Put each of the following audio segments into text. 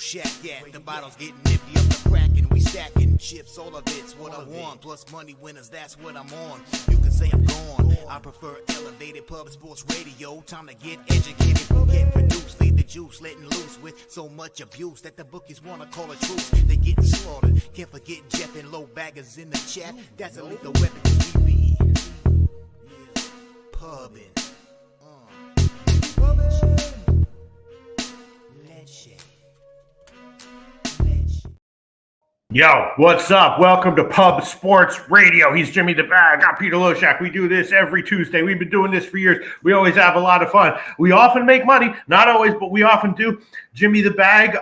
Loshak at. The bottle's getting empty up the crack and we stacking chips. All of it's what I want. Plus money winners, that's what I'm on. You can say I'm gone. I prefer elevated public sports radio. Time to get educated, get produced. Leave the juice, letting loose with so much abuse that the bookies wanna call it truth. They getting slaughtered. Can't forget Jeff and low baggers in the chat. That's a lethal weapon 'cause we be pubbing. Yo, what's up? Welcome to Pub Sports Radio. He's Jimmy the Bag. I'm Pete Loshak. We do this every Tuesday. We've been doing this for years. We always have a lot of fun. We often make money. Not always, but we often do. Jimmy the Bag.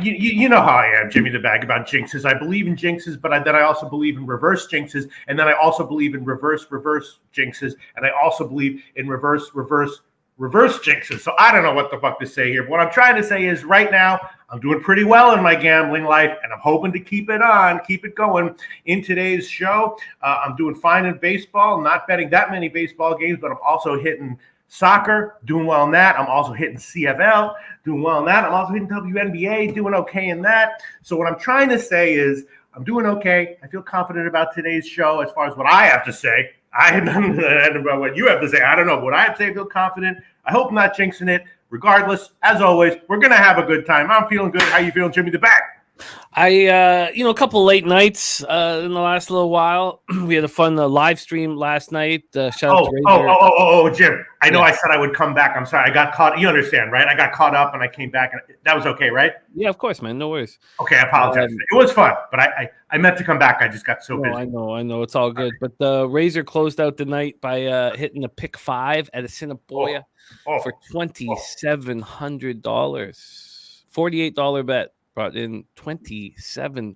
You know how I am, Jimmy the Bag, about jinxes. I believe in jinxes, but then I also believe in reverse jinxes. And then I also believe in reverse jinxes. And I also believe in reverse jinxes. So I don't know what the fuck to say here. But what I'm trying to say is right now, I'm doing pretty well in my gambling life, and I'm hoping to keep it going in today's show. I'm doing fine in baseball, not betting that many baseball games, but I'm also hitting soccer, doing well in that. I'm also hitting CFL, doing well in that. I'm also hitting WNBA, doing okay in that. So what I'm trying to say is I'm doing okay. I feel confident about today's show as far as what I have to say. I have nothing about what you have to say. I don't know. What I have to say, I feel confident. I hope I'm not jinxing it. Regardless, as always, we're going to have a good time. I'm feeling good. How you feeling, Jimmy the Bag? A couple late nights in the last little while. We had a fun live stream last night. Shout out to Razor. Jim. I know I said I would come back. I'm sorry. I got caught. You understand, right? I got caught up and I came back. And that was okay, right? Yeah, of course, man. No worries. Okay, I apologize. It was fun, but I meant to come back. I just got so busy. I know. It's all good. But the Razor closed out the night by hitting a pick 5 at Assiniboia for $2,700. $48 bet. Brought in $2,700.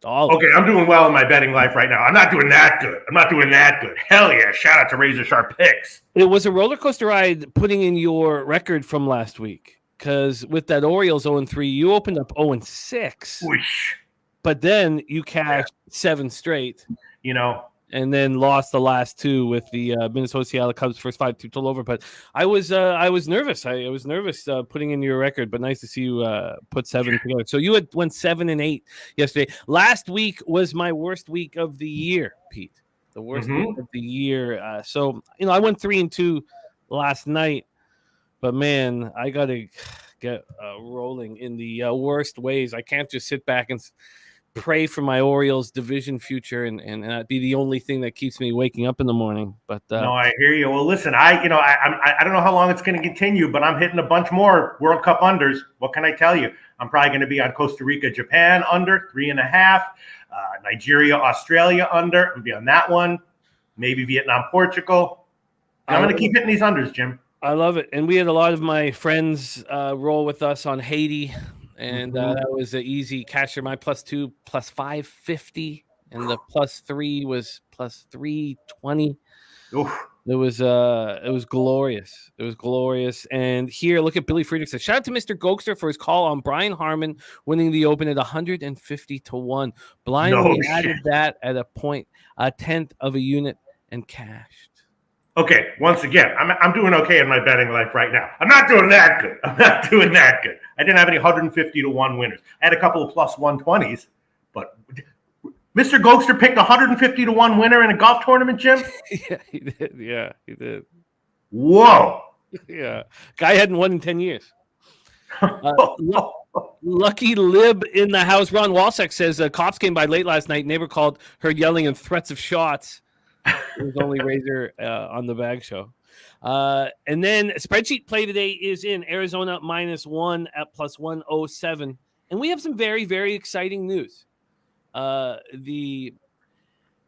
Okay, I'm doing well in my betting life right now. I'm not doing that good. Hell yeah. Shout out to Razor Sharp Picks. It was a roller coaster ride putting in your record from last week. Because with that Orioles 0-3, you opened up 0-6. Whoosh. But then you cashed 7 straight. And then lost the last 2 with the Minnesota Seattle Cubs first 5-2 total over. But I was nervous. I was nervous putting in your record, but nice to see you put 7 together. So you went 7-8 yesterday. Last week was my worst week of the year, Pete. The worst week of the year. So I went 3-2 last night, but man, I got to get rolling in the worst ways. I can't just sit back and pray for my Orioles division future and that'd be the only thing that keeps me waking up in the morning. But no, I hear you. Well, listen, I don't know how long it's going to continue, but I'm hitting a bunch more World Cup unders. What can I tell you? I'm probably going to be on Costa Rica, Japan under 3.5, Nigeria, Australia under. I'm going to be on that one. Maybe Vietnam, Portugal. I'm going to keep hitting these unders, Jim. I love it. And we had a lot of my friends roll with us on Haiti. And that was an easy casher. My +2, +550, and the +3 was +320. Oof. It was glorious. It was glorious. And here, look at Billy Friedrich says, shout out to Mr. Gokster for his call on Brian Harmon winning the Open at 150-1. Blindly added that at a 0.1 of a unit and cashed. Okay, once again, I'm doing okay in my betting life right now. I'm not doing that good. I didn't have any 150-1 winners. I had a couple of +120s, but Mr. Gokster picked a 150-1 winner in a golf tournament, Jim? Yeah, he did. Whoa. Yeah. Guy hadn't won in 10 years. Lucky Lib in the house. Ron Walsack says cops came by late last night. Neighbor called, heard yelling and threats of shots. It was only Razor on the Bag Show. And then spreadsheet play today is in Arizona -1 at +107. And we have some very, very exciting news. The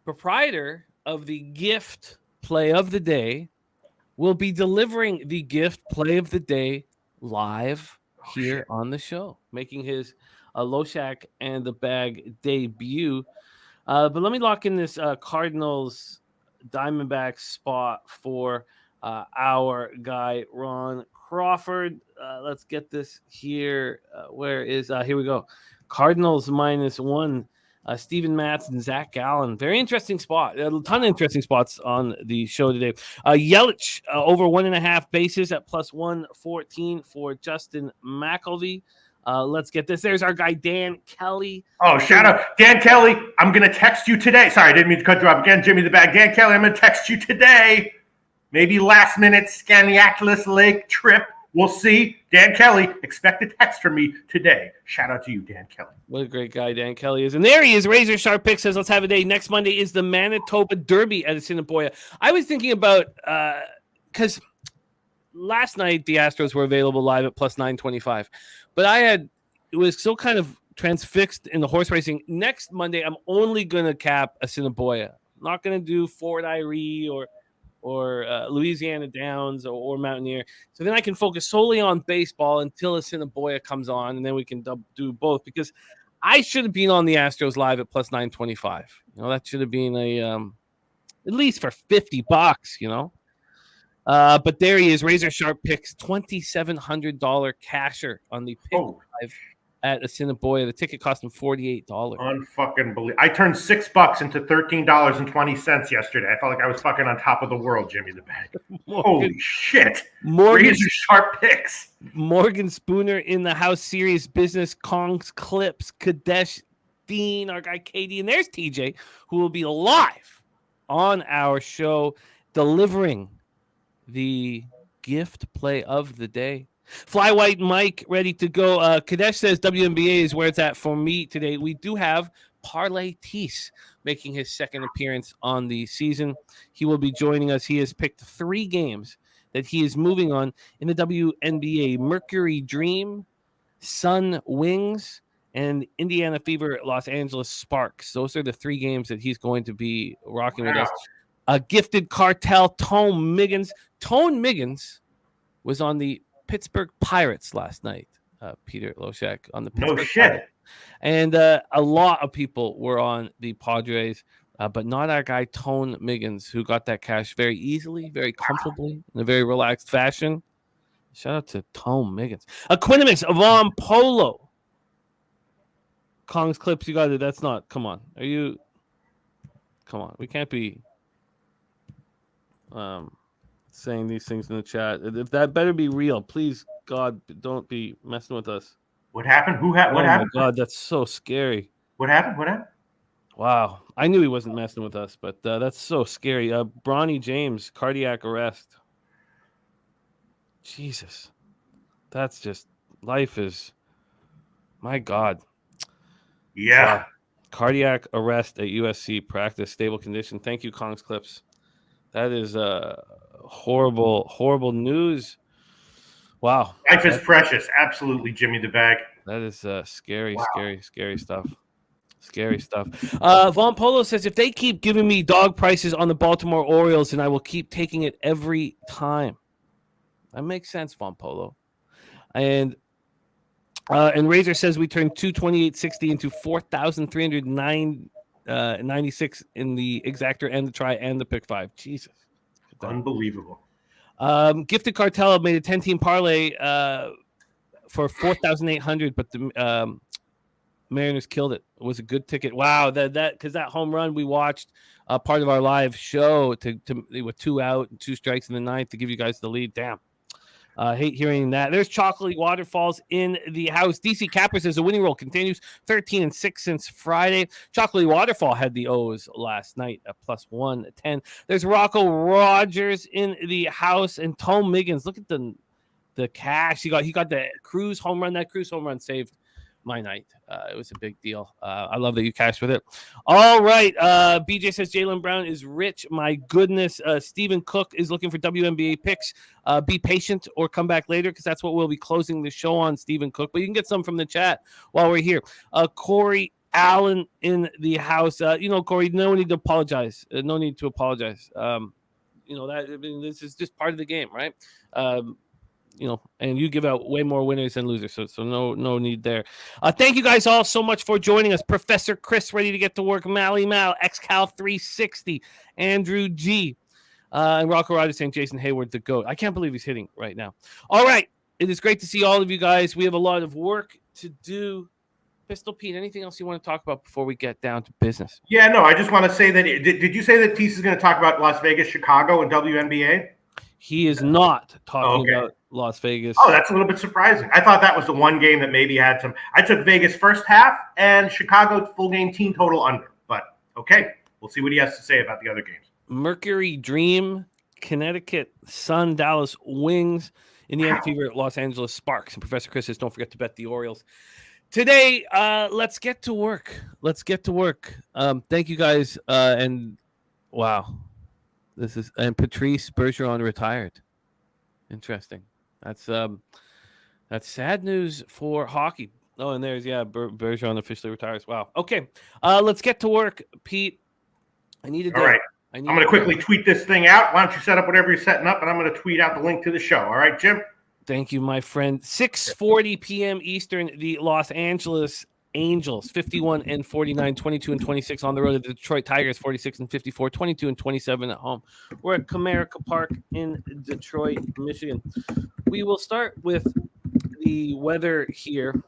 proprietor of the gift play of the day will be delivering the gift play of the day live here on the show, making his Loshak and the Bag debut. But let me lock in this Cardinals Diamondbacks spot for our guy Ron Crawford. Let's get this here. Where is here we go. Cardinals -1 Steven Matz and Zach Gallen. Very interesting spot. A ton of interesting spots on the show today. Yelich over 1.5 bases at plus 114 for Justin McElvey. Let's get this. There's our guy, Dan Kelly. Oh, shout out. Dan Kelly, I'm going to text you today. Sorry, I didn't mean to cut you off again. Jimmy the Bag. Dan Kelly, I'm going to text you today. Maybe last minute Skaneateles Lake trip. We'll see. Dan Kelly, expect a text from me today. Shout out to you, Dan Kelly. What a great guy Dan Kelly is. And there he is. Razor Sharp Pick says, let's have a day. Next Monday is the Manitoba Derby at Assiniboia. I was thinking about, because last night the Astros were available live at plus 925. But it was still kind of transfixed in the horse racing. Next Monday, I'm only going to cap Assiniboia. I'm not going to do Fort Erie or Louisiana Downs or Mountaineer. So then I can focus solely on baseball until Assiniboia comes on, and then we can do both, because I should have been on the Astros live at plus 925. That should have been at least for $50, But there he is. Razor Sharp Picks, $2,700 casher on the pick live at Assiniboia. The ticket cost him $48. Unfucking believe. I turned $6 into $13.20 yesterday. I felt like I was fucking on top of the world, Jimmy the Bag. Holy shit. Razor Sharp Picks. Morgan Spooner in the house. Serious Business. Kong's Clips. Kadesh Dean, our guy Katie. And there's TJ, who will be live on our show delivering the gift play of the day. Fly White Mike ready to go. Kadesh says WNBA is where it's at for me today. We do have Parlay Teece making his second appearance on the season. He will be joining us. He has picked 3 games that he is moving on in the WNBA: Mercury Dream, Sun Wings, and Indiana Fever Los Angeles Sparks. Those are the 3 games that he's going to be rocking with us. Gifted Cartel, Tone Miggins. Tone Miggins was on the Pittsburgh Pirates last night. Peter Loshak on the Pittsburgh Pirates. And a lot of people were on the Padres, but not our guy Tone Miggins, who got that cash very easily, very comfortably, in a very relaxed fashion. Shout out to Tone Miggins. Equinimus, Von Polo. Kong's Clips, you got it. That's not. Come on. Come on. We can't be saying these things in the chat. If that better be real, please, God, don't be messing with us. What happened? What happened? Oh my God, that's so scary. What happened? Wow. I knew he wasn't messing with us, but that's so scary. Bronny James, cardiac arrest. Jesus. That's just, life is, my God. Yeah. Wow. Cardiac arrest at USC practice, stable condition. Thank you, Kong's Clips. That is horrible, horrible news. Wow. Life is precious. Absolutely, Jimmy the Bag. That is scary, scary stuff. Scary stuff. Von Polo says, if they keep giving me dog prices on the Baltimore Orioles, then I will keep taking it every time. That makes sense, Von Polo. And Razor says we turned 228.60 into 4,396 in the exactor and the try and the pick 5. Jesus. Unbelievable. Gifted Cartel made a 10-team parlay for 4,800, but the Mariners killed it. It was a good ticket. Wow, because that home run we watched part of our live show with 2 out and 2 strikes in the 9th to give you guys the lead. Damn. Hate hearing that. There's Chocolate Waterfalls in the house. DC Capper says the winning roll continues, 13-6 since Friday. Chocolate Waterfall had the O's last night at plus 110. There's Rocco Rogers in the house, and Tone Miggins. Look at the cash he got. The Cruz home run. That Cruz home run saved my night. It was a big deal. I love that you cashed with it. All right. BJ says Jaylen Brown is rich. My goodness. Stephen Cook is looking for WNBA picks. Be patient or come back later, because that's what we'll be closing the show on, Stephen Cook. But you can get some from the chat while we're here. Corey Allen in the house. Corey, no need to apologize. No need to apologize. This is just part of the game, right? And you give out way more winners than losers, so no need there. Thank you guys all so much for joining us. Professor Chris, ready to get to work. Mally Mal, XCal 360, Andrew G, and Rocco Rogers saying Jason Hayward, the GOAT. I can't believe he's hitting right now. All right, it is great to see all of you guys. We have a lot of work to do, Pistol Pete, anything else you want to talk about before we get down to business? Yeah, no, I just want to say that. Did you say that Teece is going to talk about Las Vegas, Chicago, and WNBA? He is not talking okay. about Las Vegas. Oh, that's a little bit surprising. I thought that was the one game that maybe had some. I took Vegas first half and Chicago full game team total under. But okay, we'll see what he has to say about the other games. Mercury Dream, Connecticut Sun, Dallas Wings, Indiana Fever, Los Angeles Sparks. And Professor Chris says, don't forget to bet the Orioles. Today, let's get to work. Thank you guys. And wow, and Patrice Bergeron retired. Interesting. That's sad news for hockey. Oh, and there's Bergeron officially retires. Wow. Okay, let's get to work, Pete. I need to go. All right. I'm going to quickly tweet this thing out. Why don't you set up whatever you're setting up, and I'm going to tweet out the link to the show. All right, Jim? Thank you, my friend. 6:40 p.m. Eastern, the Los Angeles Angels, 51-49, 22-26 on the road to the Detroit Tigers, 46-54, 22-27 at home. We're at Comerica Park in Detroit, Michigan. We will start with the weather here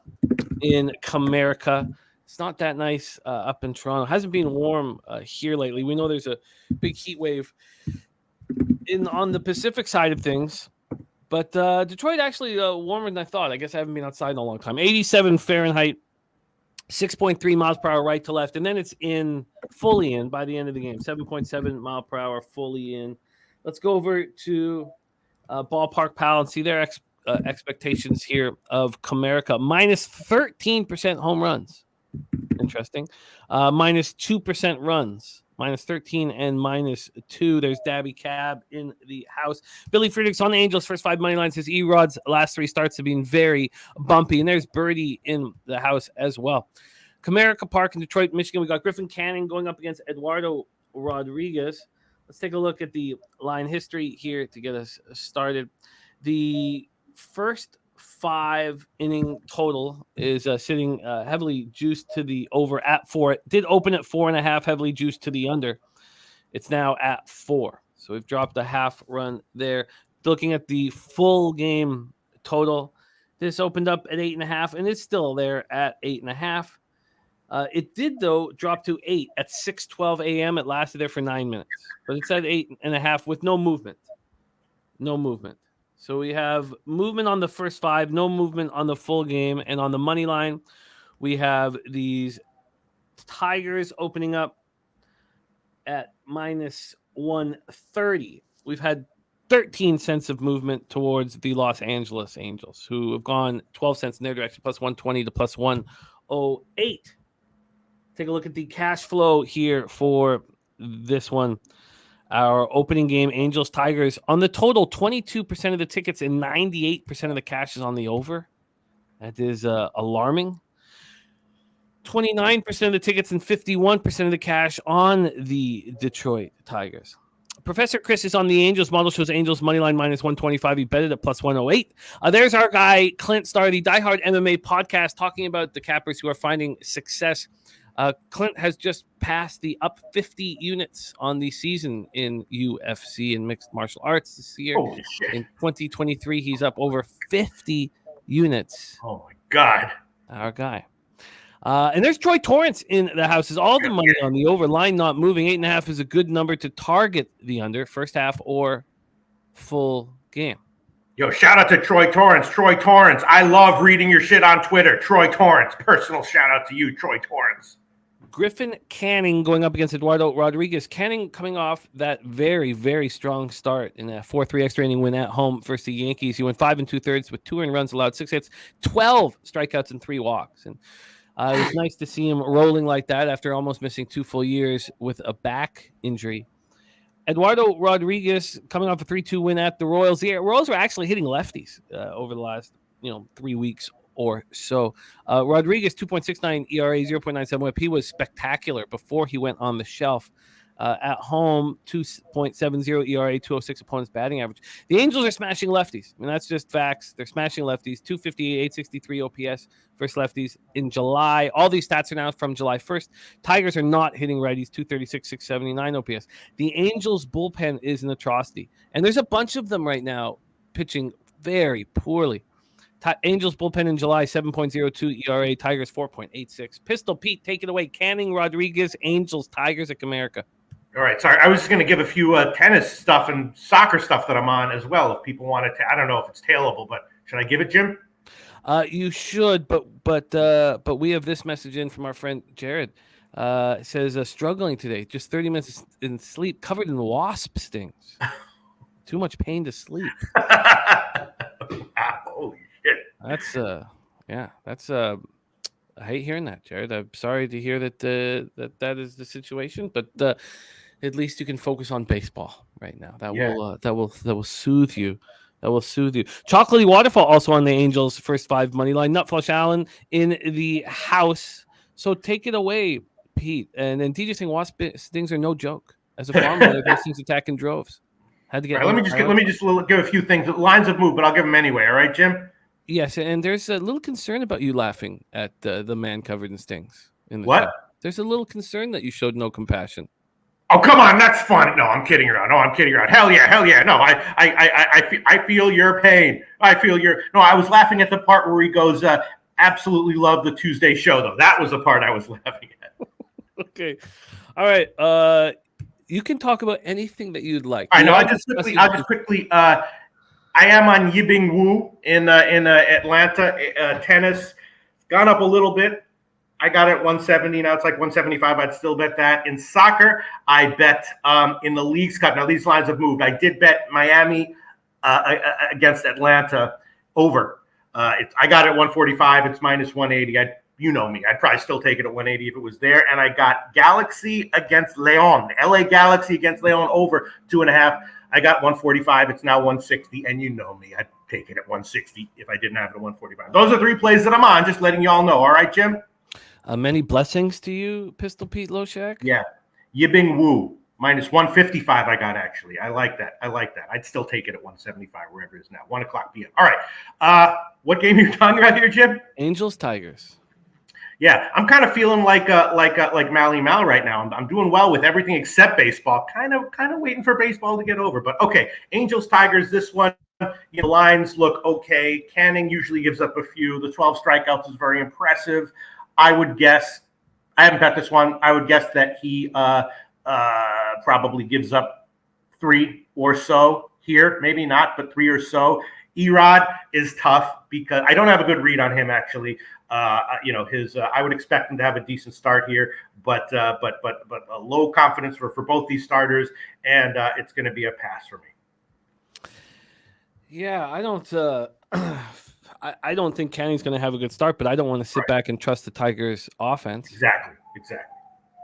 in Comerica. It's not that nice up in Toronto. It hasn't been warm here lately. We know there's a big heat wave on the Pacific side of things. But Detroit actually warmer than I thought. I guess I haven't been outside in a long time. 87 Fahrenheit, 6.3 miles per hour right to left. And then it's fully in by the end of the game. 7.7 mile per hour fully in. Let's go over to Ballpark Pal and see their expectations here of Comerica. Minus 13% home runs. Interesting. Minus 2% runs. Minus 13 and minus 2. There's Dabby Cab in the house. Billy Friedrichs on the Angels. First 5 money lines. His E-Rod's last 3 starts have been very bumpy. And there's Birdie in the house as well. Comerica Park in Detroit, Michigan. We got Griffin Canning going up against Eduardo Rodriguez. Let's take a look at the line history here to get us started. The first 5 inning total is sitting heavily juiced to the over at 4. It did open at 4.5, heavily juiced to the under. It's now at 4. So we've dropped a half run there. Looking at the full game total, this opened up at 8.5, and it's still there at 8.5. It did, though, drop to 8 at 6:12 a.m. It lasted there for 9 minutes. But it's at 8.5 with no movement. No movement. So we have movement on the first 5, no movement on the full game. And on the money line, we have these Tigers opening up at minus 130. We've had 13 cents of movement towards the Los Angeles Angels, who have gone 12 cents in their direction, plus 120 to plus 108. Take a look at the cash flow here for this one. Our opening game, Angels Tigers, on the total, 22% of the tickets and 98% of the cash is on the over. That is alarming. 29% of the tickets and 51% of the cash on the Detroit Tigers. Professor Chris is on the Angels model, shows Angels money line minus 125. He betted at plus 108. There's our guy, Clint Starr, the Die Hard MMA podcast, talking about the cappers who are finding success. Clint has just passed the up 50 units on the season in UFC and mixed martial arts this year. Holy shit. In 2023, he's up over 50 units. Oh, my God. Our guy. And there's Troy Torrance in the house. Is all the money on the over. Line not moving. 8.5 is a good number to target the under, first half or full game. Yo, shout out to Troy Torrance. Troy Torrance. I love reading your shit on Twitter. Troy Torrance. Personal shout out to you, Troy Torrance. Griffin Canning going up against Eduardo Rodriguez. Canning coming off that very, very strong start in a 4-3 extra inning win at home versus the Yankees. He went 5 2/3 with 2 earned runs allowed, 6 hits, 12 strikeouts, and 3 walks. And it was nice to see him rolling like that after almost missing 2 full years with a back injury. Eduardo Rodriguez coming off a 3-2 win at the Royals. The Royals were actually hitting lefties over the last 3 weeks or so. Rodriguez, 2.69 ERA, 0.97 whip. He was spectacular before he went on the shelf. At home, 2.70 ERA, 206 opponents batting average. The Angels are smashing lefties. I mean, that's just facts. They're smashing lefties. 258, 863 OPS versus lefties in July. All these stats are now from July 1st. Tigers are not hitting righties. 236, 679 OPS. The Angels bullpen is an atrocity. And there's a bunch of them right now pitching very poorly. Angels bullpen in July, 7.02 ERA. Tigers, 4.86. Pistol Pete, take it away. Canning, Rodriguez, Angels, Tigers at Comerica. All right, sorry. I was just going to give a few tennis stuff and soccer stuff that I'm on as well. If people wanted to, I don't know if it's tailable, but should I give it, Jim? You should, but we have this message in from our friend Jared. It says struggling today, just 30 minutes in sleep, covered in wasp stings. Too much pain to sleep. Holy shit! That's I hate hearing that, Jared. I'm sorry to hear that that is the situation, but at least you can focus on baseball right now. That will soothe you. That will soothe you. Chocolatey Waterfall also on the Angels' first 5 money line. Nutflush Allen in the house. So take it away, Pete. And then DJ saying wasp stings are no joke. As a farmer, those things attack in droves. Had to get. All right, let me just give a few things. The lines have moved, but I'll give them anyway. All right, Jim. Yes, and there's a little concern about you laughing at the man covered in stings. What? Chat. There's a little concern that you showed no compassion. Oh, come on, that's fun. No, I'm kidding around. Hell yeah. No, I feel your pain. I was laughing at the part where he goes, absolutely love the Tuesday show, though. That was the part I was laughing at. Okay. All right. You can talk about anything that you'd like. I know. I'll just quickly. I am on Yibing Wu in Atlanta. Tennis. It's gone up a little bit. I got it at 170. Now it's like 175. I'd still bet that. In soccer, I bet in the Leagues Cup. Now these lines have moved. I did bet Miami against Atlanta over. I got it at 145. It's minus 180. You know me. I'd probably still take it at 180 if it was there. And I got Galaxy against Leon. LA Galaxy against Leon over 2.5. I got 145. It's now 160. And you know me. I'd take it at 160 if I didn't have it at 145. Those are 3 plays that I'm on. Just letting y'all know. All right, Jim? Many blessings to you, Pistol Pete Loshak. Yeah. Yibing Wu. Minus 155 I got, actually. I like that. I'd still take it at 175, wherever it is now. 1 o'clock p.m. All right. What game are you talking about here, Jim? Angels, Tigers. Yeah, I'm kind of feeling like Mally Mal right now. I'm doing well with everything except baseball. Kind of waiting for baseball to get over. But okay, Angels, Tigers. This one, the lines look okay. Canning usually gives up a few. The 12 strikeouts is very impressive. I would guess. I haven't bet this one. I would guess that he probably gives up 3 or so here. Maybe not, but 3 or so. Erod is tough because I don't have a good read on him, actually. I would expect him to have a decent start here, but a low confidence for both these starters, and it's going to be a pass for me. Yeah, I don't. I don't think Canning's going to have a good start, but I don't want to sit back and trust the Tigers' offense. Exactly.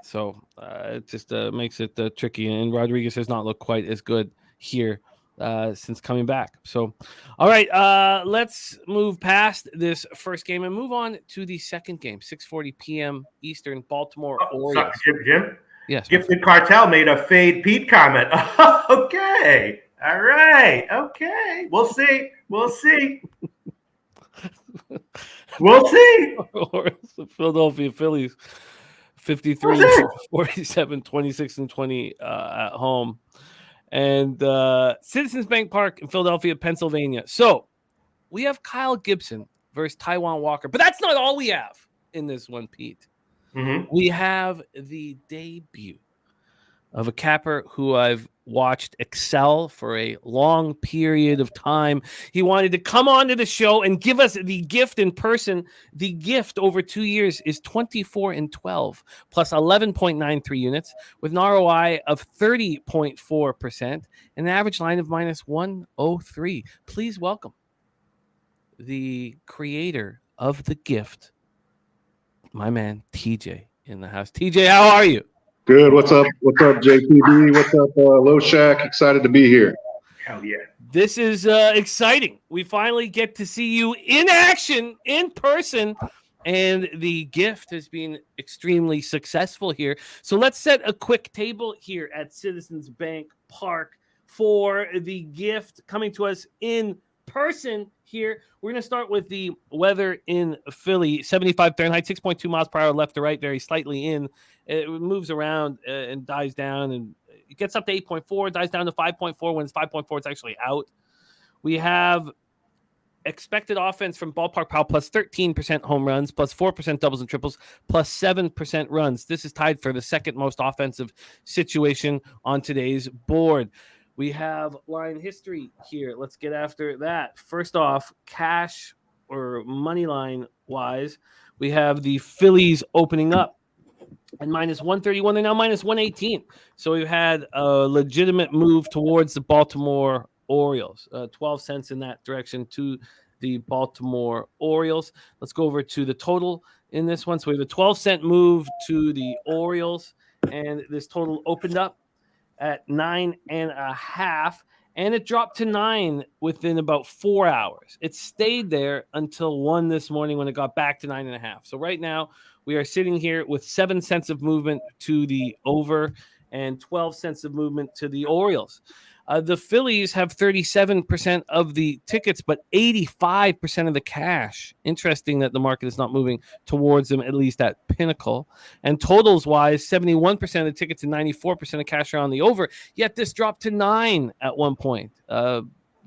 So it just makes it tricky, and Rodriguez has not looked quite as good here since coming back. So, all right, let's move past this first game and move on to the second game, 6:40 p.m. Eastern, Baltimore Orioles. Jim? Yes. Gifted Cartel made a Fade Pete comment. Okay. All right. Okay. We'll see. The Philadelphia Phillies, 53-47, 26-20 at home. And Citizens Bank Park in Philadelphia, Pennsylvania. So we have Kyle Gibson versus Taijuan Walker. But that's not all we have in this one, Pete. Mm-hmm. We have the debut of a capper who I've watched excel for a long period of time. He wanted to come onto the show and give us the gift in person. The gift over 2 years is 24-12 plus 11.93 units with an ROI of 30.4% and an average line of minus 103. Please welcome the creator of the gift, my man TJ in the house. TJ, how are you? Good. What's up? JPB? What's up, Loshak? Excited to be here. Hell yeah. This is exciting. We finally get to see you in action, in person, and the gift has been extremely successful here. So let's set a quick table here at Citizens Bank Park for the gift coming to us in person here. We're going to start with the weather in Philly. 75 Fahrenheit, 6.2 miles per hour left to right, very slightly in. It moves around and dies down, and it gets up to 8.4, dies down to 5.4. When it's 5.4, it's actually out. We have expected offense from Ballpark Pal plus 13% home runs, plus 4% doubles and triples, plus 7% runs. This is tied for the second most offensive situation on today's board. We have line history here. Let's get after that. First off, cash or money line wise, we have the Phillies opening up and minus 131. They're now minus 118. So we've had a legitimate move towards the Baltimore Orioles, 12 cents in that direction to the Baltimore Orioles. Let's go over to the total in this one. So we have a 12-cent move to the Orioles, and this total opened up at 9.5, and it dropped to 9 within about 4 hours. It stayed there until 1 this morning when it got back to 9.5. So right now we are sitting here with 7 cents of movement to the over and 12 cents of movement to the Orioles. The Phillies have 37% of the tickets, but 85% of the cash. Interesting that the market is not moving towards them, at least at Pinnacle. And totals-wise, 71% of the tickets and 94% of cash are on the over. Yet this dropped to 9 at one point.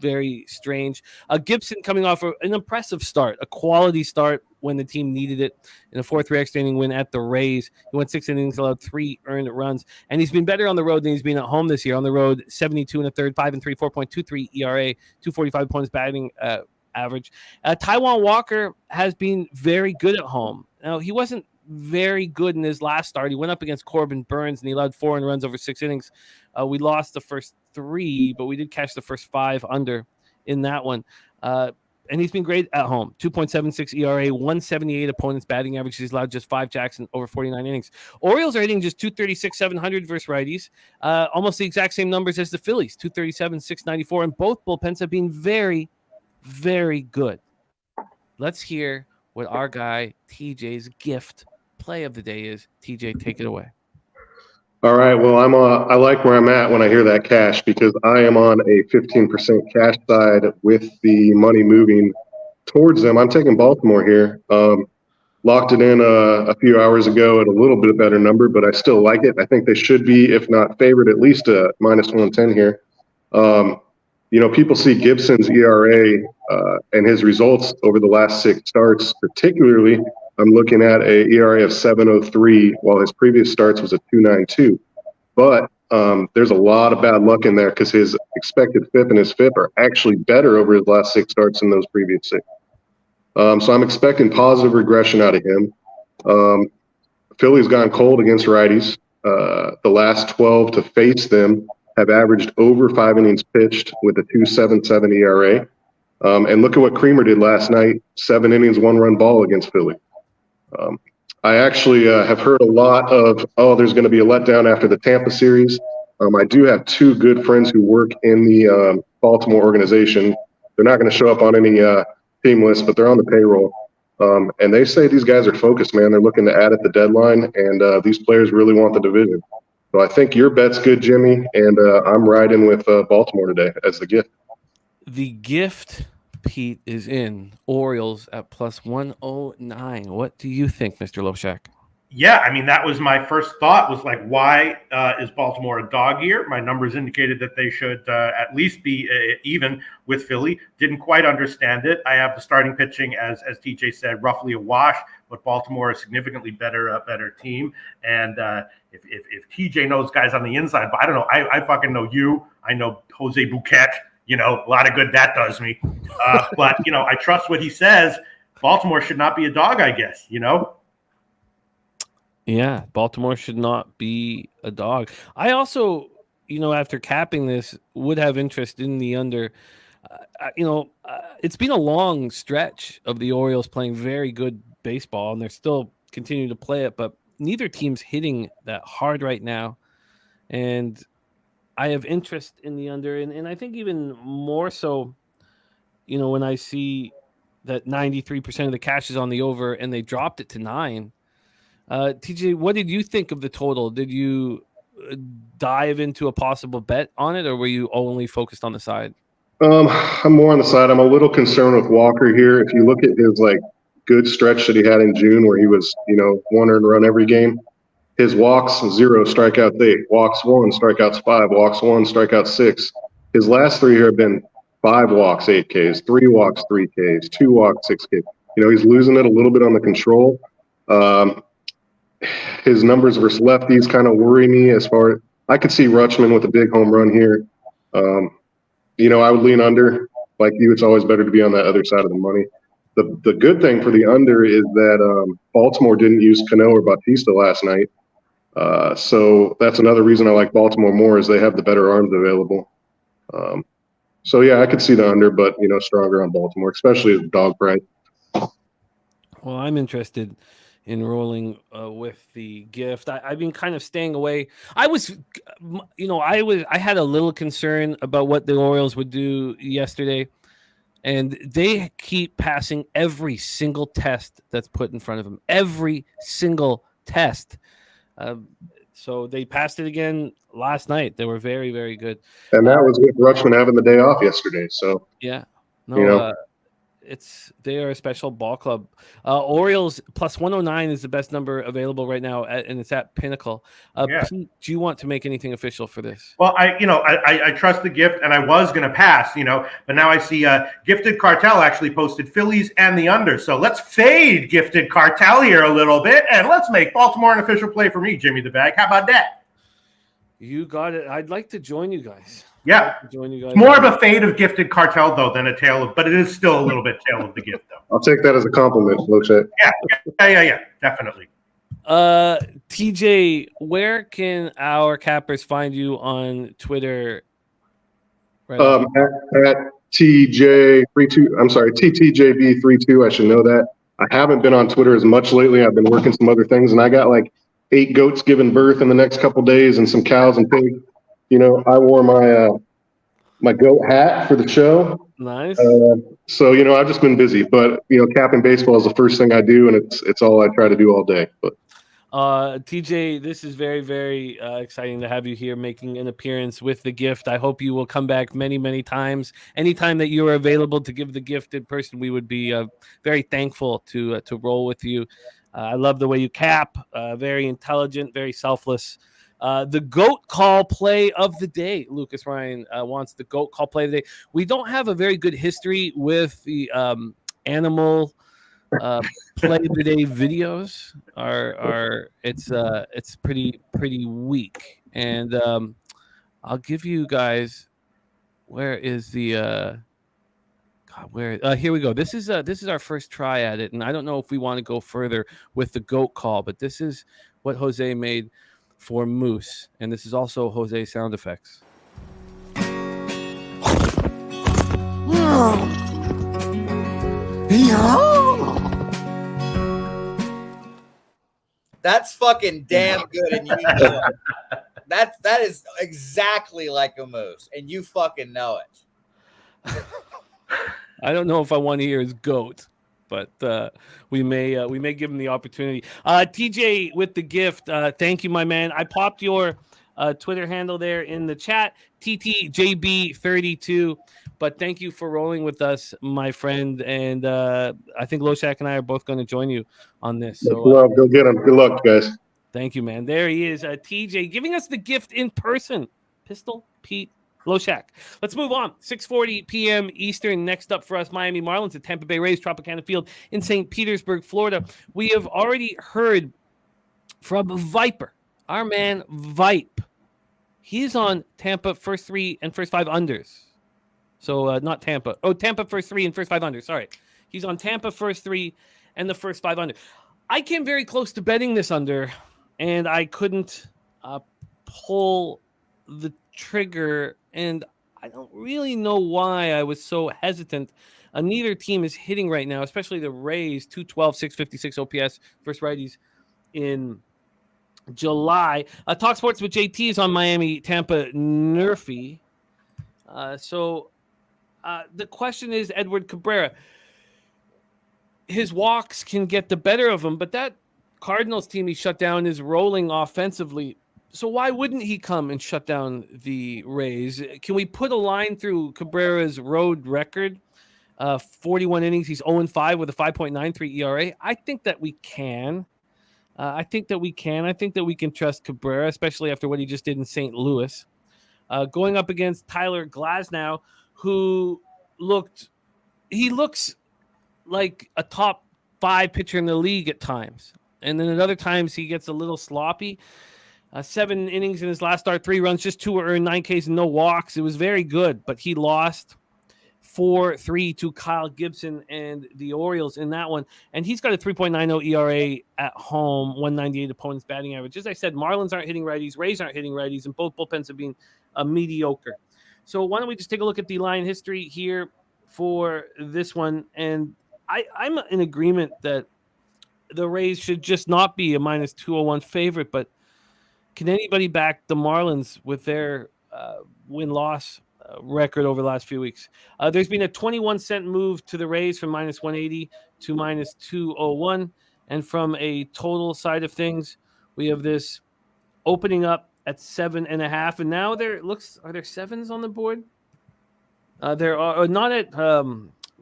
Very strange. Gibson coming off an impressive start, a quality start when the team needed it in a 4-3 extra inning win at the Rays. He went 6 innings, allowed 3 earned runs, and he's been better on the road than he's been at home this year. On the road, 72 and a third, 5 and 3, 4.23 ERA, 245 points batting average. Taijuan Walker has been very good at home. Now, he wasn't very good in his last start. He went up against Corbin Burns, and he allowed 4 earned runs over 6 innings. We lost the first 3, but we did catch the first 5 under in that one. And he's been great at home. 2.76 ERA, 178 opponents batting average. He's allowed just 5 jacks in over 49 innings. Orioles are hitting just 236, 700 versus righties. Almost the exact same numbers as the Phillies, 237, 694. And both bullpens have been very, very good. Let's hear what our guy TJ's gift play of the day is. TJ, take it away. All right. Well, I like where I'm at when I hear that cash, because I am on a 15% cash side with the money moving towards them. I'm taking Baltimore here. Locked it in a few hours ago at a little bit better number, but I still like it. I think they should be, if not favored, at least a minus 110 here. People see Gibson's ERA and his results over the last 6 starts, particularly. I'm looking at a ERA of 7.03, while his previous starts was a 2.92. But there's a lot of bad luck in there because his expected FIP and his FIP are actually better over his last 6 starts than those previous 6. So I'm expecting positive regression out of him. Philly's gone cold against righties. The last 12 to face them have averaged over 5 innings pitched with a 2.77 ERA. And look at what Creamer did last night, 7 innings, 1-run ball against Philly. I actually have heard a lot of, there's going to be a letdown after the Tampa series. I do have 2 good friends who work in the Baltimore organization. They're not going to show up on any team list, but they're on the payroll. And they say these guys are focused, man. They're looking to add at the deadline, and these players really want the division. So I think your bet's good, Jimmy, and I'm riding with Baltimore today as the gift. The gift, Pete, is in Orioles at plus 109. What do you think, Mr. Loshak? Yeah, I mean, that was my first thought, was like, why is Baltimore a dog here? My numbers indicated that they should at least be even with Philly. Didn't quite understand it. I have the starting pitching, as TJ said, roughly a wash, but Baltimore is a significantly better team. And if TJ knows guys on the inside, but I don't know, I fucking know you. I know Jose Bouquet. A lot of good that does me. But, I trust what he says. Baltimore should not be a dog, I guess, Yeah, Baltimore should not be a dog. I also, after capping this, would have interest in the under. It's been a long stretch of the Orioles playing very good baseball, and they're still continuing to play it, but neither team's hitting that hard right now. And I have interest in the under, and I think even more so, when I see that 93% of the cash is on the over and they dropped it to 9. TJ, what did you think of the total? Did you dive into a possible bet on it, or were you only focused on the side? I'm more on the side. I'm a little concerned with Walker here. If you look at his good stretch that he had in June where he was, 1 earned run every game, his walks 0, strikeouts 8, walks 1, strikeouts 5, walks 1, strikeouts 6. His last 3 here have been 5 walks, 8 Ks, 3 walks, 3 Ks, 2 walks, 6 Ks. He's losing it a little bit on the control. His numbers versus lefties kind of worry me as far as I could see Rutschman with a big home run here. I would lean under. Like you, it's always better to be on that other side of the money. The good thing for the under is that Baltimore didn't use Cano or Bautista last night. So that's another reason I like Baltimore more is they have the better arms available. So, yeah, I could see the under, but, stronger on Baltimore, especially at dog price. Well, I'm interested in rolling with the gift. I've been kind of staying away. I had a little concern about what the Orioles would do yesterday, and they keep passing every single test that's put in front of them. Every single test. So they passed it again last night. They were very, very good. And that was with Rutschman having the day off yesterday. So yeah, no, they are a special ball club. Orioles plus 109 is the best number available right now, and it's at Pinnacle. Pete, do you want to make anything official for this? Well, I trust the gift, and I was going to pass, but now I see Gifted Cartel actually posted Phillies and the under. So let's fade Gifted Cartel here a little bit, and let's make Baltimore an official play for me, Jimmy the Bag. How about that? You got it. I'd like to join you guys. Yeah, more of a fade of Gifted Cartel though than a tail of, but it is still a little bit tail of the gift though. I'll take that as a compliment, Loshak. Yeah, definitely. TJ, where can our cappers find you on Twitter? At TJ32. I'm sorry, TTJB32. I should know that. I haven't been on Twitter as much lately. I've been working some other things, and I got like 8 goats giving birth in the next couple days, and some cows and pigs. I wore my goat hat for the show. Nice. So I've just been busy, but capping baseball is the first thing I do, and it's all I try to do all day. But TJ, this is very, very exciting to have you here making an appearance with the gift. I hope you will come back many, many times. Anytime that you are available to give the gift in person, we would be very thankful to roll with you. I love the way you cap. Very intelligent, very selfless. The GOAT call play of the day. Lucas Ryan wants the GOAT call play of the day. We don't have a very good history with the animal play of the day videos. It's pretty weak. And I'll give you guys. Where is the? Here we go. This is our first try at it, and I don't know if we want to go further with the GOAT call, but this is what Jose made for Moose, and this is also Jose sound effects. That's fucking damn good, and you know it. That is exactly like a moose, and you fucking know it. I don't know if I want to hear his GOAT, but we may give him the opportunity. TJ with the gift. Thank you, my man. I popped your Twitter handle there in the chat, TTJB32. But thank you for rolling with us, my friend. And I think Loshak and I are both going to join you on this. So go get him. Good luck, guys. Thank you, man. There he is, TJ, giving us the gift in person. Pistol Pete Loshak. Let's move on. 6:40 p.m. Eastern. Next up for us, Miami Marlins at Tampa Bay Rays, Tropicana Field in St. Petersburg, Florida. We have already heard from Viper, our man Vipe. He's on Tampa first 3 and first 5 unders. So not Tampa. Oh, Tampa first 3 and first 5 unders. Sorry. He's on Tampa first 3 and the first 5 under. I came very close to betting this under, and I couldn't pull the trigger, and I don't really know why I was so hesitant. Neither team is hitting right now, especially the Rays, 212, 656 OPS versus righties in July. Talk Sports with JT is on Miami, Tampa, Nerfy. So the question is Edward Cabrera. His walks can get the better of him, but that Cardinals team he shut down is rolling offensively. So why wouldn't he come and shut down the Rays? Can we put a line through Cabrera's road record? 41 innings, he's 0-5 with a 5.93 ERA. I think that we can. I think that we can trust Cabrera, especially after what he just did in St. Louis. Going up against Tyler Glasnow, who looks like a top 5 pitcher in the league at times. And then at other times he gets a little sloppy. 7 innings in his last start, 3 runs, just 2 earned, 9 Ks, and no walks. It was very good, but he lost 4-3 to Kyle Gibson and the Orioles in that one. And he's got a 3.90 ERA at home, 198 opponent's batting average. As I said, Marlins aren't hitting righties, Rays aren't hitting righties, and both bullpens have been mediocre. So why don't we just take a look at the line history here for this one? And I'm in agreement that the Rays should just not be a minus 201 favorite, but can anybody back the Marlins with their win-loss record over the last few weeks? There's been a 21-cent move to the Rays from minus 180 to minus 201. And from a total side of things, we have this opening up at 7.5. And now are there 7s on the board? There are not at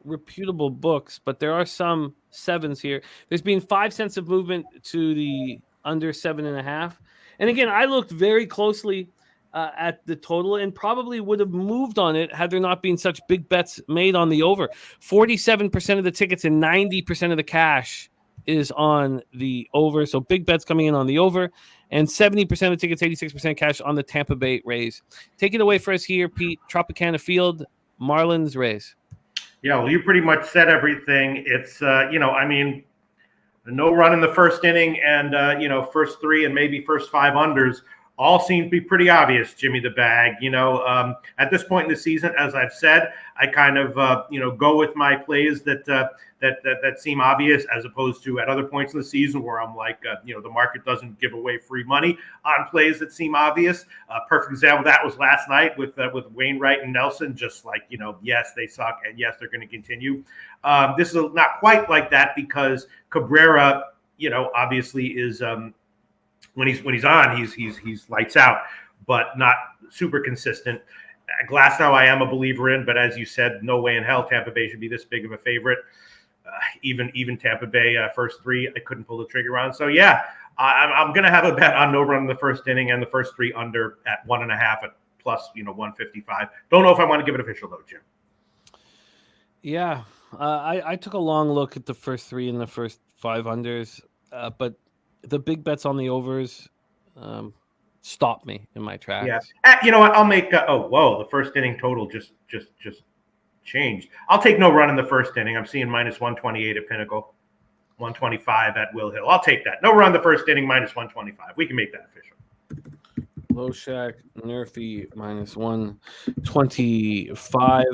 reputable books, but there are some 7s here. There's been 5 cents of movement to the under 7.5. And again, I looked very closely at the total and probably would have moved on it had there not been such big bets made on the over. 47% of the tickets and 90% of the cash is on the over. So big bets coming in on the over, and 70% of the tickets, 86% cash on the Tampa Bay Rays. Take it away for us here, Pete. Tropicana Field, Marlins, Rays. Yeah, well, you pretty much said everything. It's, no run in the first inning and, first 3 and maybe first 5 unders all seem to be pretty obvious, Jimmy the Bag. At this point in the season, as I've said, I kind of, go with my plays that seem obvious, as opposed to at other points in the season where I'm like, the market doesn't give away free money on plays that seem obvious. Perfect example of that was last night with Wainwright and Nelson, just like, yes, they suck, and yes, they're going to continue. This is not quite like that because Cabrera, obviously is when he's on, he's lights out, but not super consistent. Glasnow, I am a believer in, but as you said, no way in hell Tampa Bay should be this big of a favorite. Even Tampa Bay first 3, I couldn't pull the trigger on. So yeah, I'm going to have a bet on no run in the first inning and the first 3 under at 1.5 at plus 155. Don't know if I want to give it official though, Jim. Yeah, I took a long look at the first 3 and the first 5 unders, but the big bets on the overs stopped me in my tracks. Yeah, you know what? I'll make. The first inning total just changed. I'll take no run in the first inning. I'm seeing minus 128 at Pinnacle, 125 at Will Hill. I'll take that. No run in the first inning, minus 125. We can make that official. Loshak, Nerfy, minus 125.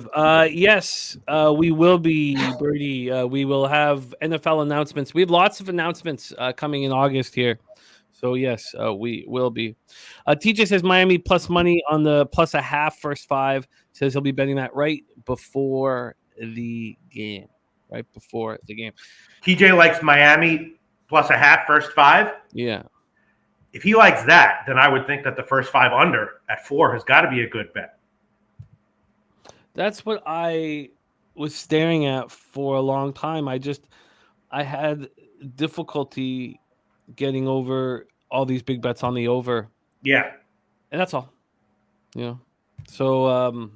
Yes, we will be, Birdie. We will have NFL announcements. We have lots of announcements coming in August here. So, yes, we will be. TJ says Miami plus money on the plus a half first 5. Says he'll be betting that right before the game. Right before the game. TJ likes Miami plus a half first 5? Yeah. If he likes that, then I would think that the first 5 under at 4 has got to be a good bet. That's what I was staring at for a long time. I had difficulty getting over all these big bets on the over. Yeah. And that's all. So,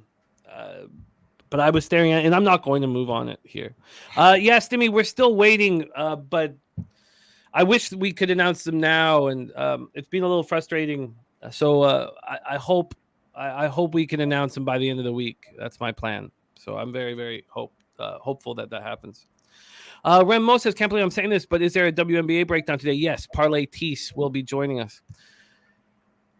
but I was staring at it, and I'm not going to move on it here. Yes, Timmy, we're still waiting, but I wish we could announce them now, and it's been a little frustrating. So I hope we can announce them by the end of the week. That's my plan. So I'm very, very hopeful that happens. Remo says, can't believe I'm saying this, but is there a WNBA breakdown today? Yes, Parlay Teece will be joining us.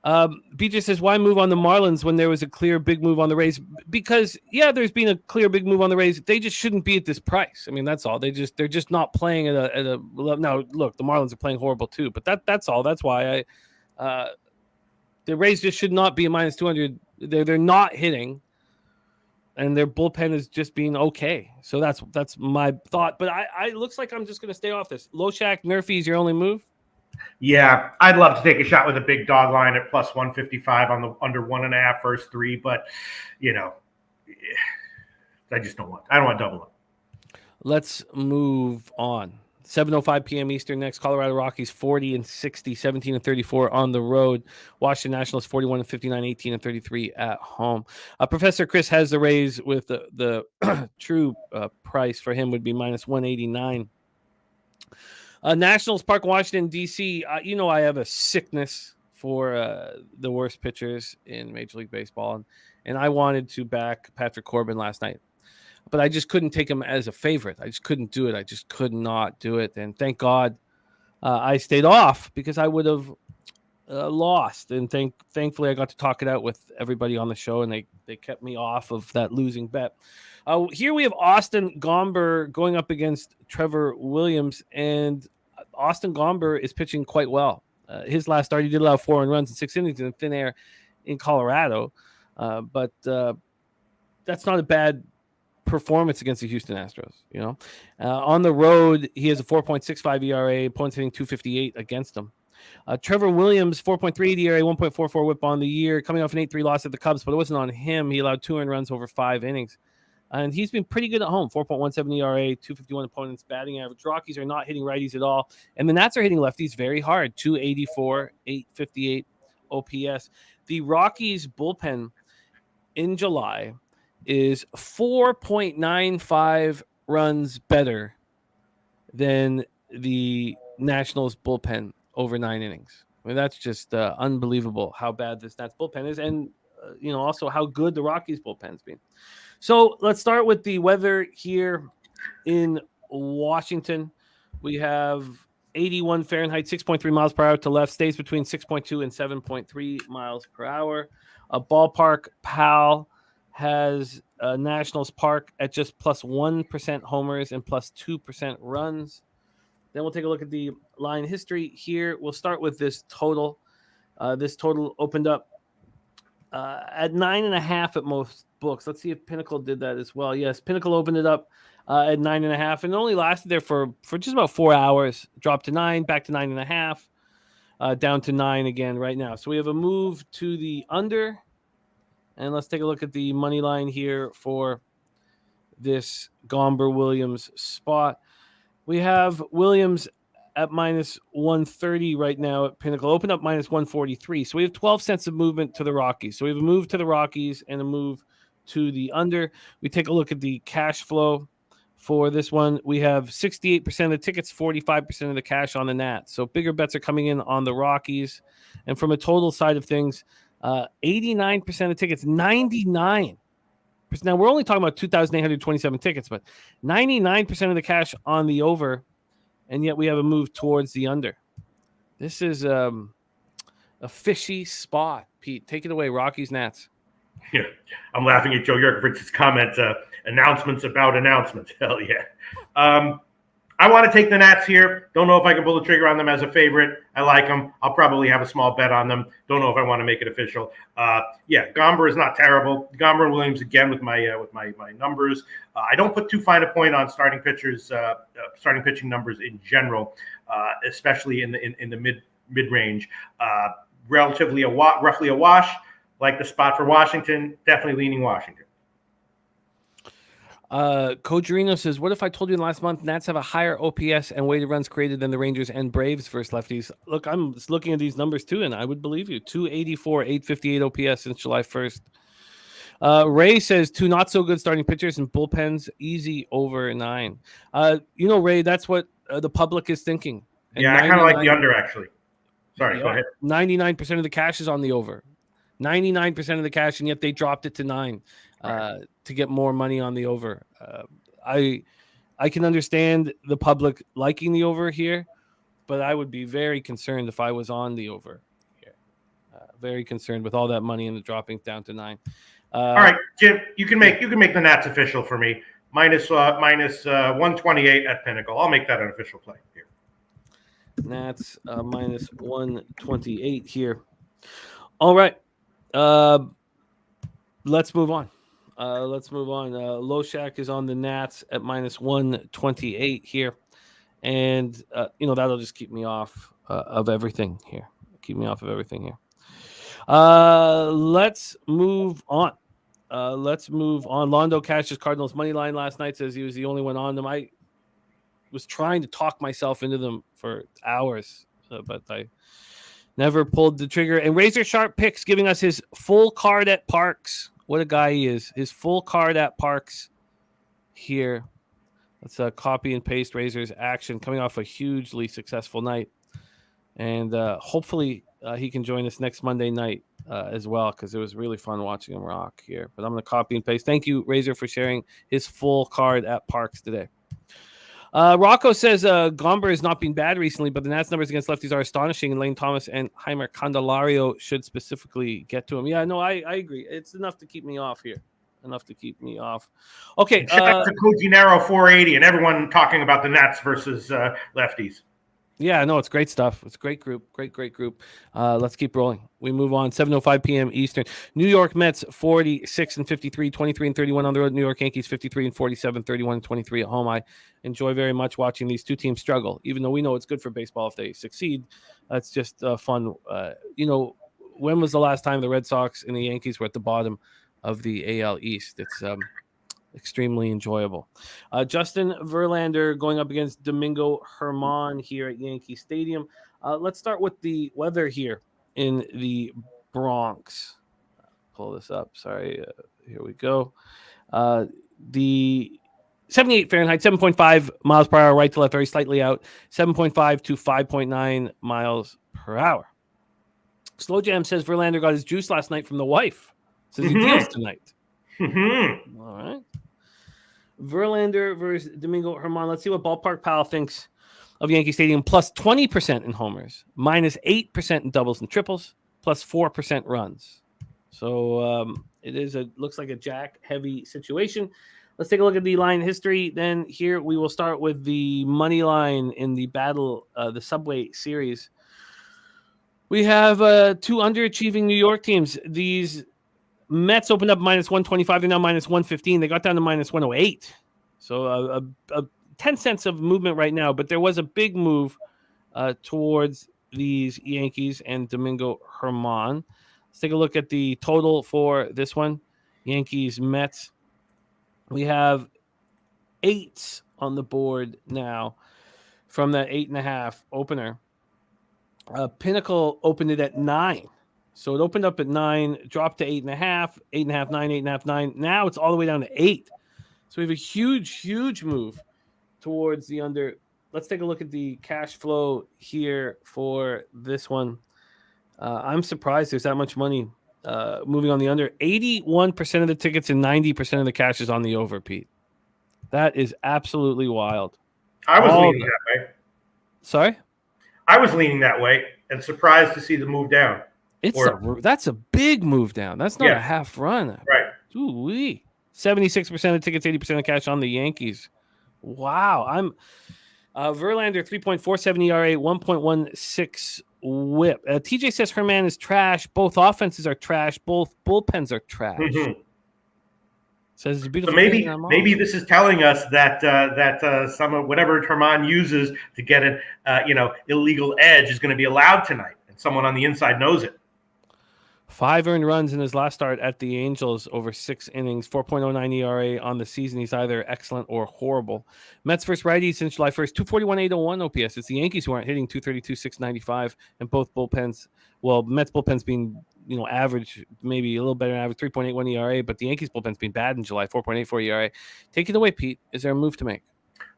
BJ says, why move on the Marlins when there was a clear big move on the Rays? Because, yeah, there's been a clear big move on the Rays. They just shouldn't be at this price. I mean, that's all. They're just not playing at a now, look, the Marlins are playing horrible too, but that's all. That's why the Rays just should not be a minus 200. They're not hitting, and their bullpen is just being okay. So that's my thought. But I looks like I'm just going to stay off this. Loshak, Nerfy is your only move? Yeah, I'd love to take a shot with a big dog line at plus 155 on the under 1.5 first 3, but I just don't want. I don't want to double up. Let's move on. 7:05 p.m. Eastern next. Colorado Rockies 40-60, 17-34 on the road. Washington Nationals 41-59, 18-33 at home. Professor Chris has the Rays with the true price for him would be -189. Nationals Park, Washington, D.C. I have a sickness for the worst pitchers in Major League Baseball, and I wanted to back Patrick Corbin last night. But I just couldn't take him as a favorite. I just couldn't do it. I just could not do it. And thank God I stayed off, because I would have lost. And thankfully, I got to talk it out with everybody on the show, and they kept me off of that losing bet. Here we have Austin Gomber going up against Trevor Williams, and Austin Gomber is pitching quite well. His last start, he did allow 4 runs in 6 innings in thin air in Colorado, but that's not a bad performance against the Houston Astros. On the road, he has a 4.65 ERA, points hitting 258 against them. Trevor Williams, 4.38 ERA, 1.44 WHIP on the year, coming off an 8-3 loss at the Cubs, but it wasn't on him. He allowed 2 earned runs over 5 innings. And he's been pretty good at home, 4.17 ERA, 251 opponents batting average. Rockies are not hitting righties at all. And the Nats are hitting lefties very hard, 284, 858 OPS. The Rockies bullpen in July is 4.95 runs better than the Nationals bullpen over 9 innings. I mean, that's just unbelievable how bad this Nats bullpen is, and also how good the Rockies bullpen's been. So let's start with the weather here in Washington. We have 81 Fahrenheit, 6.3 miles per hour to left, stays between 6.2 and 7.3 miles per hour. A ballpark PAL has Nationals Park at just +1% homers and +2% runs. Then we'll take a look at the line history here. We'll start with this total. This total opened up at 9.5 at most books. Let's see if Pinnacle did that as well. Yes, Pinnacle opened it up at 9.5, and it only lasted there for just about 4 hours. Dropped to 9, back to 9.5, down to 9 again right now. So we have a move to the under, and let's take a look at the money line here for this Gomber Williams spot. We have Williams at -130 right now at Pinnacle. Open up -143. So we have 12 cents of movement to the Rockies. So we have a move to the Rockies and a move to the under. We take a look at the cash flow for this one. We have 68% of the tickets, 45% of the cash on the Nats. So bigger bets are coming in on the Rockies. And from a total side of things, 89% of tickets, 99%. Now, we're only talking about 2,827 tickets, but 99% of the cash on the over, and yet we have a move towards the under. This is a fishy spot, Pete. Take it away, Rockies, Nats. Yeah, I'm laughing at Joe Yurkovich's comment, announcements about announcements. Hell yeah. I want to take the Nats here. Don't know if I can pull the trigger on them as a favorite. I like them. I'll probably have a small bet on them. Don't know if I want to make it official. Gomber is not terrible. Gomber and Williams again with my numbers. I don't put too fine a point on starting pitching numbers in general, especially in the mid range. Roughly a wash. Like the spot for Washington, definitely leaning Washington. Cogerino says, what if I told you last month Nats have a higher OPS and weighted runs created than the Rangers and Braves versus lefties? Look, I'm just looking at these numbers too, and I would believe you. 284, 858 OPS since July 1st. Ray says 2 not so good starting pitchers and bullpens, easy over 9. Ray, that's what the public is thinking. And I kind of like the under, actually. Sorry, go ahead. 99% of the cash is on the over. 99% of the cash, and yet they dropped it to 9 to get more money on the over. I can understand the public liking the over here, but I would be very concerned if I was on the over here. Very concerned with all that money and the dropping down to 9. All right, Jim, you can make the Nats official for me. Minus 128 at Pinnacle. I'll make that an official play here. Nats minus 128 here. All right. Let's move on. Loshak is on the Nats at minus 128 here. And, that'll just keep me off of everything here. Let's move on. Londo cashed his Cardinals money line last night, says he was the only one on them. was trying to talk myself into them for hours, but I never pulled the trigger. And Razor Sharp Picks giving us his full card at Parks. What a guy he is. His full card at Parks here. Let's copy and paste Razor's action coming off a hugely successful night. And hopefully he can join us next Monday night as well, because it was really fun watching him rock here. But I'm going to copy and paste. Thank you, Razor, for sharing his full card at Parks today. Rocco says Gomber has not been bad recently, but the Nats numbers against lefties are astonishing, and Lane Thomas and Heimer Candelario should specifically get to him. Yeah, no, I agree. It's enough to keep me off here. Enough to keep me off. Okay. Shout out to Cojinero 480 and everyone talking about the Nats versus lefties. Yeah, no, it's great stuff. It's a great group. Great group. Let's keep rolling. We move on. 7:05 p.m. Eastern. New York Mets 46-53, 23-31 on the road. New York Yankees 53-47, 31-23 at home. I enjoy very much watching these two teams struggle, even though we know it's good for baseball if they succeed. It's just fun. When was the last time the Red Sox and the Yankees were at the bottom of the AL East? It's extremely enjoyable. Justin Verlander going up against Domingo Germán here at Yankee Stadium. Let's start with the weather here in the Bronx. Pull this up. Sorry. Here we go. The 78 Fahrenheit, 7.5 miles per hour, right to left, very slightly out, 7.5 to 5.9 miles per hour. Slow Jam says Verlander got his juice last night from the wife. Says he deals tonight. All right. Verlander versus Domingo Germán. Let's see what Ballpark Pal thinks of Yankee Stadium. Plus 20% in homers, minus 8% in doubles and triples, plus 4% runs. So looks like a jack-heavy situation. Let's take a look at the line history. Then here we will start with the money line in the battle, the Subway Series. We have two underachieving New York teams. These Mets opened up minus 125. They're now minus 115. They got down to minus 108. So 10 cents of movement right now. But there was a big move towards these Yankees and Domingo Germán. Let's take a look at the total for this one. Yankees, Mets. We have 8 on the board now from that 8.5 opener. Pinnacle opened it at 9. So it opened up at 9, dropped to 8.5, 8.5, 9, 8.5, 9. Now it's all the way down to 8. So we have a huge move towards the under. Let's take a look at the cash flow here for this one. I'm surprised there's that much money moving on the under. 81% of the tickets and 90% of the cash is on the over, Pete. That is absolutely wild. I was leaning that way. Sorry? I was leaning that way and surprised to see the move down. That's a big move down. That's not a half run. Right. Ooh-wee. 76% of tickets, 80% of cash on the Yankees. Wow. I'm Verlander 3.47 ERA, 1.16 WHIP. TJ says Herman is trash. Both offenses are trash. Both bullpens are trash. Mm-hmm. Says it's a beautiful. So maybe this is telling us that some of whatever Herman uses to get an illegal edge is going to be allowed tonight, and someone on the inside knows it. 5 earned runs in his last start at the Angels over 6 innings, 4.09 ERA on the season. He's either excellent or horrible. Mets versus righties since July 1st, 241.801 OPS. It's the Yankees who aren't hitting 232.695, and both bullpens, Mets bullpens being average, maybe a little better than average, 3.81 ERA, but the Yankees bullpen's been bad in July, 4.84 ERA. Take it away, Pete. Is there a move to make?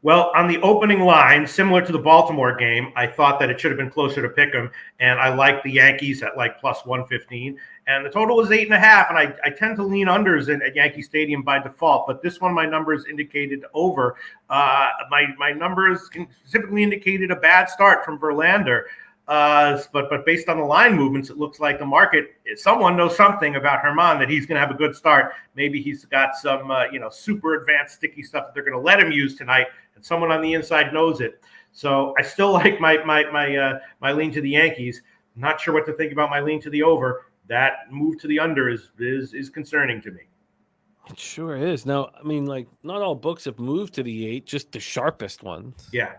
Well, on the opening line, similar to the Baltimore game, I thought that it should have been closer to Pick'em, and I like the Yankees at like plus 115. And the total is 8.5, and I tend to lean unders at Yankee Stadium by default, but this one my numbers indicated over. My numbers specifically indicated a bad start from Verlander. But based on the line movements, it looks like the market, someone knows something about Herman that he's going to have a good start. Maybe he's got some, super advanced sticky stuff that they're going to let him use tonight, and someone on the inside knows it. So I still like my lean to the Yankees. I'm not sure what to think about my lean to the over. That move to the under is concerning to me. It sure is. Now, I mean, not all books have moved to the 8, just the sharpest ones. Yeah.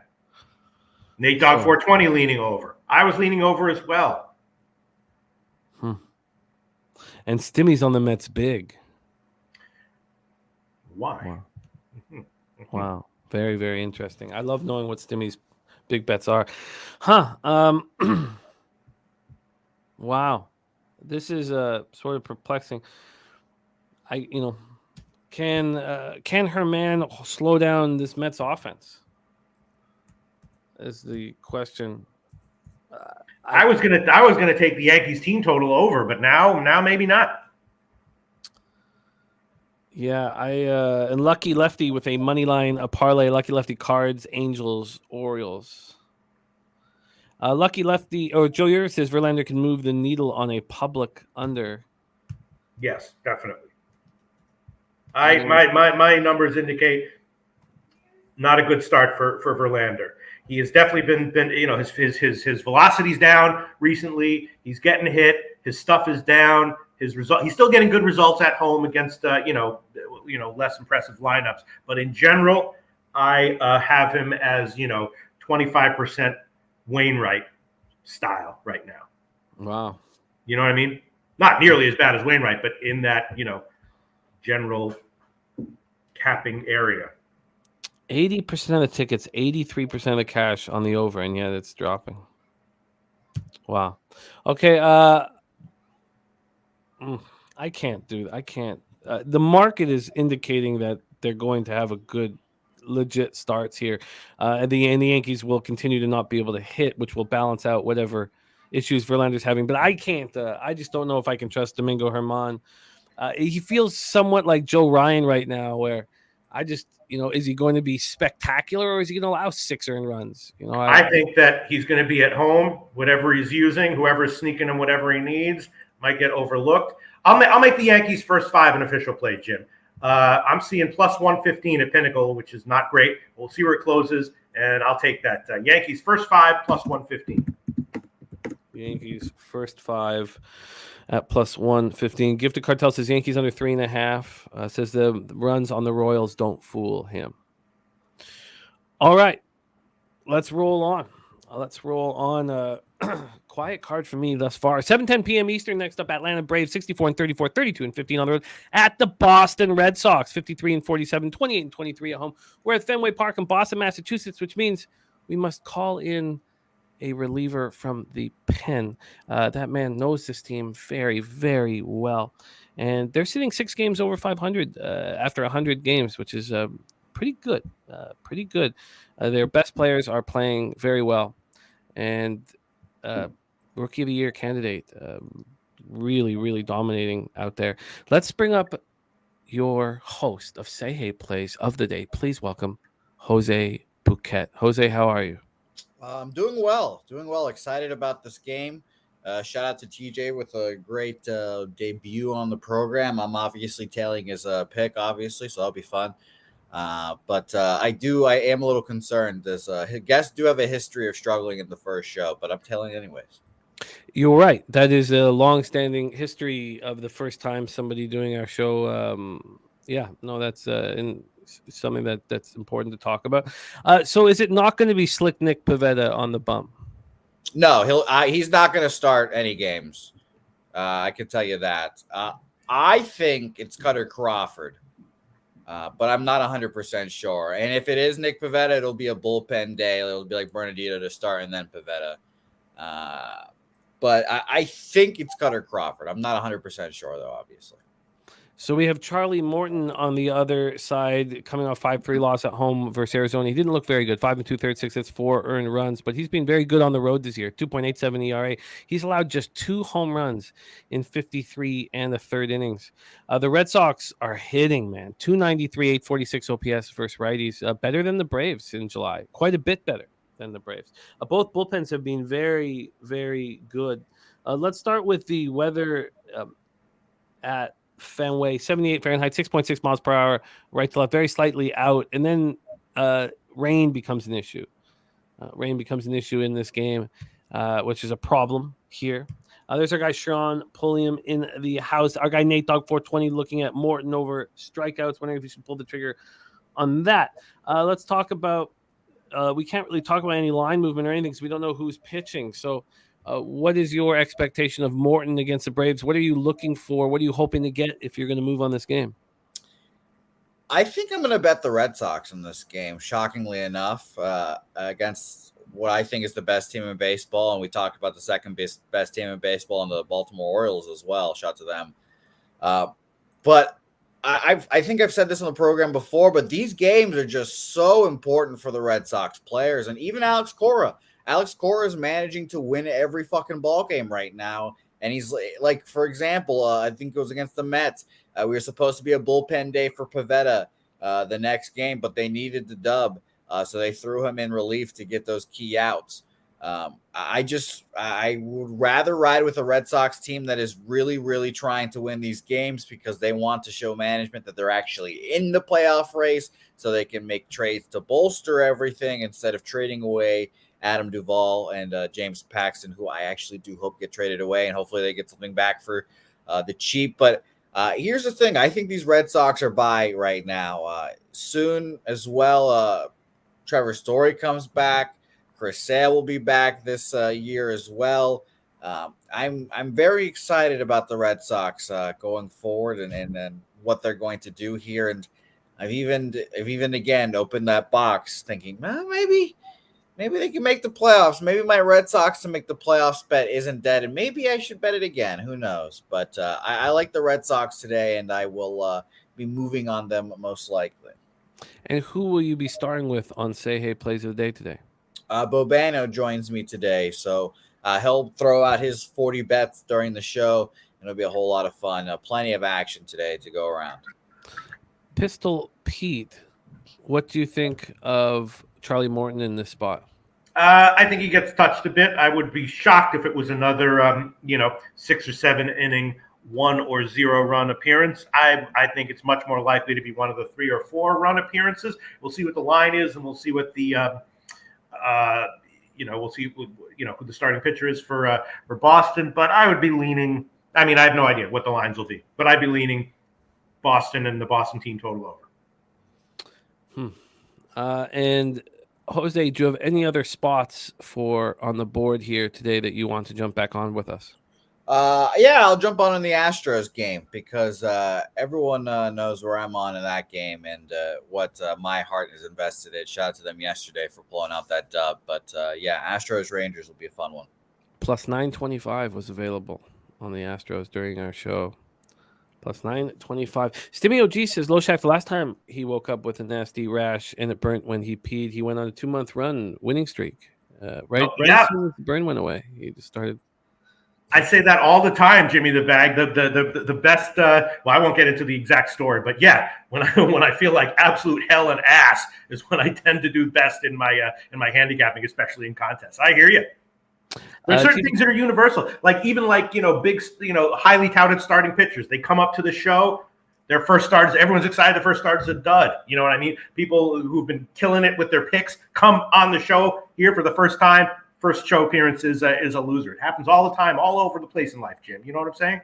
Nate Dogg 420 leaning over. I was leaning over as well. And Stimmy's on the Mets big. Why? Wow. Very, very interesting. I love knowing what Stimmy's big bets are. Wow. This is sort of perplexing. Can her man slow down this Mets offense? Is the question. I was gonna take the Yankees team total over, but now maybe not. Yeah, and Lucky Lefty with a money line, a parlay. Lucky Lefty Cards, Angels, Orioles. Lucky Lefty or Joe Uribe says Verlander can move the needle on a public under. Yes, definitely. My numbers indicate not a good start for Verlander. He has definitely been his velocity's down recently. He's getting hit. His stuff is down. He's still getting good results at home against less impressive lineups. But in general, I have him as 25% Wainwright style right now. Wow. You know what I mean? Not nearly as bad as Wainwright, but in that general capping area. 80% of the tickets, 83% of the cash on the over, and yet it's dropping. Wow. Okay. I can't do that. I can't. The market is indicating that they're going to have a good, legit starts here. And the Yankees will continue to not be able to hit, which will balance out whatever issues Verlander's having. But I can't. I just don't know if I can trust Domingo Germán. He feels somewhat like Joe Ryan right now, where I just, is he going to be spectacular or is he going to allow 6 earned runs? I think that he's going to be at home. Whatever he's using, whoever's sneaking him whatever he needs might get overlooked. I'll make the Yankees first 5 an official play, Jim. I'm seeing plus 115 at Pinnacle, which is not great. We'll see where it closes, and I'll take that. Yankees first 5 plus 115. Yankees first 5 at plus 115. Gifted Cartel says Yankees under 3.5. Says the runs on the Royals don't fool him. All right, let's roll on. Quiet card for me thus far. 7:10 p.m. Eastern. Next up, Atlanta Braves 64-34, 32-15 on the road at the Boston Red Sox 53-47, 28-23 at home. We're at Fenway Park in Boston, Massachusetts, which means we must call in a reliever from the pen. That man knows this team very, very well. And they're sitting 6 games over 500 after 100 games, which is pretty good. Their best players are playing very well. And Rookie of the Year candidate, really, really dominating out there. Let's bring up your host of Say Hey Plays of the day. Please welcome Jose Bouquet. Jose, how are you? I'm doing well. Excited about this game. Shout out to TJ with a great debut on the program. I'm obviously tailing his pick, obviously, so that'll be fun. But I am a little concerned. His guests do have a history of struggling in the first show, but I'm telling you anyways. You're right. That is a long-standing history of the first time somebody doing our show. That's something that's important to talk about. So is it not going to be Slick Nick Pivetta on the bump? No, he's not going to start any games. I can tell you that. I think it's Cutter Crawford. But I'm not 100% sure. And if it is Nick Pivetta, it'll be a bullpen day. It'll be like Bernardino to start and then Pivetta. But I think it's Cutter Crawford. I'm not 100% sure, though, obviously. So we have Charlie Morton on the other side, coming off 5-3 loss at home versus Arizona. He didn't look very good. 5 2/3, 6 hits, 4 earned runs, but he's been very good on the road this year. 2.87 ERA. He's allowed just 2 home runs in 53 and the third innings. The Red Sox are hitting, man. 293, 846 OPS versus righties. Better than the Braves in July. Quite a bit better than the Braves. Both bullpens have been very, very good. Let's start with the weather at Fenway. 78 Fahrenheit, 6.6 miles per hour, right to left, very slightly out. And then rain becomes an issue. Rain becomes an issue in this game, which is a problem here. There's our guy Sean Pulliam in the house. Our guy Nate Dog 420 looking at Morton over strikeouts, wondering if he should pull the trigger on that. Let's talk about we can't really talk about any line movement or anything because we don't know who's pitching. So what is your expectation of Morton against the Braves? What are you looking for? What are you hoping to get if you're going to move on this game? I think I'm going to bet the Red Sox in this game, shockingly enough, against what I think is the best team in baseball. And we talked about the second best team in baseball and the Baltimore Orioles as well. Shout to them. But I think I've said this on the program before, but these games are just so important for the Red Sox players. And even Alex Cora. Alex Cora is managing to win every fucking ball game right now. And he's like, for example, I think it was against the Mets. We were supposed to be a bullpen day for Pivetta the next game, but they needed the dub. So they threw him in relief to get those key outs. I would rather ride with a Red Sox team that is really, really trying to win these games because they want to show management that they're actually in the playoff race so they can make trades to bolster everything instead of trading away Adam Duvall and James Paxton, who I actually do hope get traded away, and hopefully they get something back for the cheap. But here's the thing. I think these Red Sox are by right now. Soon as well, Trevor Story comes back. Chris Sale will be back this year as well. I'm very excited about the Red Sox going forward and what they're going to do here. And I've even again opened that box thinking, well, maybe they can make the playoffs. Maybe my Red Sox to make the playoffs bet isn't dead, and maybe I should bet it again. Who knows? But I like the Red Sox today, and I will be moving on them most likely. And who will you be starting with on Say Hey Plays of the Day today? Bobano joins me today, so he'll throw out his 40 bets during the show, and it'll be a whole lot of fun. Plenty of action today to go around. Pistol Pete, what do you think of Charlie Morton in this spot? I think he gets touched a bit. I would be shocked if it was another, 6 or 7 inning 1 or 0 run appearance. I think it's much more likely to be one of the 3 or 4 run appearances. We'll see what the line is, and we'll see what the we'll see who the starting pitcher is for Boston. But I would be leaning. I mean, I have no idea what the lines will be, but I'd be leaning Boston and the Boston team total over. And Jose, do you have any other spots on the board here today that you want to jump back on with us? Yeah, I'll jump on in the Astros game because everyone knows where I'm on in that game and what my heart is invested in. Shout out to them yesterday for pulling out that dub. But yeah, Astros Rangers will be a fun one. Plus 925 was available on the Astros during our show. Plus 925. Stimmy OG says Loshak, the last time he woke up with a nasty rash and it burnt when he peed, he went on a 2-month winning streak. Right as soon as the burn went away, he just started. I say that all the time, Jimmy the Bag. The best. Well, I won't get into the exact story, but yeah, when I feel like absolute hell and ass is when I tend to do best in my handicapping, especially in contests. I hear you. There's certain things that are universal, like big, highly touted starting pitchers. They come up to the show, their first start is everyone's excited. The first start is a dud. You know what I mean? People who've been killing it with their picks come on the show here for the first time. First show appearance is a loser. It happens all the time, all over the place in life, Jim. You know what I'm saying?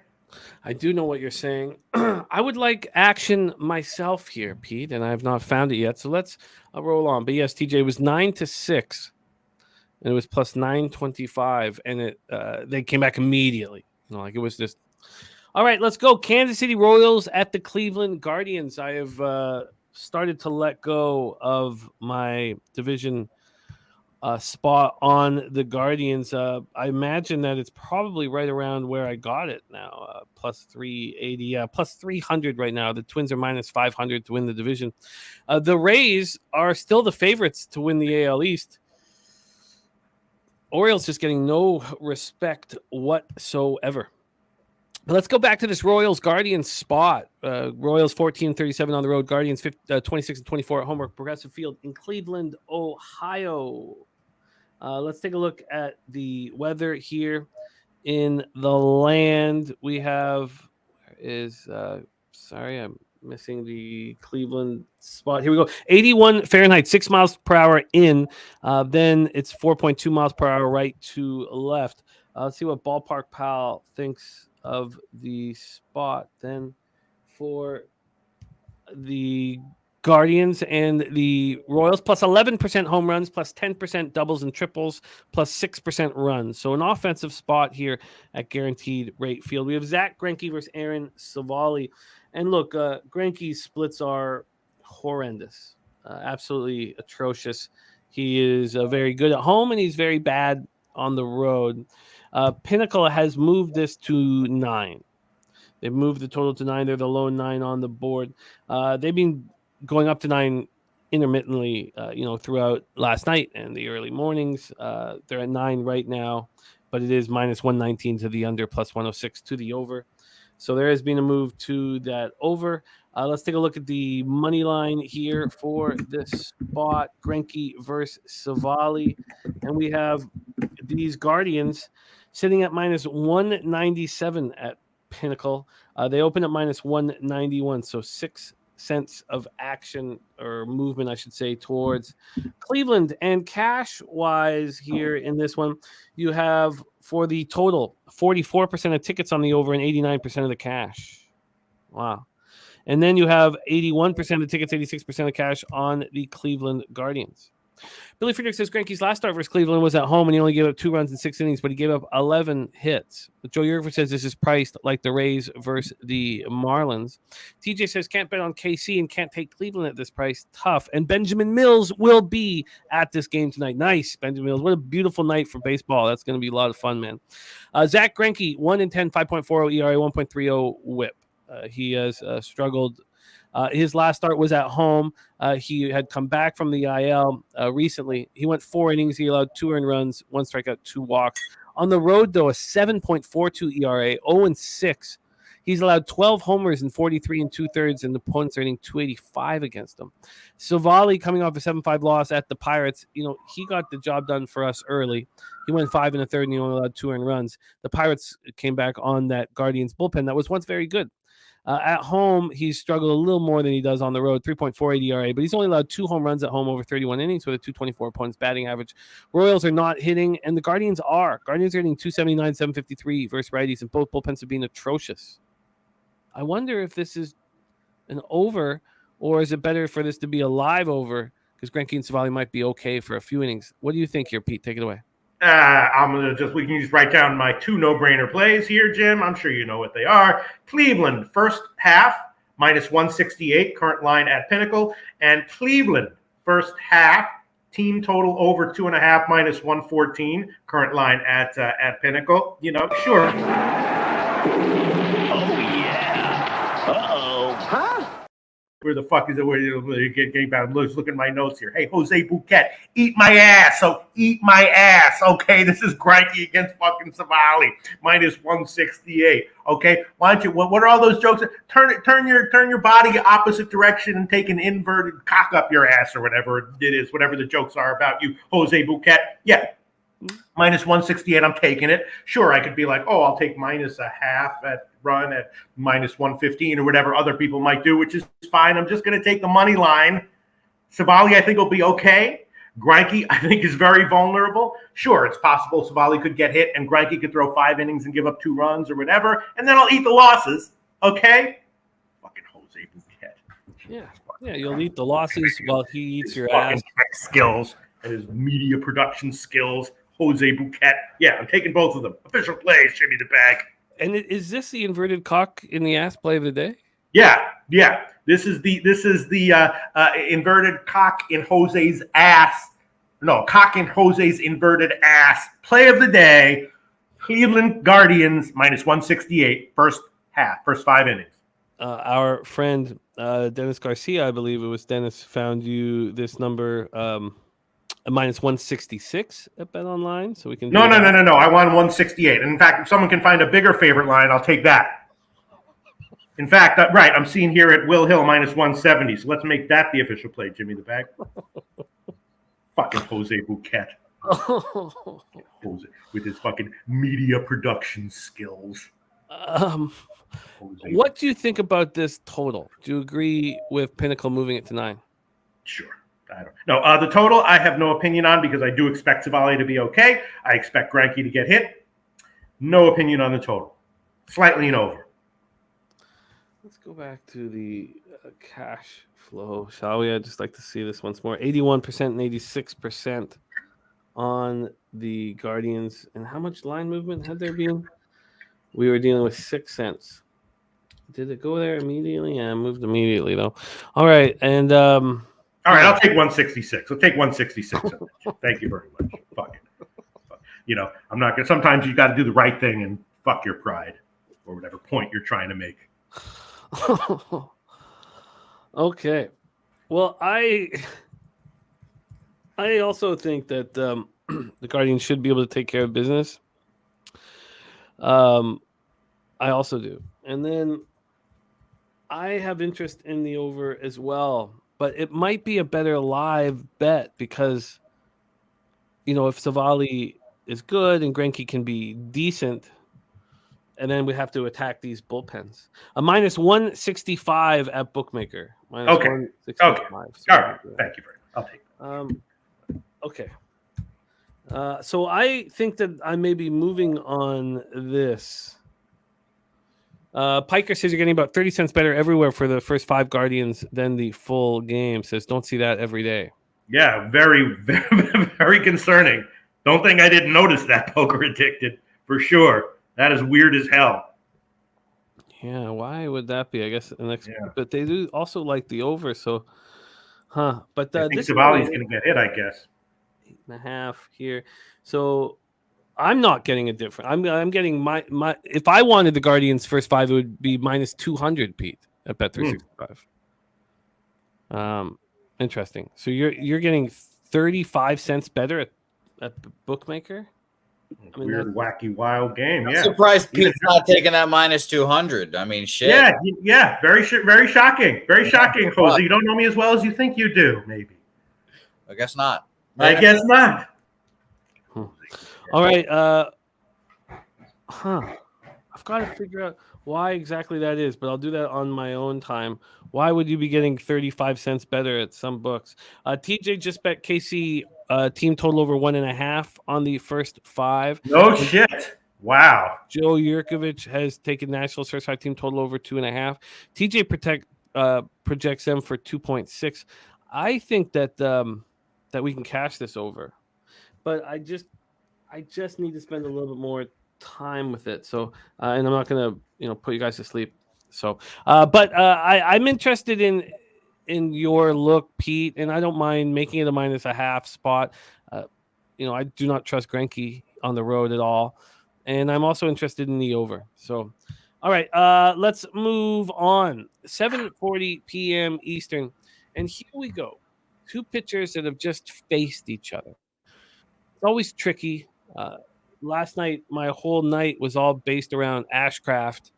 I do know what you're saying. I would like action myself here, Pete, and I have not found it yet. So let's roll on. But yes, TJ, was 9-6, and it was plus 925, and they came back immediately. It was just all right. Let's go. Kansas City Royals at the Cleveland Guardians. I have started to let go of my division spot on the Guardians. I imagine that it's probably right around where I got it now, plus 380, plus 300 right now. The Twins are minus 500 to win the division. The Rays are still the favorites to win the AL East. Orioles just getting no respect whatsoever. Let's go back to this Royals-Guardians spot. Royals 14-37 on the road. Guardians 26-24 at home. Progressive Field in Cleveland, Ohio. Let's take a look at the weather here in the land. We have sorry, I'm missing the Cleveland spot. Here we go. 81 Fahrenheit, 6 miles per hour in. Then it's 4.2 miles per hour right to left. Let's see what Ballpark Pal thinks of the spot then for the Guardians and the Royals. Plus 11% home runs, plus 10% doubles and triples, plus 6% runs. So an offensive spot here at Guaranteed Rate Field. We have Zach Greinke versus Aaron Savali. And look, Greinke's splits are horrendous, absolutely atrocious. He is very good at home, and he's very bad on the road. Pinnacle has moved this to 9. They've moved the total to 9. They're the low 9 on the board. They've been going up to 9 intermittently, throughout last night and the early mornings. They're at 9 right now, but it is minus 119 to the under, plus 106 to the over. So there has been a move to that over. Let's take a look at the money line here for this spot, Greinke versus Savali. And we have these Guardians sitting at minus 197 at Pinnacle. They open at minus 191, so 6 cents of action or movement, I should say, towards Cleveland. And cash-wise here in this one, you have for the total 44% of tickets on the over and 89% of the cash. Wow. And then you have 81% of the tickets, 86% of cash on the Cleveland Guardians. Billy Friedrich says Greinke's last start versus Cleveland was at home and he only gave up 2 runs in 6 innings, but he gave up 11 hits. Joe Yerford says this is priced like the Rays versus the Marlins. TJ says can't bet on KC and can't take Cleveland at this price. Tough. And Benjamin Mills will be at this game tonight. Nice, Benjamin Mills. What a beautiful night for baseball. That's going to be a lot of fun, man. Zach Greinke, 1-10, 5.40 ERA, 1.30 WHIP. He has struggled. His last start was at home. He had come back from the IL recently. He went 4 innings. He allowed 2 earned runs, 1 strikeout, 2 walks. On the road, though, a 7.42 ERA, 0-6. He's allowed 12 homers in 43 2/3, and the opponents are hitting 285 against him. Savali, coming off a 7-5 loss at the Pirates, he got the job done for us early. He went 5 1/3, and he only allowed 2 earned runs. The Pirates came back on that Guardians bullpen that was once very good. At home, he's struggled a little more than he does on the road, 3.48 ERA, but he's only allowed 2 home runs at home over 31 innings with a 224 points batting average. Royals are not hitting, and the Guardians are. Guardians are hitting 279, 753 versus righties, and both bullpens have been atrocious. I wonder if this is an over, or is it better for this to be a live over, because Greinke and Savali might be okay for a few innings. What do you think here, Pete? Take it away. We can just write down my 2 no-brainer plays here, Jim. I'm sure you know what they are. Cleveland, first half, minus 168, current line at Pinnacle. And Cleveland, first half, team total over 2.5, minus 114, current line at Pinnacle. Sure. Where the fuck is it? Where you get back? Look at my notes here. Hey, Jose Bouquet, eat my ass. So eat my ass. Okay, this is Greinke against fucking Savali, minus 168. Okay, why don't you? What are all those jokes? Turn your body opposite direction and take an inverted cock up your ass or whatever it is. Whatever the jokes are about you, Jose Bouquet. Yeah. Minus 168, I'm taking it. Sure, I could be like, I'll take minus a half at run at minus 115 or whatever other people might do, which is fine. I'm just going to take the money line. Savali, I think, will be okay. Greinke, I think, is very vulnerable. Sure, it's possible Savali could get hit and Greinke could throw 5 innings and give up 2 runs or whatever, and then I'll eat the losses, okay? Fucking Jose Bouquet. Yeah, you'll eat the losses while he eats your ass. Tech skills and his media production skills. Jose Bouquet. Yeah, I'm taking both of them. Official plays, Jimmy the Bag. And is this the inverted cock in the ass play of the day? Yeah. This is the inverted cock in Jose's ass. No, cock in Jose's inverted ass. Play of the day. Cleveland Guardians minus 168. First half, first 5 innings. Our friend Dennis Garcia, I believe it was Dennis, found you this number. Minus 166 at Bet Online, so we can. No. I want 168. And in fact, if someone can find a bigger favorite line, I'll take that. In fact, right, I'm seeing here at Will Hill minus 170. So let's make that the official play, Jimmy the Bag. Fucking Jose Bouquet. Jose, with his fucking media production skills. What do you think about this total? Do you agree with Pinnacle moving it to 9? Sure. I don't know. The total I have no opinion on because I do expect Savali to be okay. I expect Greinke to get hit. No opinion on the total. Slightly an over. Let's go back to the cash flow, shall we? I'd just like to see this once more. 81% and 86% on the Guardians. And how much line movement had there been? We were dealing with 6 cents. Did it go there immediately? Yeah, it moved immediately though. All right, and All right, yeah. I'll take 166. I'll take 166. Thank you very much. Fuck it. You know, I'm not gonna. Sometimes you got to do the right thing and fuck your pride or whatever point you're trying to make. Okay. Well, I also think that the Guardians should be able to take care of business. I also do, and then I have interest in the over as well, but it might be a better live bet because, you know, if Savali is good and Greinke can be decent, and then we have to attack these bullpens. A minus 165 at bookmaker. Minus Okay. 165. Okay. So All right. Thank you very much. I'll take that. Okay. So I think that I may be moving on this. Piker says you're getting about 30 cents better everywhere for the first 5 Guardians than the full game. Says don't see that every day. Yeah, very, very, very concerning. Don't think I didn't notice that, Poker Addicted, for sure. That is weird as hell. Yeah, why would that be? I guess but they do also like the over, so But I think this Savali's going to get hit, I guess. 8.5 here. So I'm not getting a different. I'm getting my if I wanted the Guardians first 5, it would be minus 200, Pete, at Bet 365. Interesting. So you're getting 35 cents better at bookmaker. I mean, weird, wacky, wild game. I'm surprised Pete's not taking that minus 200. I mean, shit. Yeah. Very shocking. Very shocking, Jose. You don't know me as well as you think you do, maybe. I guess not. I guess not. All right. I've got to figure out why exactly that is, but I'll do that on my own time. Why would you be getting 35 cents better at some books? TJ just bet KC team total over 1.5 on the first 5. No shit. Wow. Joe Yurkovich has taken Nationals first 5 team total over 2.5. TJ projects them for 2.6. I think that that we can cash this over, but I just need to spend a little bit more time with it. So, and I'm not gonna put you guys to sleep. So, but I'm interested in your look, Pete, and I don't mind making it a minus a half spot. I do not trust Greinke on the road at all, and I'm also interested in the over. So, all right, let's move on. 7:40 p.m. Eastern, and here we go. 2 pitchers that have just faced each other. It's always tricky. Last night, my whole night was all based around Ashcraft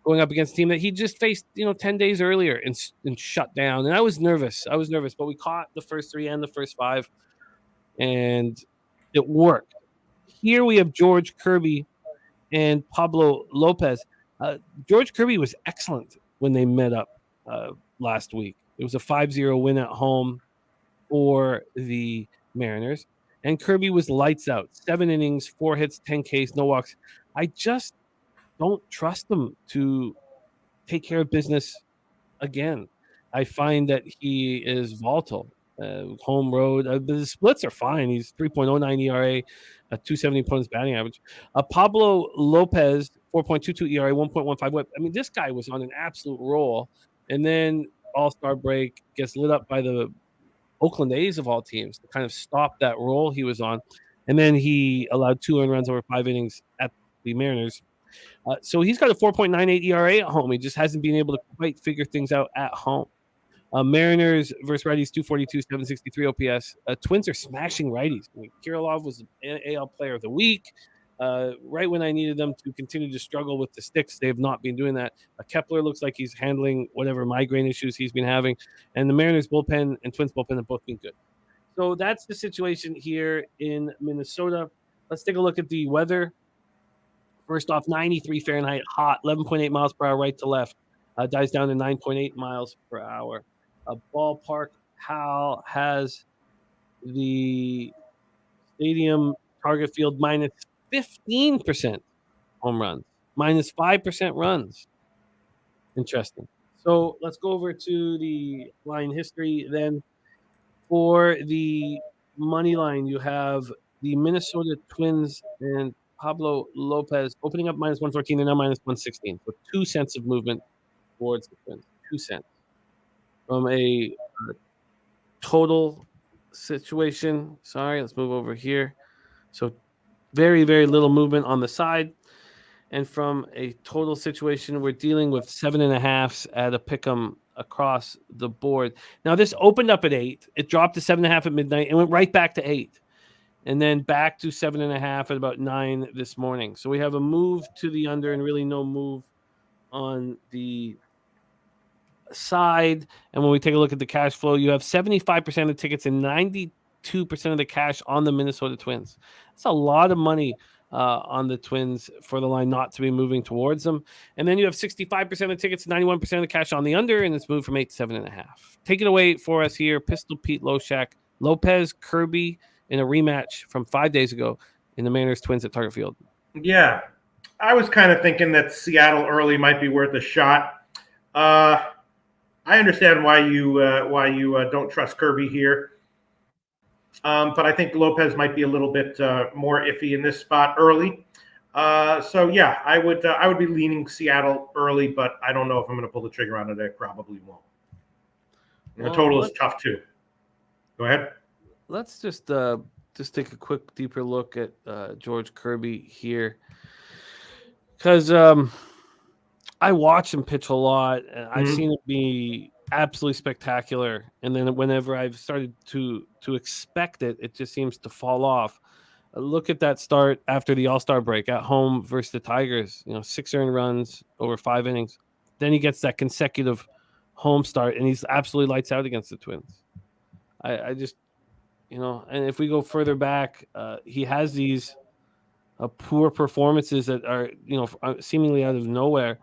going up against a team that he just faced, 10 days earlier and shut down. And I was nervous. But we caught the first 3 and the first 5, and it worked. Here we have George Kirby and Pablo Lopez. George Kirby was excellent when they met up last week. It was a 5-0 win at home for the Mariners. And Kirby was lights out. 7 innings, 4 hits, 10 Ks, no walks. I just don't trust him to take care of business again. I find that he is volatile. Home road. The splits are fine. He's 3.09 ERA, 270 opponent's batting average. Pablo Lopez, 4.22 ERA, 1.15 whip. I mean, this guy was on an absolute roll. And then All-Star break gets lit up by the Oakland A's of all teams to kind of stop that roll he was on. And then he allowed 2 earned runs over 5 innings at the Mariners. So he's got a 4.98 ERA at home. He just hasn't been able to quite figure things out at home. Mariners versus righties, 242, 763 OPS. Twins are smashing righties. I mean, Kirilov was AL Player of the Week. Right when I needed them to continue to struggle with the sticks, they have not been doing that. Kepler looks like he's handling whatever migraine issues he's been having. And the Mariners bullpen and Twins bullpen have both been good. So that's the situation here in Minnesota. Let's take a look at the weather. First off, 93 Fahrenheit, hot, 11.8 miles per hour right to left. Dies down to 9.8 miles per hour. Ballpark Hal has the stadium target field minus 15% home runs, minus 5% runs. Interesting. So let's go over to the line history then. For the money line, you have the Minnesota Twins and Pablo Lopez opening up minus 114 and now minus 116. So 2 cents of movement towards the Twins. 2 cents. From a total situation, sorry, let's move over here. So very, very little movement on the side. And from a total situation, we're dealing with 7.5s at a pick'em across the board. Now, this opened up at 8. It dropped to 7.5 at midnight and went right back to 8. And then back to 7.5 at about 9 this morning. So we have a move to the under and really no move on the side. And when we take a look at the cash flow, you have 75% of the tickets and 92% of the cash on the Minnesota Twins. That's a lot of money on the Twins for the line not to be moving towards them. And then you have 65% of the tickets, 91% of the cash on the under, and it's moved from 8 to 7.5. Take it away for us here, Pistol Pete Loshak, Lopez, Kirby in a rematch from 5 days ago in the Mariners Twins at Target Field. Yeah, I was kind of thinking that Seattle early might be worth a shot. I understand why you don't trust Kirby here. But I think Lopez might be a little bit more iffy in this spot early. So yeah, I would be leaning Seattle early, but I don't know if I'm going to pull the trigger on it. I probably won't. And the total is tough too. Go ahead. Let's just take a quick deeper look at George Kirby here, because I watch him pitch a lot, and I've seen it be absolutely spectacular. And then whenever I've started to expect it, it just seems to fall off. Look at that start after the All-Star break at home versus the Tigers. 6 earned runs over 5 innings. Then he gets that consecutive home start, and he's absolutely lights out against the Twins. I just, and if we go further back, he has these poor performances that are, seemingly out of nowhere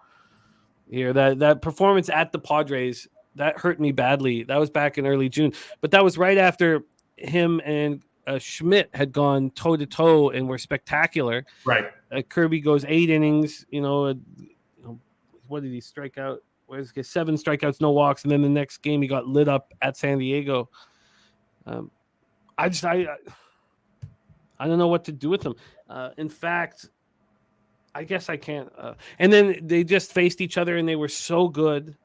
here. That performance at the Padres, that hurt me badly. That was back in early June, but that was right after him and Schmidt had gone toe-to-toe and were spectacular. Right. Kirby goes 8 innings, what did he strike out? 7 strikeouts, no walks, and then the next game he got lit up at San Diego. I don't know what to do with him. In fact, I guess I can't. And then they just faced each other, and they were so good.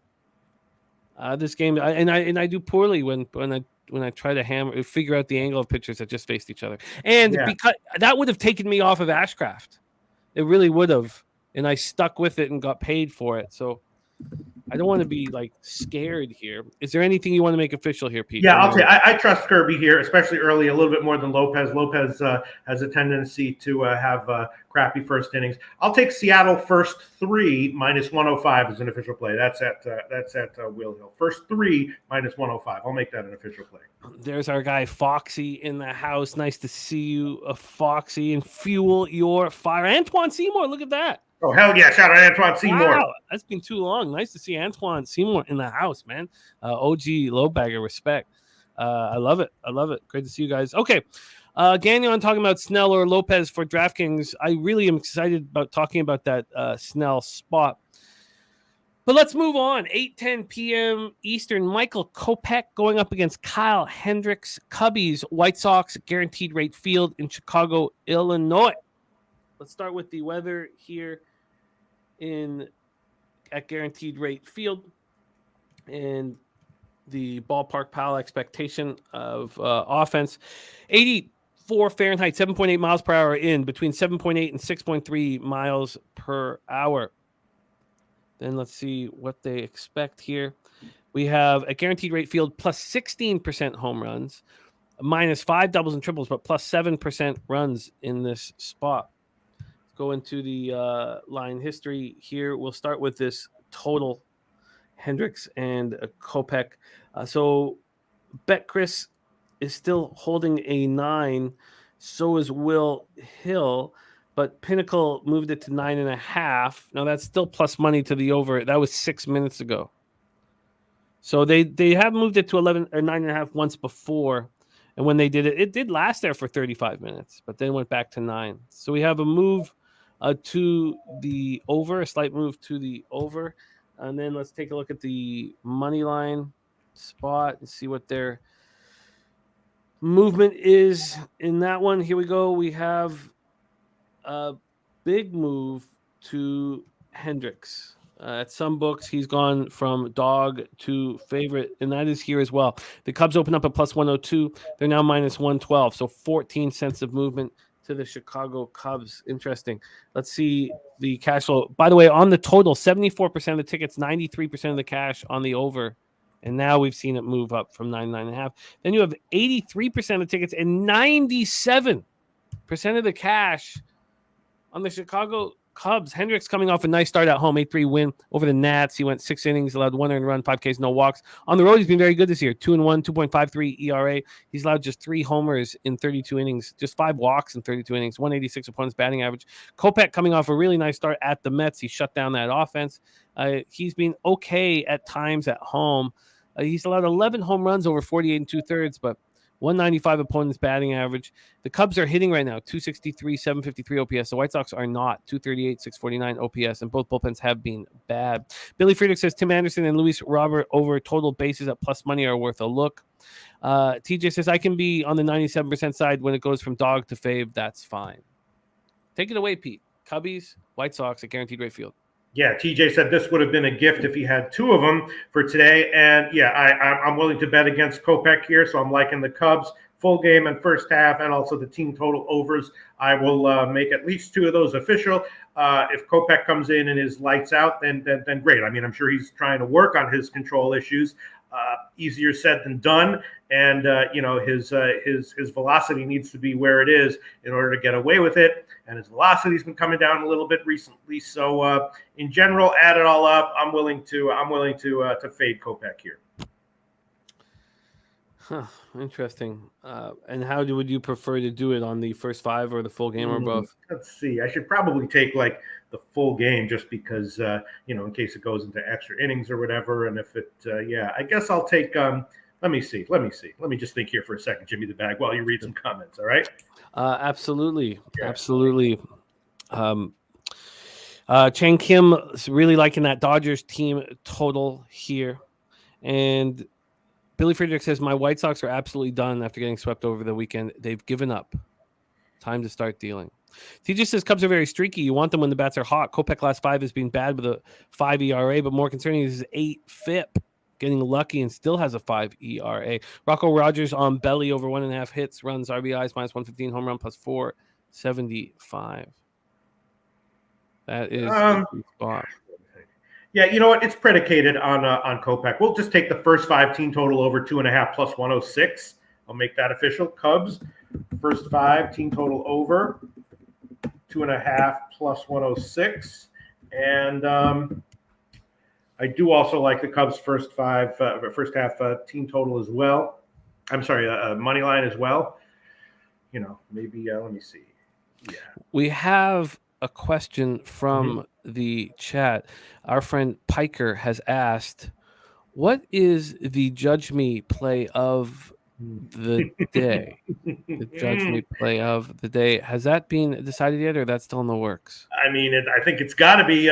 This game, I do poorly when I try to figure out the angle of pitchers that just faced each other, and because that would have taken me off of Ashcraft, it really would have, and I stuck with it and got paid for it. So I don't want to be scared here. Is there anything you want to make official here, Pete? Yeah, I'll tell you, I trust Kirby here, especially early, a little bit more than Lopez. Lopez has a tendency to have crappy first innings. I'll take Seattle first 3 -105 as an official play. That's at Will Hill. First 3 -105. I'll make that an official play. There's our guy Foxy in the house. Nice to see you, Foxy, and fuel your fire. Antoine Seymour, look at that. Oh, hell yeah. Shout out Antoine Seymour. Wow, that's been too long. Nice to see Antoine Seymour in the house, man. OG low bagger, respect. I love it. Great to see you guys. Okay. Gagnon talking about Snell or Lopez for DraftKings. I really am excited about talking about that Snell spot. But let's move on. 8:10 p.m. Eastern. Michael Kopech going up against Kyle Hendricks. Cubbies, White Sox, guaranteed rate field in Chicago, Illinois. Let's start with the weather here at guaranteed rate field, and the ballpark pal expectation of offense. 84 Fahrenheit, 7.8 miles per hour in, between 7.8 and 6.3 miles per hour. Then let's see what they expect here. We have a guaranteed rate field plus 16% home runs, minus 5 doubles and triples, but plus 7% runs in this spot. Go into the line history here. We'll start with this total, Hendricks and Kopech. So BetChris is still holding a 9. So is Will Hill, but Pinnacle moved it to 9.5. Now that's still plus money to the over. That was 6 minutes ago. So they have moved it to 11 or 9.5 once before. And when they did it, it did last there for 35 minutes, but then went back to 9. So we have a move to the over, a slight move to the over. And then let's take a look at the money line spot and see what their movement is in that one. Here we go. We have a big move to Hendricks. At some books, he's gone from dog to favorite, and that is here as well. The Cubs open up at plus 102. They're now minus 112, so 14 cents of movement to the Chicago Cubs. Interesting. Let's see the cash flow. By the way, on the total, 74% of the tickets, 93% of the cash on the over. And now we've seen it move up from 99.5. Then you have 83% of the tickets and 97% of the cash on the Chicago Cubs. Hendricks coming off a nice start at home, 8-3 win over the Nats. He went 6 innings, allowed 1 earned run, 5 Ks, no walks. On the road, he's been very good this year. 2-1, 2.53 ERA. He's allowed just 3 homers in 32 innings, just 5 walks in 32 innings, 186 opponent's batting average. Kopech coming off a really nice start at the Mets. He shut down that offense. He's been okay at times at home. He's allowed 11 home runs over 48 2/3, but 195 opponent's batting average. The Cubs are hitting right now, 263, 753 OPS. The White Sox are not, 238, 649 OPS, and both bullpens have been bad. Billy Friedrich says Tim Anderson and Luis Robert over total bases at plus money are worth a look. TJ says I can be on the 97% side when it goes from dog to fave. That's fine. Take it away, Pete. Cubbies, White Sox at guaranteed rate field. Yeah, TJ said this would have been a gift if he had 2 of them for today. And yeah, I'm willing to bet against Kopech here. So I'm liking the Cubs full game and first half and also the team total overs. I will make at least 2 of those official. If Kopech comes in and is lights out, then great. I mean, I'm sure he's trying to work on his control issues. Easier said than done. And, his velocity needs to be where it is in order to get away with it. And his velocity's been coming down a little bit recently. So in general, add it all up. I'm willing to fade Kopech here. Huh, interesting. And how would you prefer to do it, on the first 5 or the full game or both? Let's see. I should probably take like the full game just because, in case it goes into extra innings or whatever. And if it, I guess I'll take, let me see. Let me just think here for a second, Jimmy the Bag, while you read some comments. All right. Absolutely. Yeah. Absolutely. Chang Kim is really liking that Dodgers team total here. And Billy Friedrich says, my White Sox are absolutely done after getting swept over the weekend. They've given up. Time to start dealing. TJ says Cubs are very streaky. You want them when the bats are hot. Kopech last 5 has been bad with a 5 ERA, but more concerning is his 8 FIP. Getting lucky and still has a 5 ERA. Rocco Rogers on belly over 1.5 hits, runs, RBIs, minus 115, home run plus 475. That is a spot. Yeah, you know what? It's predicated on Kopech. We'll just take the first 5 team total over 2.5 plus 106. I'll make that official. Cubs, first 5 team total over 2.5 plus 106. And I do also like the Cubs first half team total as well. I'm sorry, money line as well. Maybe let me see. Yeah, we have a question from the chat. Our friend Piker has asked, "What is the Judge Me play of the day?" The Judge Me play of the day, has that been decided yet, or that's still in the works? I mean, I think it's got to be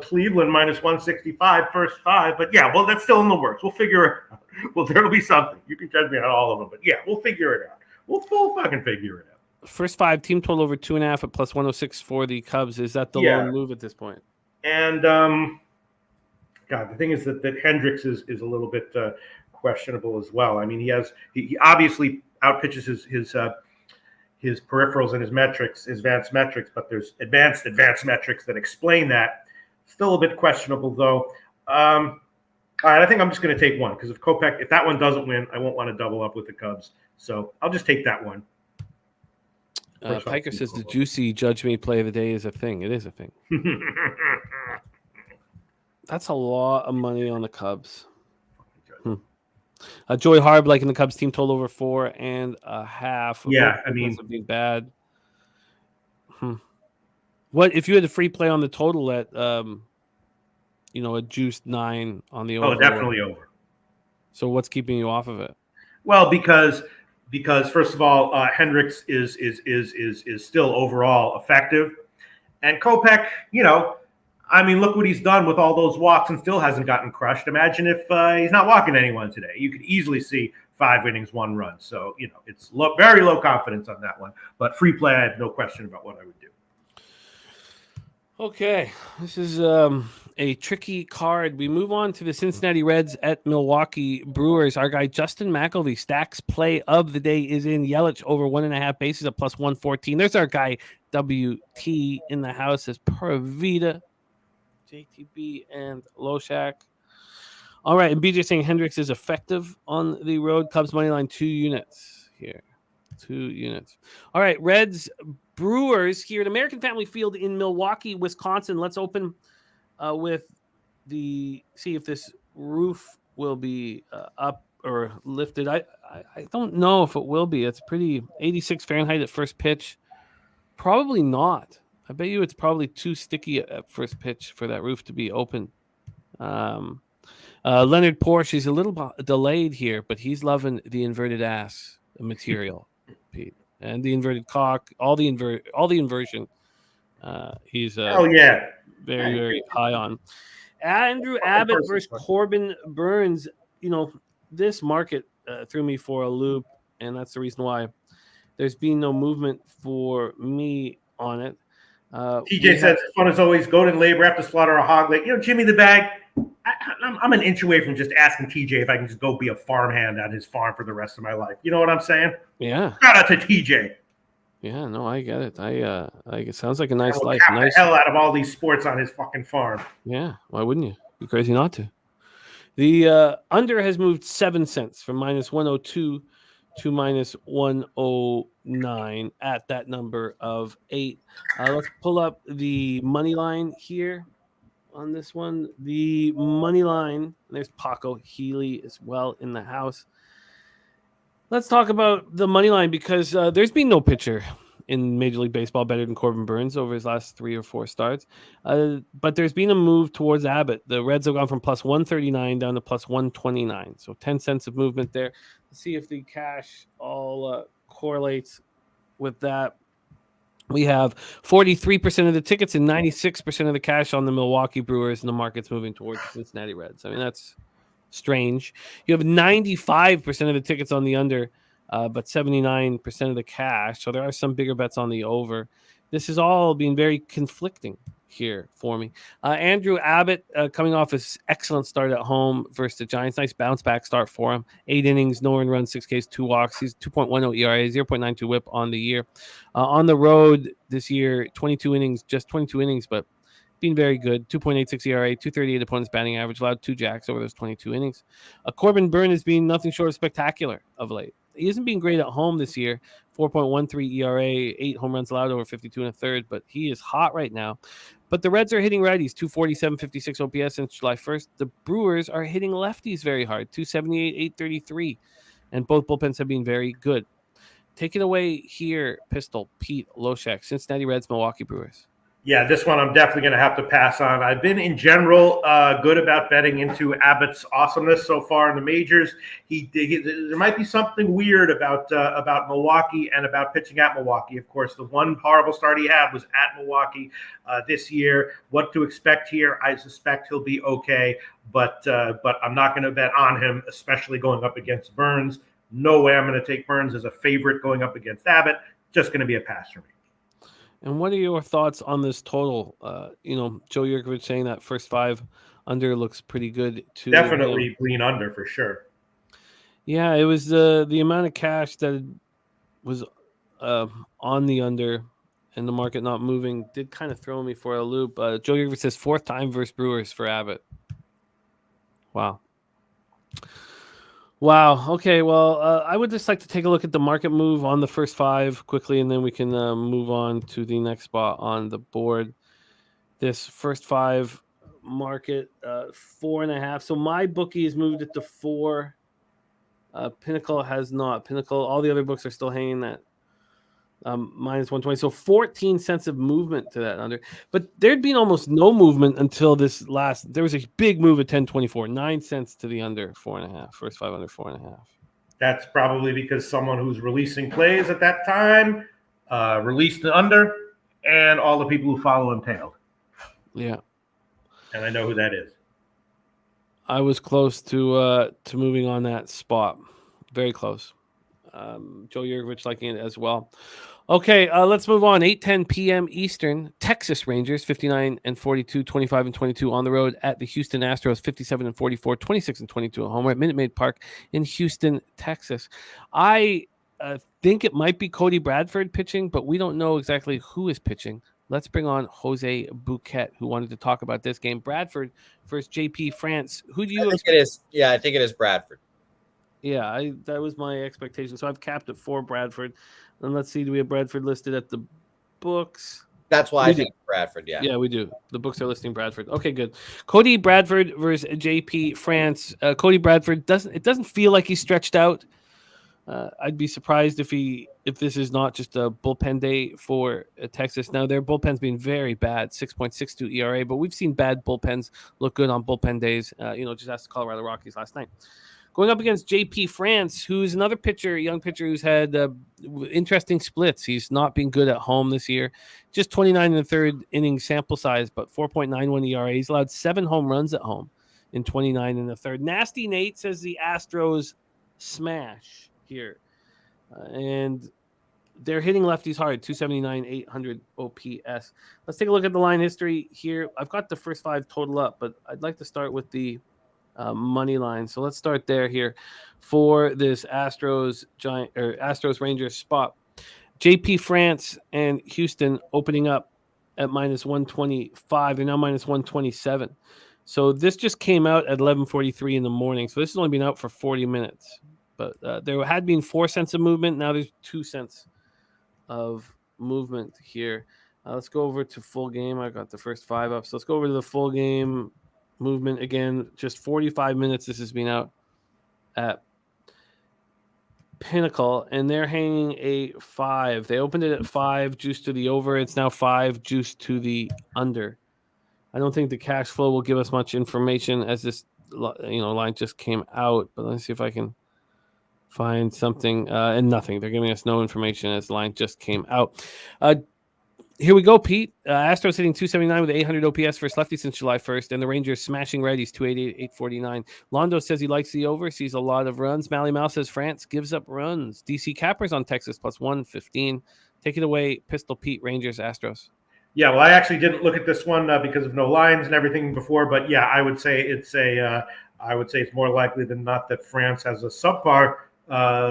Cleveland minus 165 first 5, but yeah, well, that's still in the works. We'll figure it out. Well, there'll be something. You can judge me on all of them, but yeah, we'll figure it out. We'll fucking figure it out. First 5 team total over 2.5 at plus 106 for the Cubs. Is that the lone move at this point? And God, the thing is that Hendricks is a little bit questionable as well. I mean, he obviously outpitches his peripherals and his metrics, his advanced metrics, but there's advanced metrics that explain that. Still a bit questionable though. All right, I think I'm just going to take one because if that one doesn't win, I won't want to double up with the Cubs. So I'll just take that one. Piker says the juicy Judge Me play of the day is a thing. It is a thing. That's a lot of money on the Cubs. Joey Harb liking the Cubs team total over 4.5. Yeah, I mean, being bad. What if you had a free play on the total at a juiced 9 on the over? Oh, definitely over. So what's keeping you off of it? Well, because first of all, Hendricks is still overall effective, and Kopech, look what he's done with all those walks and still hasn't gotten crushed. Imagine if he's not walking anyone today. You could easily see 5 innings, 1 run. So it's very low confidence on that one. But free play, I have no question about what I would do. Okay, this is a tricky card. We move on to the Cincinnati Reds at Milwaukee Brewers. Our guy Justin McElvey, stacks play of the day is in Yelich over 1.5 bases at plus 114. There's our guy WT in the house as Pura Vida, JTB, and Loshak. All right, and BJ saying Hendricks is effective on the road. Cubs money line 2 units here. 2 units. All right, Reds Brewers here at American Family Field in Milwaukee, Wisconsin. Let's open with see if this roof will be up or lifted. I don't know if it will be. It's pretty 86 Fahrenheit at first pitch. Probably not. I bet you it's probably too sticky at first pitch for that roof to be open. Leonard Porsche, he's a little delayed here, but he's loving the inverted ass material, Pete, and the inverted cock, all the inversion. He's oh yeah, very, very high on. Andrew Abbott versus Corbin Burns. You know, this market threw me for a loop, and that's the reason why there's been no movement for me on it. TJ says, fun as always, Golden Labor after slaughter a hog. Like, Jimmy the Bag, I'm an inch away from just asking TJ if I can just go be a farmhand on his farm for the rest of my life. You know what I'm saying? Yeah. Shout out to TJ. Yeah, no, I get it. It sounds like a nice life. Nice. The hell out of all these sports on his fucking farm. Yeah, why wouldn't you? Be crazy not to. The under has moved 7 cents from minus 102 to minus 109 at that number of 8. Let's pull up the money line here on this one. The money line, there's Paco Healy as well in the house. Let's talk about the money line because there's been no pitcher in Major League Baseball better than Corbin Burns over his last 3 or 4 starts. But there's been a move towards Abbott. The Reds have gone from plus 139 down to plus 129. So 10 cents of movement there. Let's see if the cash all correlates with that. We have 43% of the tickets and 96% of the cash on the Milwaukee Brewers, and the market's moving towards the Cincinnati Reds. I mean, that's strange. You have 95% of the tickets on the under, but 79% of the cash. So there are some bigger bets on the over. This is all being very conflicting here for me. Andrew Abbott coming off his excellent start at home versus the Giants. Nice bounce back start for him. 8 innings, no earned runs, 6 Ks, 2 walks. He's 2.10 ERA, 0.92 whip on the year. On the road this year, 22 innings, but been very good. 2.86 ERA, 238 opponent's batting average, allowed 2 jacks over those 22 innings. Corbin Burns has been nothing short of spectacular of late. He hasn't been great at home this year. 4.13 ERA, 8 home runs allowed over 52 and a third, but he is hot right now. But the Reds are hitting righties, 247, 56 OPS since July 1st. The Brewers are hitting lefties very hard, 278, 833, and both bullpens have been very good. Take it away here, Pistol, Pete Loshak, Cincinnati Reds, Milwaukee Brewers. Yeah, this one I'm definitely going to have to pass on. I've been, in general, good about betting into Abbott's awesomeness so far in the majors. There might be something weird about Milwaukee and about pitching at Milwaukee. Of course, the one horrible start he had was at Milwaukee this year. What to expect here? I suspect he'll be okay, but I'm not going to bet on him, especially going up against Burns. No way I'm going to take Burns as a favorite going up against Abbott. Just going to be a pass for me. And what are your thoughts on this total? Joe Yurkovich saying that first 5 under looks pretty good too. Definitely lean under for sure. Yeah, it was the amount of cash that was on the under and the market not moving did kind of throw me for a loop. Joe Yurkovich says 4th time versus Brewers for Abbott. Wow. Okay. Well, I would just like to take a look at the market move on the first 5 quickly, and then we can move on to the next spot on the board. This first 5 market, 4.5. So my bookie has moved it to 4. Pinnacle has not. Pinnacle, all the other books are still hanging that minus 120. So 14 cents of movement to that under. But there'd been almost no movement until this last. There was a big move at 10.24. 9 cents to the under 4.5. First 5 under 4.5. That's probably because someone who's releasing plays at that time released the under, and all the people who follow him tailed. Yeah. And I know who that is. I was close to moving on that spot. Very close. Joe Yurkovich liking it as well. Okay, let's move on. 8:10 p.m. Eastern. Texas Rangers 59-42, 25-22 on the road at the Houston Astros 57-44, 26-22 at home at Minute Maid Park in Houston, Texas. I think it might be Cody Bradford pitching, but we don't know exactly who is pitching. Let's bring on Jose Bouquet, who wanted to talk about this game. Bradford versus JP France. Who do you I think it is. Yeah, I think it is Bradford. Yeah, that was my expectation. So I've capped it for Bradford. And let's see, do we have Bradford listed at the books? That's why We I do. think Bradford. Yeah. Yeah, we do. The books are listing Bradford. Okay, good. Cody Bradford versus JP France. Cody Bradford doesn't feel like he's stretched out. I'd be surprised if this is not just a bullpen day for Texas. Now their bullpen's been very bad, 6.62 ERA, but we've seen bad bullpens look good on bullpen days. Just ask the Colorado Rockies last night. Going up against JP France, who's another pitcher, young pitcher who's had interesting splits. He's not been good at home this year. Just 29 in the third inning sample size, but 4.91 ERA. He's allowed 7 home runs at home in 29 in the third. Nasty Nate says the Astros smash here. And they're hitting lefties hard, 279, 800 OPS. Let's take a look at the line history here. I've got the first 5 total up, but I'd like to start with the money line. So let's start there here for this Astros Rangers spot. JP France and Houston opening up at minus 125. They're now minus 127. So this just came out at 11:43 in the morning. So this has only been out for 40 minutes. But there had been 4 cents of movement. Now there's 2 cents of movement here. Let's go over to full game. I got the first 5 up. So let's go over to the full game movement again. Just 45 minutes this has been out at Pinnacle, and they're hanging a 5. They opened it at 5 juice to the over. It's now 5 juice to the under. I don't think the cash flow will give us much information as this line just came out, but let's see if I can find something. And nothing. They're giving us no information as the line just came out. Here we go, Pete. Astros hitting 279 with 800 OPS first lefty since July 1st, and the Rangers smashing righties 288, 849. Londo says he likes the over, sees a lot of runs. Mally Mal says France gives up runs. DC Cappers on Texas plus 115. Take it away, Pistol Pete, Rangers, Astros. Yeah, well, I actually didn't look at this one because of no lines and everything before, but yeah, I would say it's more likely than not that France has a subpar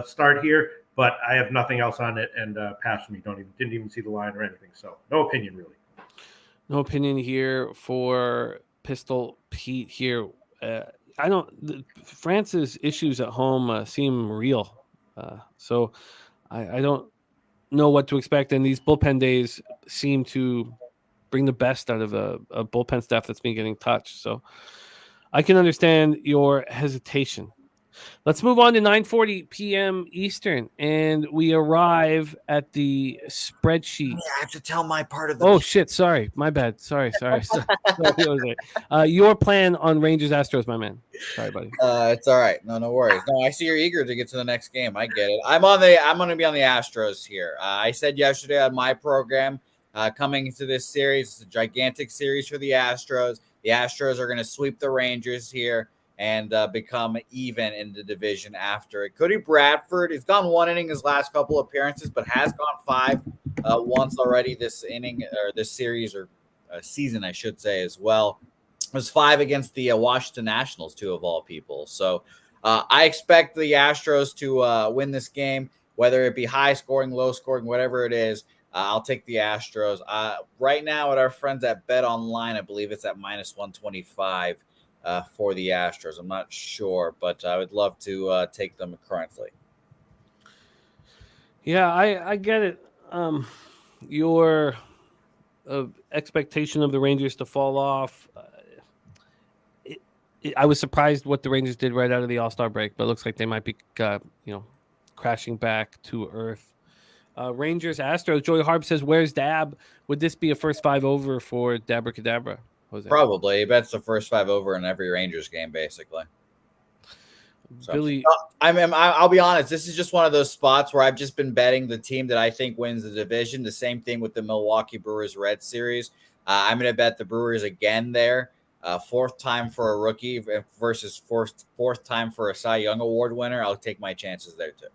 start here. But I have nothing else on it, and pass me. Didn't even see the line or anything. So no opinion really. No opinion here for Pistol Pete here. France's issues at home seem real. So I don't know what to expect. And these bullpen days seem to bring the best out of a bullpen staff that's been getting touched. So I can understand your hesitation. Let's move on to 9:40 p.m. Eastern, and we arrive at the spreadsheet. I have to tell my part of the. Oh shit! Sorry, my bad. Sorry. Your plan on Rangers Astros, my man. Sorry, buddy. It's all right. No worries. No, I see you're eager to get to the next game. I get it. I'm going to be on the Astros here. I said yesterday on my program, coming into this series, it's a gigantic series for the Astros. The Astros are going to sweep the Rangers here and become even in the division after it. Cody Bradford has gone 1 inning his last couple appearances, but has gone 5 once already this inning or this series or season, I should say, as well. It was 5 against the Washington Nationals, 2 of all people. So I expect the Astros to win this game, whether it be high scoring, low scoring, whatever it is. I'll take the Astros. Right now at our friends at Bet Online, I believe it's at minus 125. For the Astros. I'm not sure, but I would love to take them currently. Yeah, I get it. Your expectation of the Rangers to fall off, I was surprised what the Rangers did right out of the All-Star break, but it looks like they might be crashing back to earth. Rangers, Astros, Joey Harb says, where's Dab? Would this be a first 5 over for Dabracadabra? Jose? Probably. He bets the first 5 over in every Rangers game, basically. So, Billy, I'll be honest. This is just one of those spots where I've just been betting the team that I think wins the division. The same thing with the Milwaukee Brewers Red Series. I'm going to bet the Brewers again there. 4th time for a rookie versus fourth time for a Cy Young Award winner. I'll take my chances there too.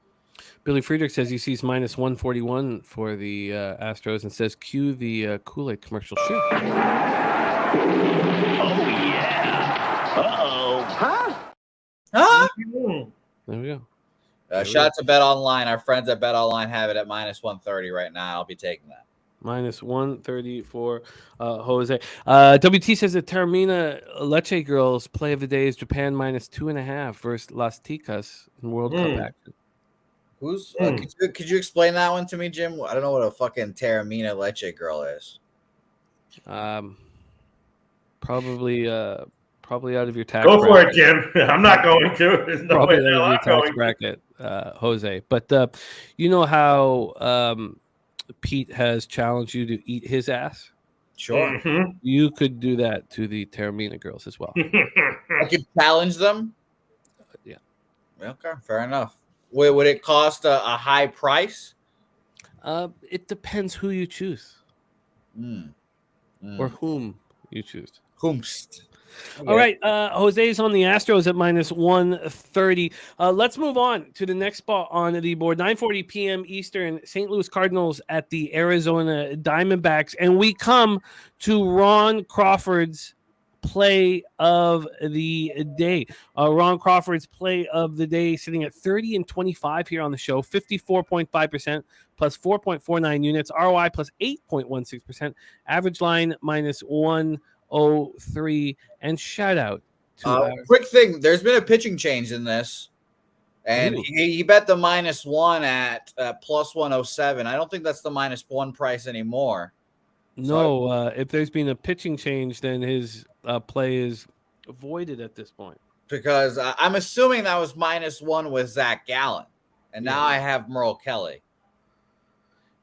Billy Friedrich says he sees minus 141 for the Astros and says cue the Kool-Aid commercial. Sure. Oh, yeah. Uh-oh. Huh? Huh? There we go. Shout out to Bet Online. Our friends at Bet Online have it at minus 130 right now. I'll be taking that. Minus 130 for Jose. WT says that Terramina Leche Girls play of the day is Japan minus 2.5 versus Las Ticas in World Cup action. Who's could you explain that one to me, Jim? I don't know what a fucking Terramina Leche girl is. Probably out of your tax Go for bracket. it, Jim. I'm not going to. There's no way Probably out of your I'm tax going bracket, Jose. But you know how Pete has challenged you to eat his ass? Sure. You could do that to the Terramina girls as well. I could challenge them? Yeah. Okay, fair enough. Would it cost a high price? It depends who you choose. Or whom you choose. Whomst. Okay. All right. Jose's on the Astros at minus 130. Let's move on to the next spot on the board. 9:40 p.m. Eastern, St. Louis Cardinals at the Arizona Diamondbacks. And we come to Ron Crawford's play of the day. Ron Crawford's play of the day sitting at 30 and 25 here on the show. 54.5% plus 4.49 units. ROI plus 8.16%. Average line minus 103. And shout out to quick thing. There's been a pitching change in this. And he bet the minus one at plus 107. I don't think that's the minus one price anymore. No, if there's been a pitching change, then his play is voided at this point. Because I'm assuming that was minus one with Zach Gallen. And now I have Merle Kelly.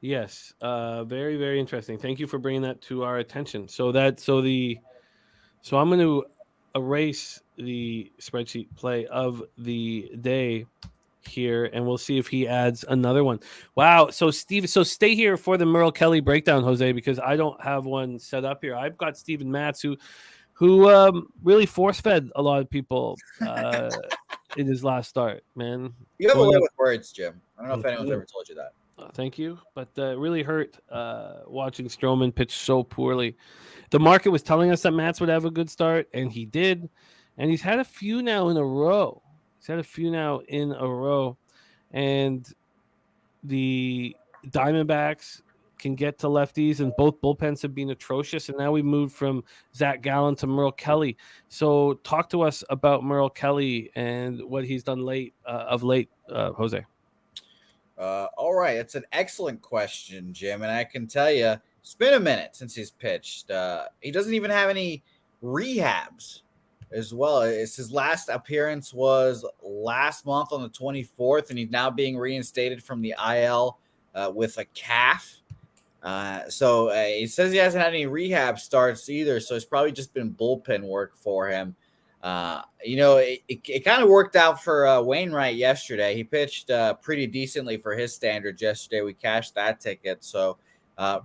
Yes. Very, very interesting. Thank you for bringing that to our attention. So I'm going to erase the spreadsheet play of the day here, and we'll see if he adds another one. Wow. So stay here for the Merle Kelly breakdown, Jose, because I don't have one set up here. I've got Steven Matz, who really force-fed a lot of people in his last start, man. You have a way with words, Jim. I don't know if anyone's ever told you that. Thank you. But it really hurt watching Stroman pitch so poorly. The market was telling us that Matz would have a good start, and he did. And he's had a few now in a row. And the Diamondbacks can get to lefties, and both bullpens have been atrocious. And now we moved from Zach Gallen to Merle Kelly. So talk to us about Merle Kelly and what he's done of late, Jose. All right. It's an excellent question, Jim. And I can tell you, it's been a minute since he's pitched. He doesn't even have any rehabs as well. His last appearance was last month on the 24th, and he's now being reinstated from the IL with a calf. So he says he hasn't had any rehab starts either, so it's probably just been bullpen work for him. It kind of worked out for Wainwright yesterday. He pitched pretty decently for his standards yesterday. We cashed that ticket. So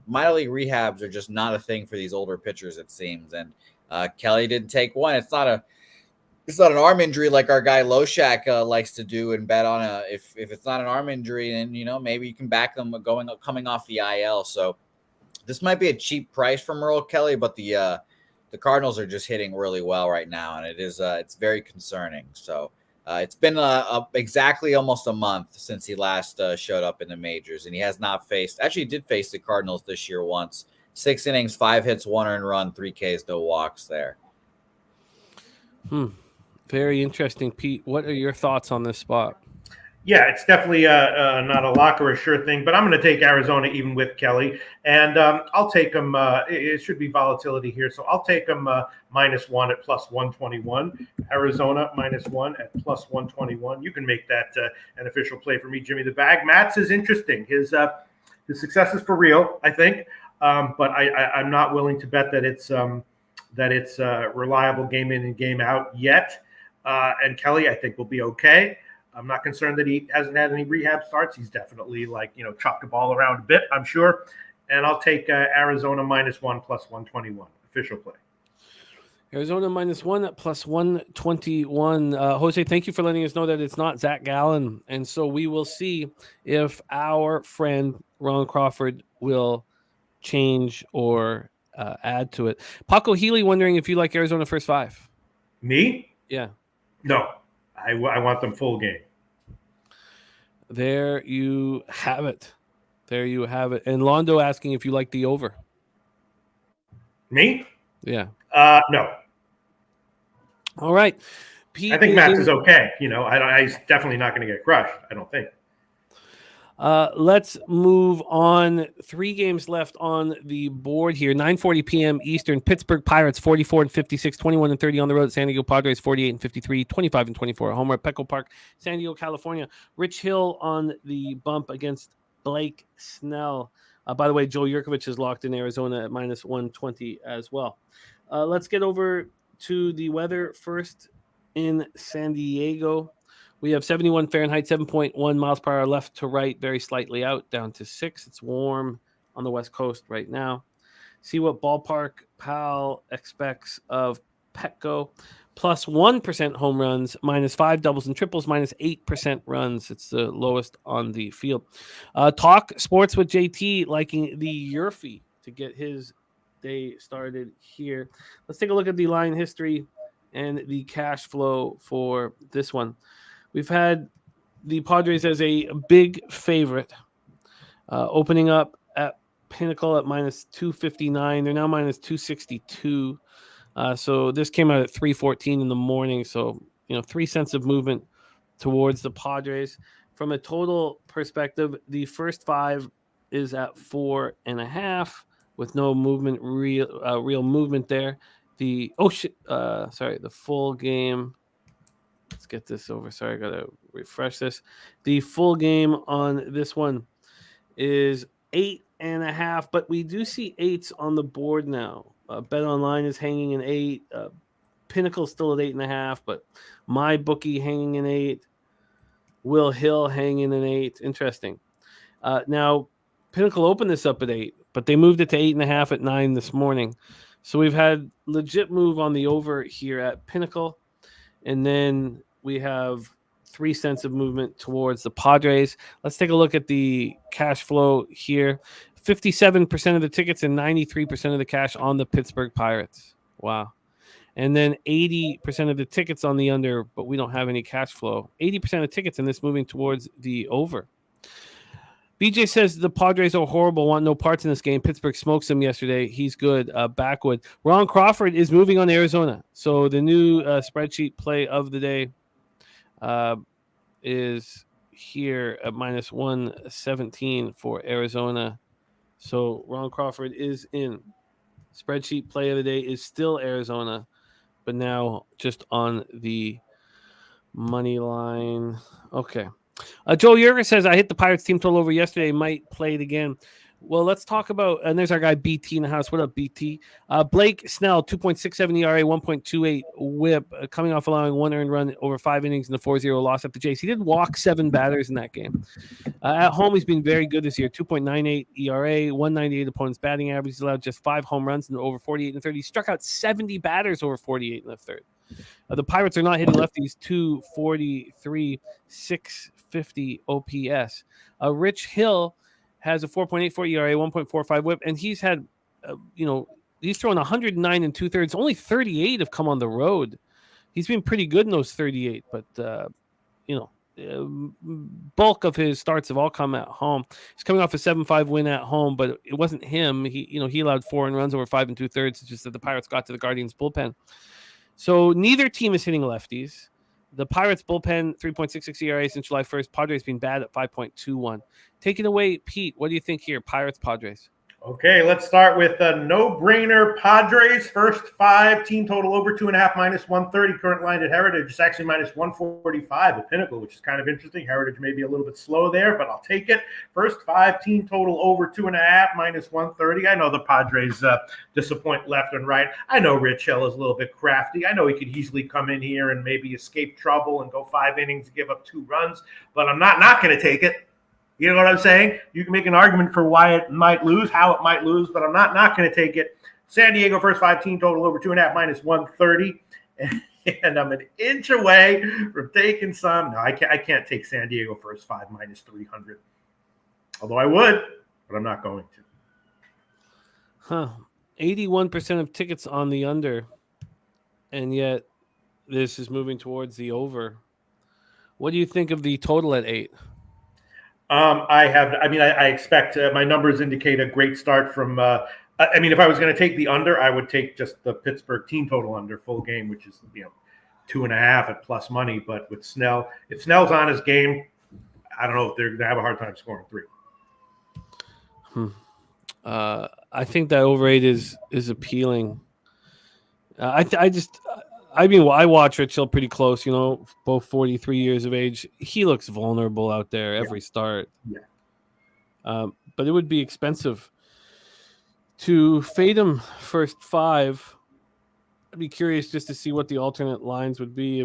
minor league rehabs are just not a thing for these older pitchers, it seems. And Kelly didn't take one. It's not an arm injury like our guy Loshak likes to do and bet on if it's not an arm injury, then maybe you can back them coming off the IL. So this might be a cheap price for Merle Kelly, but the Cardinals are just hitting really well right now, and it's very concerning. So it's been exactly almost a month since he last showed up in the majors, and he has not faced. Actually, he did face the Cardinals this year once. 6 innings, 5 hits, 1 earned run, 3 Ks, no walks there. Very interesting, Pete. What are your thoughts on this spot? Yeah, it's definitely not a lock or a sure thing, but I'm going to take Arizona even with Kelly, and I'll take them. It should be volatility here, so I'll take them -1 at plus 121. Arizona -1 at plus 121. You can make that an official play for me, Jimmy the Bag. Matz is interesting. His success is for real, I think, but I'm not willing to bet that it's reliable game in and game out yet. And Kelly, I think, will be okay. I'm not concerned that he hasn't had any rehab starts. He's definitely chopped the ball around a bit, I'm sure. And I'll take Arizona -1 plus 121. Official play. Arizona -1 at +121. Jose, thank you for letting us know that it's not Zach Gallen. And so we will see if our friend Ron Crawford will change or add to it. Paco Healy wondering if you like Arizona first 5. Me? Yeah. No. I want them full game. There you have it. There you have it. And Londo asking if you like the over. Me? Yeah. No. All right. Pete I think Matt's is okay. He's definitely not going to get crushed, I don't think. Let's move on. 3 games left on the board here. 9:40 p.m. Eastern. Pittsburgh Pirates 44-56, 21-30 on the road. San Diego Padres 48-53, 25-24 at home at Petco Park, San Diego, California. Rich Hill on the bump against Blake Snell. By the way, Joe Yurkovich is locked in Arizona at -120 as well. Let's get over to the weather first in San Diego. We have 71 Fahrenheit, 7.1 miles per hour left to right, very slightly out, down to 6. It's warm on the West Coast right now. See what Ballpark Pal expects of Petco. +1% home runs, -5 doubles and triples, -8% runs. It's the lowest on the field. Talk sports with JT, liking the Yurfie to get his day started here. Let's take a look at the line history and the cash flow for this one. We've had the Padres as a big favorite, opening up at Pinnacle at -259. They're now -262. So this came out at 3:14 in the morning. So, 3 cents of movement towards the Padres. From a total perspective, the first 5 is at 4.5 with no movement, real movement there. The full game. Let's get this over. Sorry, I got to refresh this. The full game on this one is 8.5, but we do see 8s on the board now. Bet Online is hanging in 8. Pinnacle still at 8.5, but my bookie hanging in 8. Will Hill hanging in 8. Interesting. Now, Pinnacle opened this up at 8, but they moved it to 8.5 at 9 this morning. So we've had legit move on the over here at Pinnacle. And then we have 3 cents of movement towards the Padres. Let's take a look at the cash flow here. 57% of the tickets and 93% of the cash on the Pittsburgh Pirates. Wow. And then 80% of the tickets on the under, but we don't have any cash flow. 80% of tickets in this moving towards the over. BJ says the Padres are horrible, want no parts in this game. Pittsburgh smokes them yesterday. He's good. Backwood. Ron Crawford is moving on to Arizona. So the new spreadsheet play of the day is here at -117 for Arizona. So Ron Crawford is in. Spreadsheet play of the day is still Arizona, but now just on the money line. Okay. Joe Yerger says, I hit the Pirates team total over yesterday. Might play it again. Well, let's talk about, and there's our guy BT in the house. What up, BT? Blake Snell, 2.67 ERA, 1.28 whip, coming off allowing 1 earned run over 5 innings in the 4-0 loss at the Jays. He did walk 7 batters in that game. At home, he's been very good this year. 2.98 ERA, 198 opponent's batting average. He's allowed just 5 home runs in over 48 in the third. He struck out 70 batters over 48 in the third. The Pirates are not hitting lefties. 243, 650 OPS. Rich Hill has a 4.84 ERA, 1.45 whip, and he's had, he's thrown 109 and 2/3. Only 38 have come on the road. He's been pretty good in those 38, but, bulk of his starts have all come at home. He's coming off a 7-5 win at home, but it wasn't him. He allowed 4 earned runs over 5 2/3. It's just that the Pirates got to the Guardians bullpen. So neither team is hitting lefties. The Pirates bullpen, 3.66 ERA since July 1st. Padres been bad at 5.21. Take it away, Pete. What do you think here? Pirates, Padres. Okay, let's start with a no-brainer Padres. First 5, team total over 2.5, -130. Current line at Heritage is actually -145 at Pinnacle, which is kind of interesting. Heritage may be a little bit slow there, but I'll take it. First 5, team total over 2.5, -130. I know the Padres disappoint left and right. I know Rich Hill is a little bit crafty. I know he could easily come in here and maybe escape trouble and go 5 innings and give up 2 runs, but I'm not going to take it. You know what I'm saying? You can make an argument for why it might lose, how it might lose, but I'm not going to take it. San Diego first 5 team total over 2.5 minus 130. And I'm an inch away from taking some. No, I can't take San Diego first 5 minus 300. Although I would, but I'm not going to. Huh. 81% of tickets on the under, and yet this is moving towards the over. What do you think of the total at 8? I expect my numbers indicate a great start from. If I was going to take the under, I would take just the Pittsburgh team total under full game, which is 2.5 at plus money. But with Snell, if Snell's on his game, I don't know if they're going to have a hard time scoring 3. I think that over 8 is appealing. I watch Rich Hill pretty close. Both 43 years of age. He looks vulnerable out there every start. Yeah. But it would be expensive to fade him first 5. I'd be curious just to see what the alternate lines would be.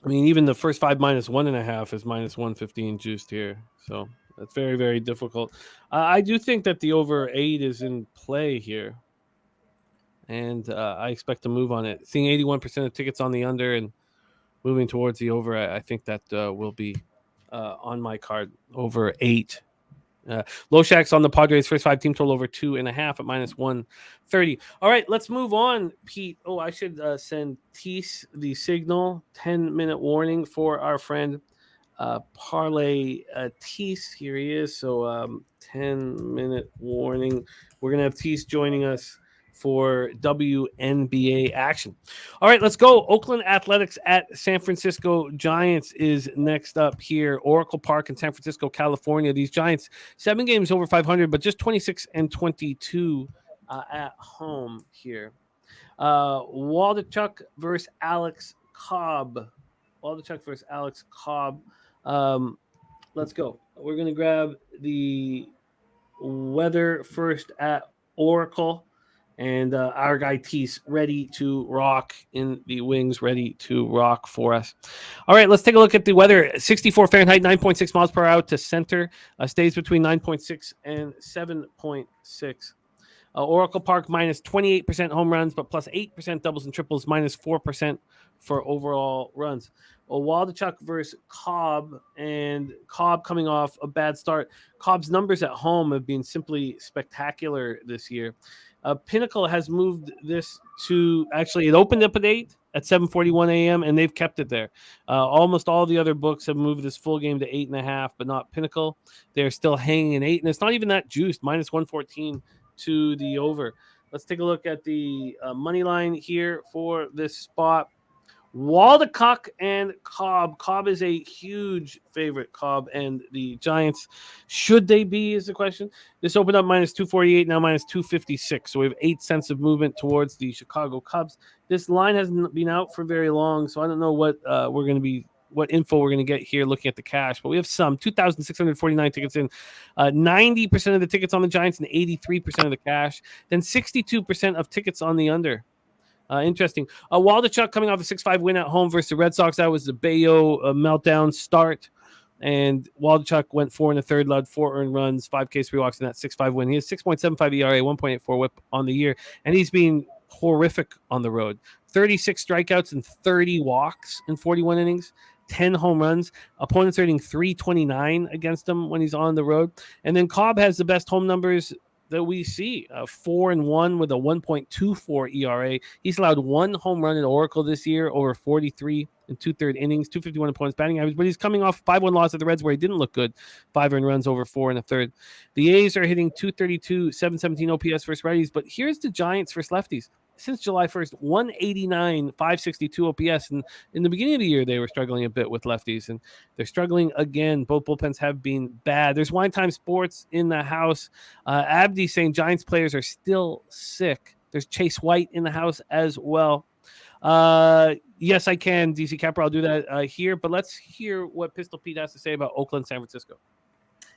Even the first 5 minus 1.5 is minus 115 juiced here. So that's very, very difficult. I do think that the over 8 is in play here. And I expect to move on it. Seeing 81% of tickets on the under and moving towards the over, I think that will be on my card. Over 8. Loshak's on the Padres first 5 team total over 2.5 at minus 130. All right, let's move on, Pete. Oh, I should send Teece the signal. 10-minute warning for our friend Parlay Teece. Here he is. So 10-minute warning. We're going to have Teece joining us for WNBA action. All right, let's go. Oakland Athletics at San Francisco Giants is next up here. Oracle Park in San Francisco, California. These Giants, 7 games over 500, but just 26-22 at home here. Waldachuk versus Alex Cobb. Let's go. We're going to grab the weather first at Oracle. And our guy Teece ready to rock in the wings, ready to rock for us. All right, let's take a look at the weather. 64 Fahrenheit, 9.6 miles per hour to center. Stays between 9.6 and 7.6. Oracle Park minus 28% home runs, but plus 8% doubles and triples, minus 4% for overall runs. Waldachuk versus Cobb, and Cobb coming off a bad start. Cobb's numbers at home have been simply spectacular this year. Pinnacle has moved this to it opened up at 8 at 7:41 a.m. and they've kept it there. Almost all the other books have moved this full game to 8.5, but not Pinnacle. They're still hanging in 8, and it's not even that juiced. Minus 114 to the over. Let's take a look at the money line here for this spot. Waldachuk and Cobb. Cobb is a huge favorite. Cobb and the Giants. Should they be is the question. This opened up minus 248, now minus 256. So we have 8 cents of movement towards the Chicago Cubs. This line hasn't been out for very long, so I don't know what info we're going to get here looking at the cash, but we have some 2,649 tickets in, 90% of the tickets on the Giants and 83% of the cash, then 62% of tickets on the under. Interesting. Waldachuk coming off a 6-5 win at home versus the Red Sox. That was the Bayo meltdown start. And Waldachuk went 4 1/3, allowed 4 earned runs, 5 K3 walks in that 6-5 win. He has 6.75 ERA, 1.84 whip on the year. And he's been horrific on the road. 36 strikeouts and 30 walks in 41 innings. 10 home runs. Opponents are hitting 329 against him when he's on the road. And then Cobb has the best home numbers that we see, 4-1 with a 1.24 ERA. He's allowed 1 home run at Oracle this year over 43 and 2/3 innings, 251 opponents batting average, but he's coming off 5-1 loss at the Reds where he didn't look good. 5 earned runs over 4 1/3. The A's are hitting 232, 717 OPS versus righties, but here's the Giants versus lefties. Since July 1st, 189, 562 OPS. And in the beginning of the year, they were struggling a bit with lefties, and they're struggling again. Both bullpens have been bad. There's Wine Time Sports in the house. Abdi saying Giants players are still sick. There's Chase White in the house as well. Yes, I can, DC Capper. I'll do that here. But let's hear what Pistol Pete has to say about Oakland, San Francisco.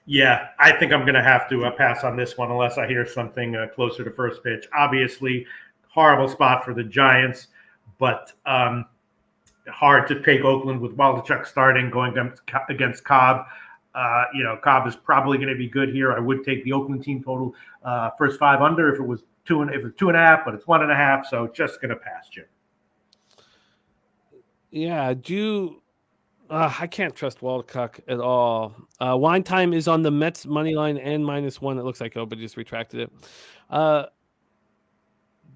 Yeah, I think I'm going to have to pass on this one unless I hear something closer to first pitch. Obviously, horrible spot for the Giants, but hard to take Oakland with Waldachuk starting, going against Cobb. Cobb is probably going to be good here. I would take the Oakland team total first 5 under if it was if it's 2.5, but it's 1.5. So just going to pass, Jim. Yeah, I can't trust Waldcock at all. Wine Time is on the Mets money line and -1. It looks like but just retracted it.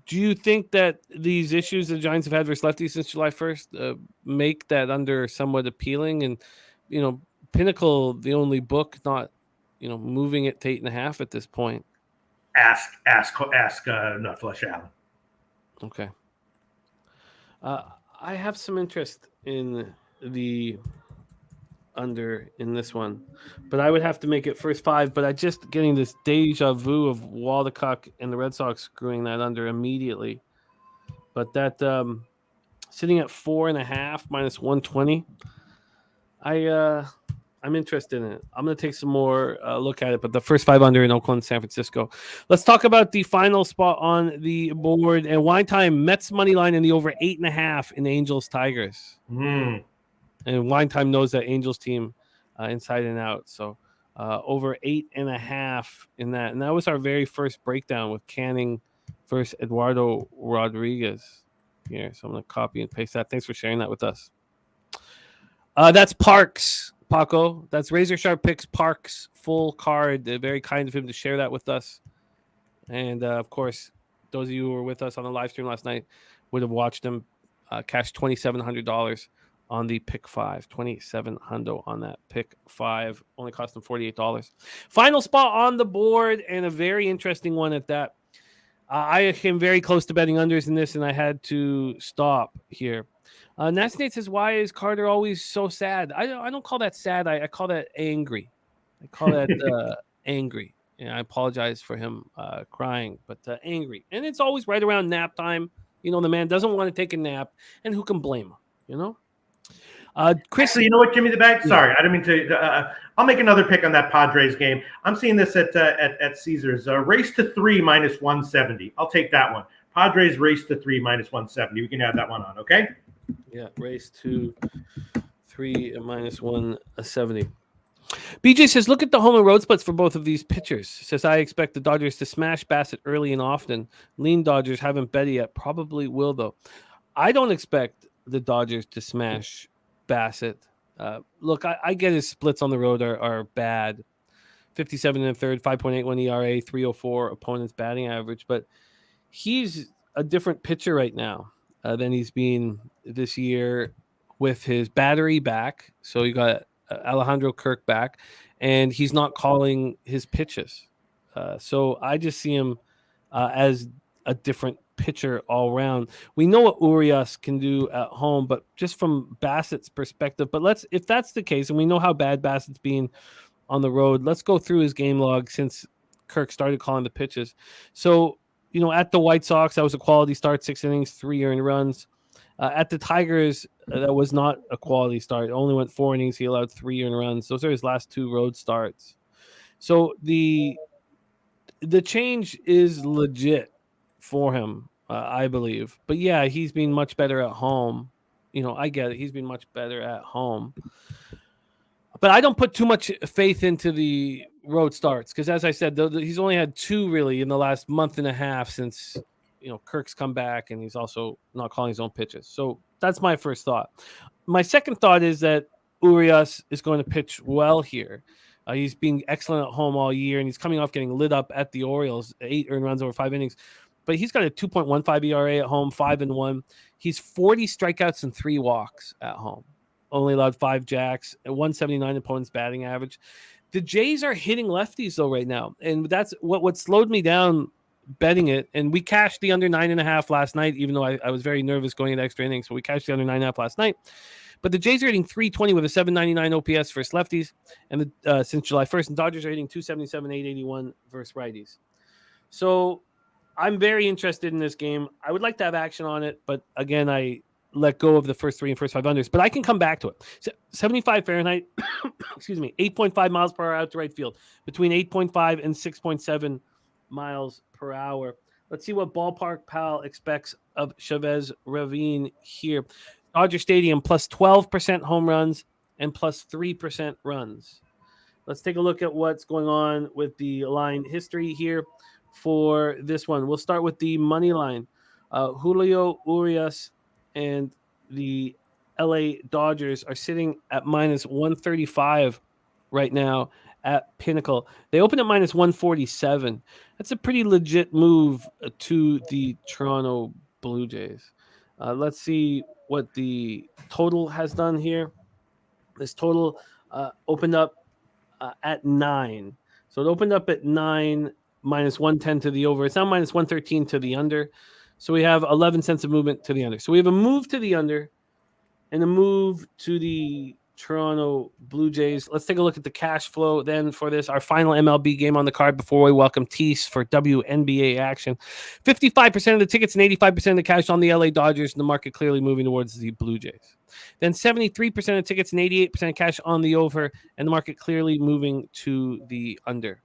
Do you think that these issues the Giants have had versus lefties since July 1st make that under somewhat appealing? And, Pinnacle, the only book not, moving it to 8.5 at this point. Ask Nut Flush Allen. Okay. I have some interest in the under in this one, but I would have to make it first 5. But I just getting this deja vu of Waldcock and the Red Sox screwing that under immediately. But that sitting at 4.5 -120, I'm interested in it. I'm going to take some more look at it, but the first 5 under in Oakland, San Francisco. Let's talk about the final spot on the board. And Wine Time, Mets money line in the over 8.5 in Angels Tigers. And Wine Time knows that Angels team inside and out. So over 8.5 in that. And that was our very first breakdown with Canning versus Eduardo Rodriguez here. So I'm going to copy and paste that. Thanks for sharing that with us. That's Parks. Paco, that's Razor Sharp Picks Parks full card. Very kind of him to share that with us. And of course, those of you who were with us on the live stream last night would have watched him cash $2,700 on the pick 5. $2,700 on that pick 5. Only cost him $48. Final spot on the board, and a very interesting one at that. I came very close to betting unders in this, and I had to stop here. Nasnate says, why is Carter always so sad? I don't call that sad. I call that angry. I call that angry. And I apologize for him crying, but angry. And it's always right around nap time. The man doesn't want to take a nap, and who can blame him, Chris. Actually, you know what, Jimmy the Bag? Sorry, I didn't mean to. I'll make another pick on that Padres game. I'm seeing this at Caesars. Race to 3 -170. I'll take that one. Padres race to 3 -170. We can add that one on, okay? Yeah, race to 3 -170. BJ says, look at the home and road splits for both of these pitchers. Says, I expect the Dodgers to smash Bassett early and often. Lean Dodgers haven't bet yet. Probably will, though. I don't expect the Dodgers to smash Bassett. Look, I get his splits on the road are bad. 57 and a third, 5.81 ERA, 304 opponent's batting average. But he's a different pitcher right now than he's been this year with his battery back. So you got Alejandro Kirk back, and he's not calling his pitches. So I just see him as a different pitcher all around. We know what Urias can do at home, but just from Bassett's perspective. But if that's the case, and we know how bad Bassett's been on the road, let's go through his game log since Kirk started calling the pitches. So, at the White Sox, that was a quality start, 6 innings, 3 earned runs. At the Tigers, that was not a quality start. It only went 4 innings. He allowed 3 earned runs. Those are his last 2 road starts. So the change is legit for him, I believe. But yeah, he's been much better at home. I get it. He's been much better at home. But I don't put too much faith into the road starts because, as I said, he's only had 2 really in the last month and a half since Kirk's come back, and he's also not calling his own pitches. So that's my first thought. My second thought is that Urias is going to pitch well here. He's been excellent at home all year, and he's coming off getting lit up at the Orioles, 8 earned runs over 5 innings. But he's got a 2.15 ERA at home, 5-1. He's 40 strikeouts and 3 walks at home. Only allowed 5 jacks, a 179 opponent's batting average. The Jays are hitting lefties though right now, and that's what slowed me down betting it. And we cashed the under 9.5 last night, even though I was very nervous going into extra innings. So we cashed the under 9.5 last night. But the Jays are hitting 320 with a 799 OPS versus lefties, and since July 1st, and Dodgers are hitting 277, 881 versus righties. So I'm very interested in this game. I would like to have action on it, but again, I let go of the first 3 and first 5 unders, but I can come back to it. 75 Fahrenheit, excuse me, 8.5 miles per hour out to right field, between 8.5 and 6.7 miles per hour. Let's see what Ballpark Pal expects of Chavez Ravine here. Dodger Stadium plus 12% home runs and plus 3% runs. Let's take a look at what's going on with the line history here for this one. We'll start with the money line. Julio Urias and the LA Dodgers are sitting at minus 135 right now at Pinnacle. They opened at minus 147. That's a pretty legit move to the Toronto Blue Jays. Let's see what the total has done here. This total opened up at 9. So it opened up at 9, minus 110 to the over. It's now minus 113 to the under. So we have 11 cents of movement to the under. So we have a move to the under and a move to the Toronto Blue Jays. Let's take a look at the cash flow then for this, our final MLB game on the card before we welcome Teece for WNBA action. 55% of the tickets and 85% of the cash on the LA Dodgers, and the market clearly moving towards the Blue Jays. Then 73% of tickets and 88% of cash on the over, and the market clearly moving to the under.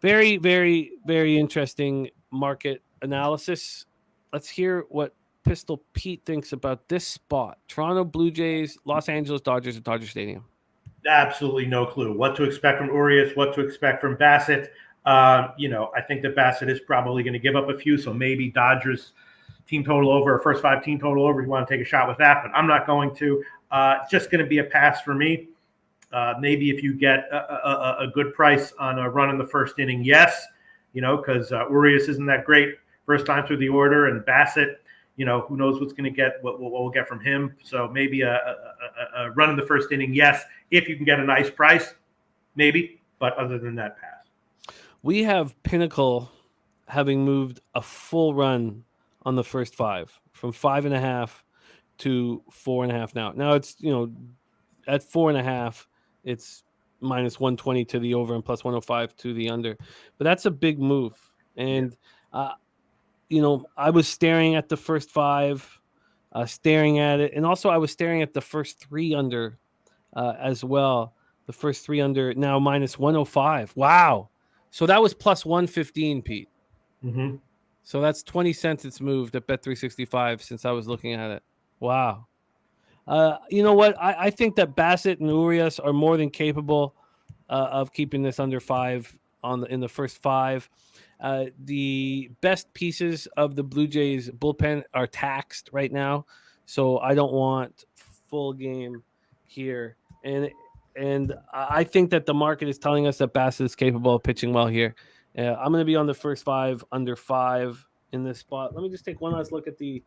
Very, very, very interesting market analysis. Let's hear what Pistol Pete thinks about this spot. Toronto Blue Jays, Los Angeles Dodgers at Dodger Stadium. Absolutely no clue what to expect from Urias, what to expect from Bassett. I think that Bassett is probably going to give up a few, so maybe Dodgers team total over, or first 5 team total over. You want to take a shot with that, but I'm not going to. Just going to be a pass for me. Maybe if you get a good price on a run in the first inning, yes, because Urias isn't that great first time through the order, and Bassett, who knows what's going to get, what we'll get from him. So maybe a run in the first inning, yes. If you can get a nice price, maybe. But other than that, pass. We have Pinnacle having moved a full run on the first 5, from 5.5 to 4.5 now. Now it's, at 4.5, it's minus 120 to the over and plus 105 to the under. But that's a big move. And, I was staring at the first 5, staring at it. And also I was staring at the first 3 under as well. The first 3 under now minus 105. Wow. So that was plus 115, Pete. Mm-hmm. So that's 20 cents it's moved at Bet365 since I was looking at it. Wow. You know what? I think that Bassett and Urias are more than capable of keeping this under 5 in the first 5. The best pieces of the Blue Jays bullpen are taxed right now, so I don't want full game here. And I think that the market is telling us that Bassett is capable of pitching well here. I'm going to be on the first 5 under 5 in this spot. Let me just take one last look at the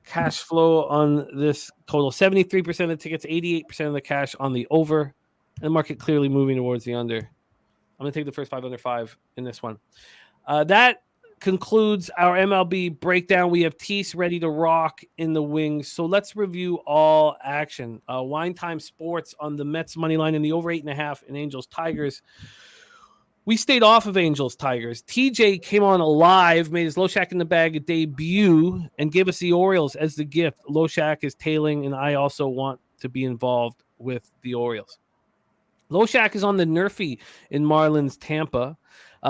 cash flow on this total. 73% of the tickets, 88% of the cash on the over, and the market clearly moving towards the under. I'm going to take the first 5 under 5 in this one. That concludes our MLB breakdown. We have Teece ready to rock in the wings. So let's review all action. Wine Time Sports on the Mets money line in the over 8.5 and Angels Tigers. We stayed off of Angels Tigers. TJ came on alive, made his Loshak in the bag debut, and gave us the Orioles as the gift. Loshak is tailing, and I also want to be involved with the Orioles. Loshak is on the Nerfy in Marlins Tampa.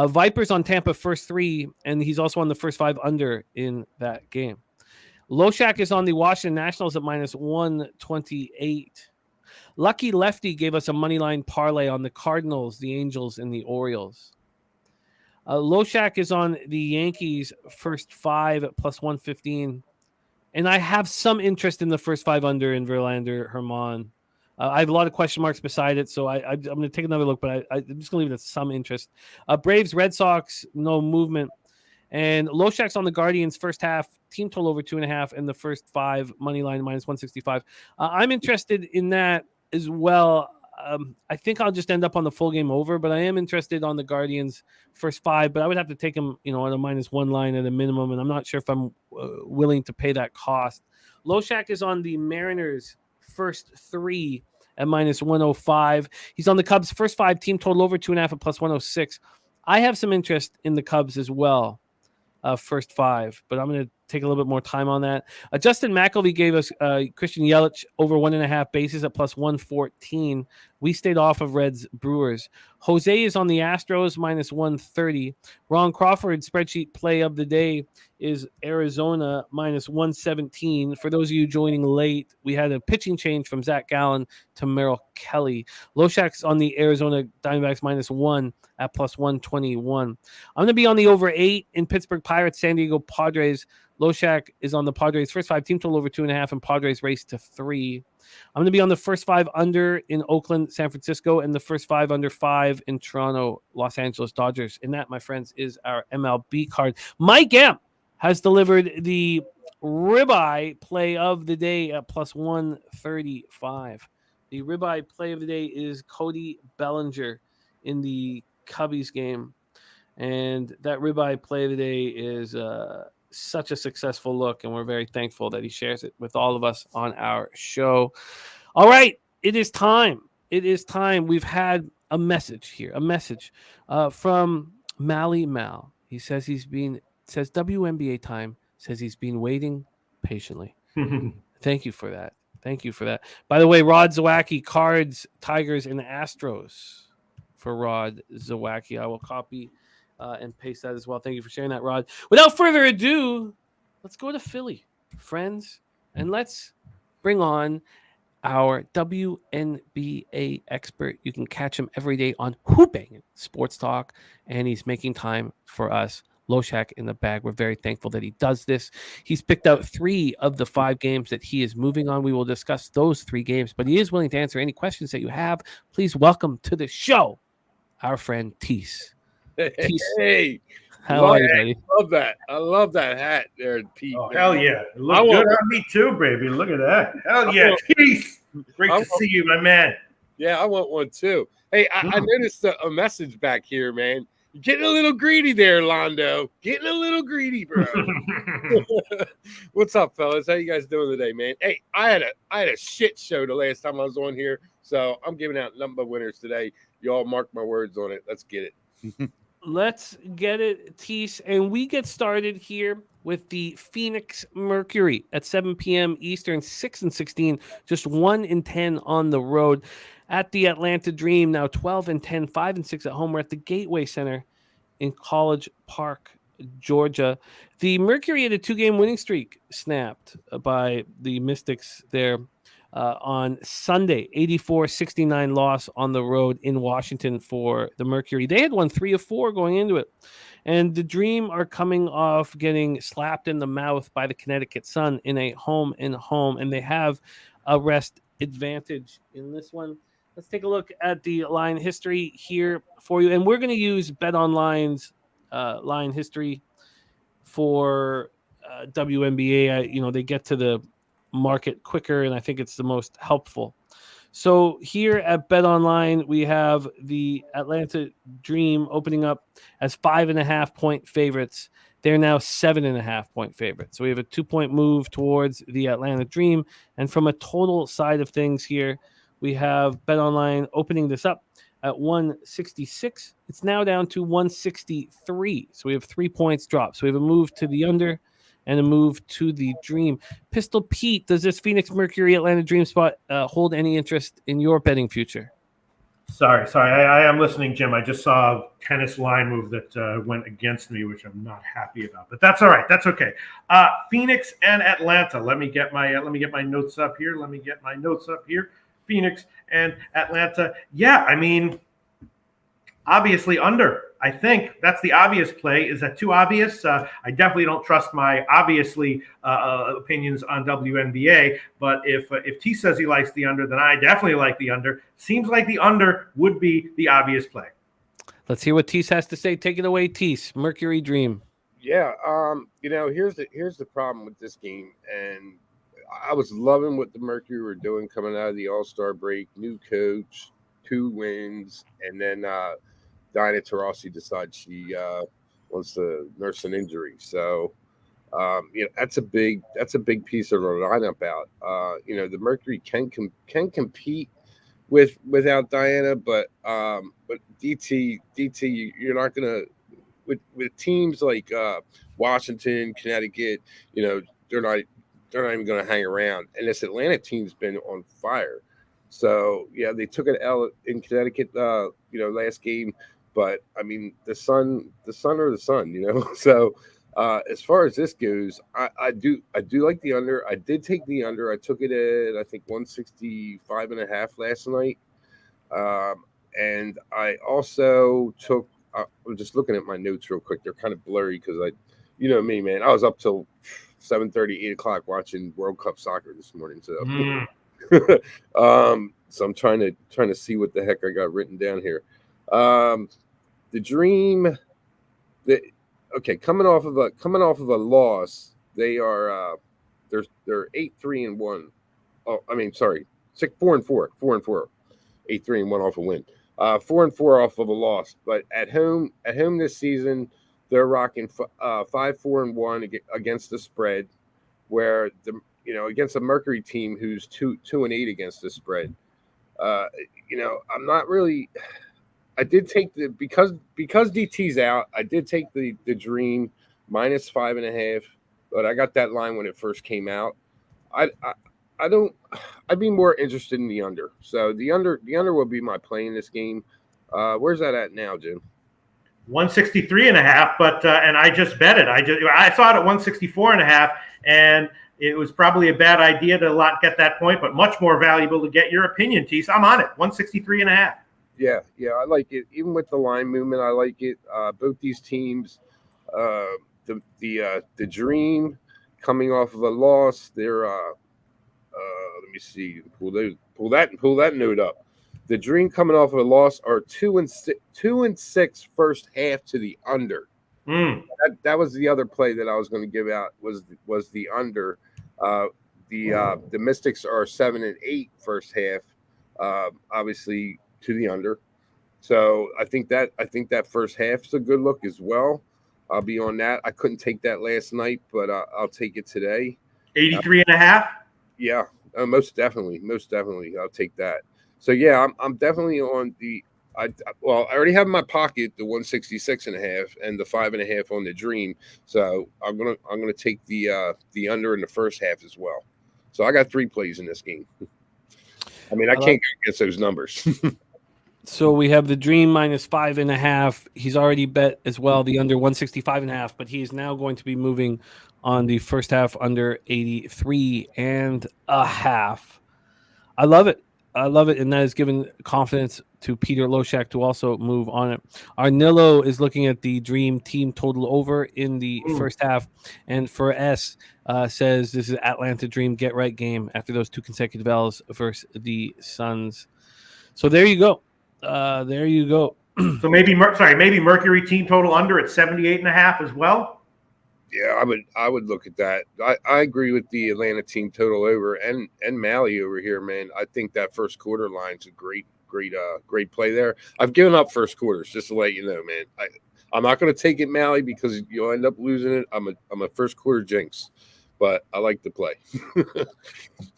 Vipers on Tampa first 3, and he's also on the first 5 under in that game. Loshak is on the Washington Nationals at minus 128. Lucky Lefty gave us a money line parlay on the Cardinals, the Angels, and the Orioles. Loshak is on the Yankees first 5 at plus 115. And I have some interest in the first 5 under in Verlander, Herman. I have a lot of question marks beside it, so I'm going to take another look, but I'm just going to leave it at some interest. Braves, Red Sox, no movement. And Loshak's on the Guardians first half, team total over 2.5, and the first 5 money line minus 165. I'm interested in that as well. I think I'll just end up on the full game over, but I am interested on the Guardians first 5, but I would have to take them, at a minus 1 line at a minimum, and I'm not sure if I'm willing to pay that cost. Loshak is on the Mariners first 3 at minus 105. He's on the Cubs first 5, team total over 2.5 at plus 106. I have some interest in the Cubs as well, first 5, but I'm going to take a little bit more time on that. Justin McElvey gave us Christian Yelich over 1.5 bases at plus 114. We stayed off of Reds Brewers. Jose is on the Astros minus 130. Ron Crawford spreadsheet play of the day is Arizona minus 117. For those of you joining late, we had a pitching change from Zach Gallen to Merrill Kelly. Loshak's on the Arizona Diamondbacks minus 1 at plus 121. I'm going to be on the over 8 in Pittsburgh Pirates, San Diego Padres. Loshak is on the Padres first 5 team total over 2.5 and Padres race to 3. I'm going to be on the first 5 under in Oakland, San Francisco, and the first 5 under 5 in Toronto, Los Angeles Dodgers. And that, my friends, is our MLB card. Mike M has delivered the ribeye play of the day at plus 135. The ribeye play of the day is Cody Bellinger in the Cubbies game. And that ribeye play of the day is such a successful look, and we're very thankful that he shares it with all of us on our show. All right, it is time. It is time. We've had a message here, from Mally Mal. He says says WNBA time, says he's been waiting patiently. Thank you for that. Thank you for that. By the way, Rod Zawacki, Cards, Tigers, and Astros for Rod Zawacki. I will copy and paste that as well. Thank you for sharing that, Rod. Without further ado, let's go to Philly, friends, and let's bring on our WNBA expert. You can catch him every day on Hooping Sports Talk, and he's making time for us. Loshak in the bag. We're very thankful that he does this. He's picked out 3 of the 5 games that he is moving on. We will discuss those 3 games, but he is willing to answer any questions that you have. Please welcome to the show our friend Teece. Hey, how are you, buddy? I love that hat there, Pete. Oh, hell yeah. It looks good on me too, baby. Look at that. Hell yeah. Teece. Great to see you, my man. Yeah, I want one too. Hey, I noticed a message back here, man. You're getting a little greedy there, Londo. Getting a little greedy, bro. What's up, fellas? How you guys doing today, man? Hey, I had a shit show the last time I was on here, so I'm giving out number winners today. Y'all mark my words on it. Let's get it. Let's get it, Teece. And we get started here with the Phoenix Mercury at 7 p.m. Eastern, 6-16, just 1-10 on the road. At the Atlanta Dream, now 12-10, 5-6 at home. We're at the Gateway Center in College Park, Georgia. The Mercury had a 2-game winning streak snapped by the Mystics there on Sunday. 84-69 loss on the road in Washington for the Mercury. They had won 3 of 4 going into it. And the Dream are coming off getting slapped in the mouth by the Connecticut Sun in a home-and-home, and they have a rest advantage in this one. Let's take a look at the line history here for you. And we're going to use BetOnline's line history for WNBA. They get to the market quicker, and I think it's the most helpful. So here at BetOnline, we have the Atlanta Dream opening up as 5.5-point favorites. They're now 7.5-point favorites. So we have a 2-point move towards the Atlanta Dream. And from a total side of things here, we have BetOnline opening this up at 166. It's now down to 163. So we have 3 points drop. So we have a move to the under and a move to the Dream. Pistol Pete, does this Phoenix Mercury Atlanta Dream spot hold any interest in your betting future? Sorry. I am listening, Jim. I just saw a tennis line move that went against me, which I'm not happy about. But that's all right. That's okay. Phoenix and Atlanta. Let me get my notes up here. Phoenix and Atlanta. Yeah, I mean, obviously under. I think that's the obvious play. Is that too obvious? I definitely don't trust my obviously opinions on WNBA. But if Teece says he likes the under, then I definitely like the under. Seems like the under would be the obvious play. Let's hear what Teece has to say. Take it away, Teece. Mercury Dream. Yeah, here's the problem with this game, and I was loving what the Mercury were doing coming out of the All-Star break. New coach, 2 wins, and then Diana Taurasi decides she wants to nurse an injury. So, that's a big piece of the lineup out. The Mercury can compete without Diana, but DT, you're not gonna with teams like Washington, Connecticut. They're not even going to hang around. And this Atlanta team's been on fire. So yeah, they took an L in Connecticut, last game. But I mean, the sun or the sun, So as far as this goes, I do like the under. I did take the under. I took it at I think 165.5 last night. And I also took. I'm just looking at my notes real quick. They're kind of blurry because you know me, man. I was up till 7:30, 8 o'clock watching World Cup soccer this morning. So, so I'm trying to see what the heck I got written down here. The Dream. Coming off of a loss, they are they're 8-3-1. Oh, I mean, sorry, 4-4, 8-3-1 off a win. 4-4 off of a loss, but at home this season, they're rocking 5-4-1 against the spread, where against a Mercury team who's 2-8 against the spread. I'm not really. I did take because DT's out. I did take the Dream minus 5.5, but I got that line when it first came out. I'd be more interested in the under. So the under will be my play in this game. Where's that at now, Jim? 163.5, but and I just bet it. I saw it at 164.5, and it was probably a bad idea to get that point, but much more valuable to get your opinion, Teece. I'm on it. 163.5. Yeah, I like it. Even with the line movement, I like it. Both these teams, the Dream coming off of a loss, they're let me see. Pull that note up. The Dream coming off of a loss are 2-6 first half to the under. That was the other play that I was going to give out was the under. The Mystics are 7-8 first half, obviously to the under. So I think that first half is a good look as well. I'll be on that. I couldn't take that last night, but I'll take it today. 83.5. Yeah, most definitely. I'll take that. So yeah, I'm definitely on the. I already have in my pocket the 166.5 and the 5.5 on the Dream. So I'm gonna take the under in the first half as well. So I got 3 plays in this game. I mean, I can't go against those numbers. So we have the Dream minus 5.5. He's already bet as well the under 165.5, but he is now going to be moving on the first half under 83.5. I love it, and that has given confidence to Peter Loshak to also move on it. Arnillo is looking at the Dream team total over in the first half, and for S says this is Atlanta Dream get right game after those 2 consecutive L's versus the Suns. So there you go. So maybe Mercury team total under at 78.5 as well. Yeah, I would look at that. I agree with the Atlanta team total over and Mally over here, man. I think that first quarter line's a great play there. I've given up first quarters just to let you know, man. I'm not going to take it, Mally, because you'll end up losing it. I'm a first quarter jinx, but I like the play.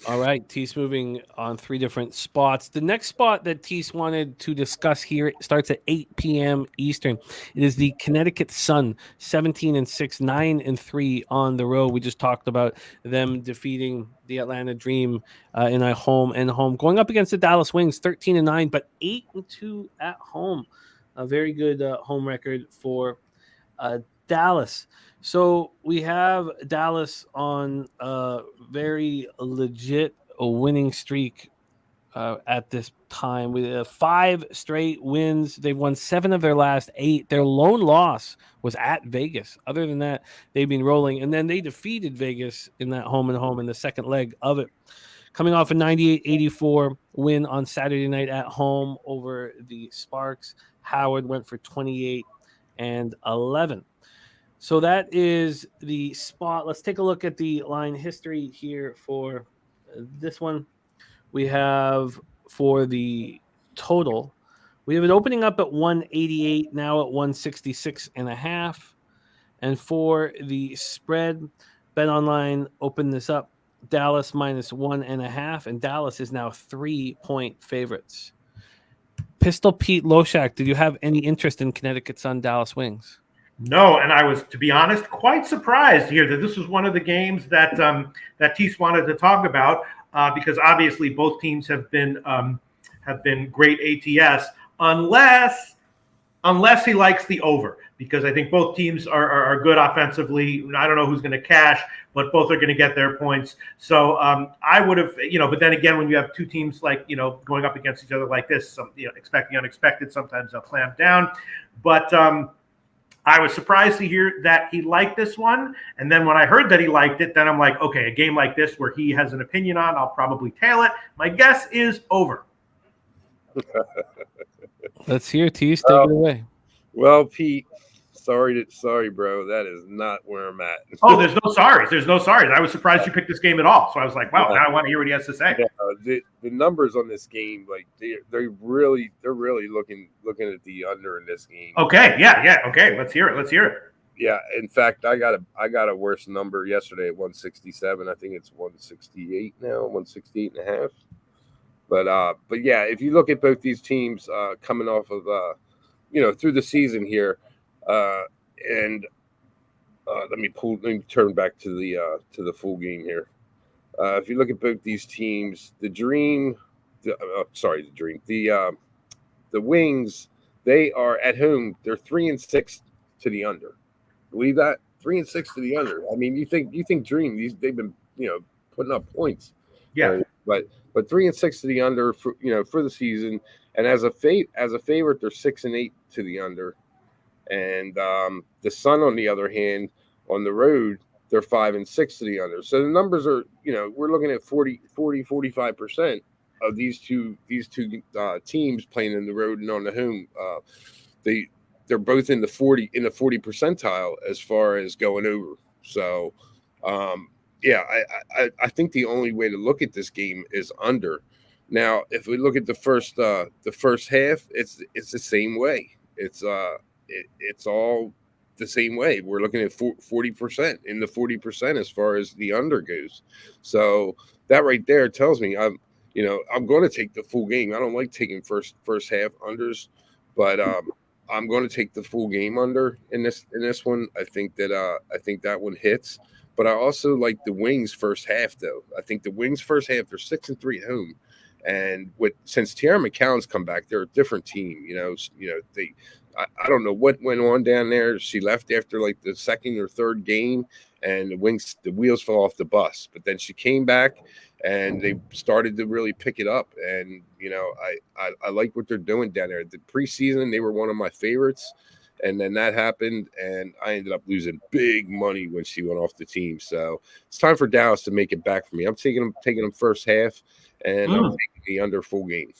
All right, Teece moving on 3 different spots. The next spot that Teece wanted to discuss here starts at 8 p.m. Eastern. It is the Connecticut Sun, 17-6, 9-3 on the road. We just talked about them defeating the Atlanta Dream in a home and home, going up against the Dallas Wings, 13-9, but 8-2 at home. A very good home record for Dallas. So we have Dallas on a very legit winning streak at this time. We have 5 straight wins. They've won 7 of their last 8. Their lone loss was at Vegas. Other than that, they've been rolling. And then they defeated Vegas in that home and home in the second leg of it. Coming off a 98-84 win on Saturday night at home over the Sparks. Howard went for 28 and 11. So that is the spot. Let's take a look at the line history here for this one. We have for the total, we have it opening up at 188, now at 166.5. And for the spread, BetOnline opened this up, Dallas minus 1.5, and Dallas is now 3-point favorites. Pistol Pete Loshak, did you have any interest in Connecticut Sun Dallas Wings? No, and I was, to be honest, quite surprised here that this was one of the games that that Teece wanted to talk about. because obviously both teams have been great ATS, unless he likes the over, because I think both teams are good offensively. I don't know who's going to cash, but both are going to get their points. So I would have, but then again, when you have two teams like, going up against each other like this, expecting unexpected, sometimes they'll clamp down. But I was surprised to hear that he liked this one. And then when I heard that he liked it, then I'm like, okay, a game like this where he has an opinion on, I'll probably tail it. My guess is over. Let's hear Teece. Take it away. Well, Pete, sorry, bro. That is not where I'm at. Oh, there's no sorries. There's no sorries. I was surprised you picked this game at all. So I was like, wow, now I want to hear what he has to say. Yeah, the numbers on this game, like they're really looking at the under in this game. Okay, yeah. Okay, let's hear it. Yeah, in fact, I got a worse number yesterday at 167. I think it's 168 now, 168 and a half. But yeah, if you look at both these teams coming off of through the season here, and let me turn back to the full game here. If you look at both these teams, the Wings, they are at home. They're 3-6 to the under. Believe that? 3-6 to the under. I mean, you think Dream? They've been putting up points. Yeah, but 3-6 to the under for the season, and as a favorite, they're 6-8 to the under, and the Sun, on the other hand, on the road, they're 5-6 to the under. So the numbers are, we're looking at 45% of these two teams playing in the road and on the home. They're both in the 40 percentile as far as going over. So. Yeah, I think the only way to look at this game is under. Now, if we look at the first half, it's the same way. It's all the same way. We're looking at 40% in the 40% as far as the under goes. So that right there tells me I'm going to take the full game. I don't like taking first half unders, but I'm going to take the full game under in this one. I think that one hits. But I also like the Wings first half, though. I think the Wings first half, they're 6-3 at home, and since Tiara McCown's come back, they're a different team. I don't know what went on down there. She left after like the second or third game, and the wheels fell off the bus. But then she came back, and they started to really pick it up. And I like what they're doing down there. The preseason, they were one of my favorites. And then that happened, and I ended up losing big money when she went off the team. So it's time for Dallas to make it back for me. I'm taking them first half, and I'm taking the under full game.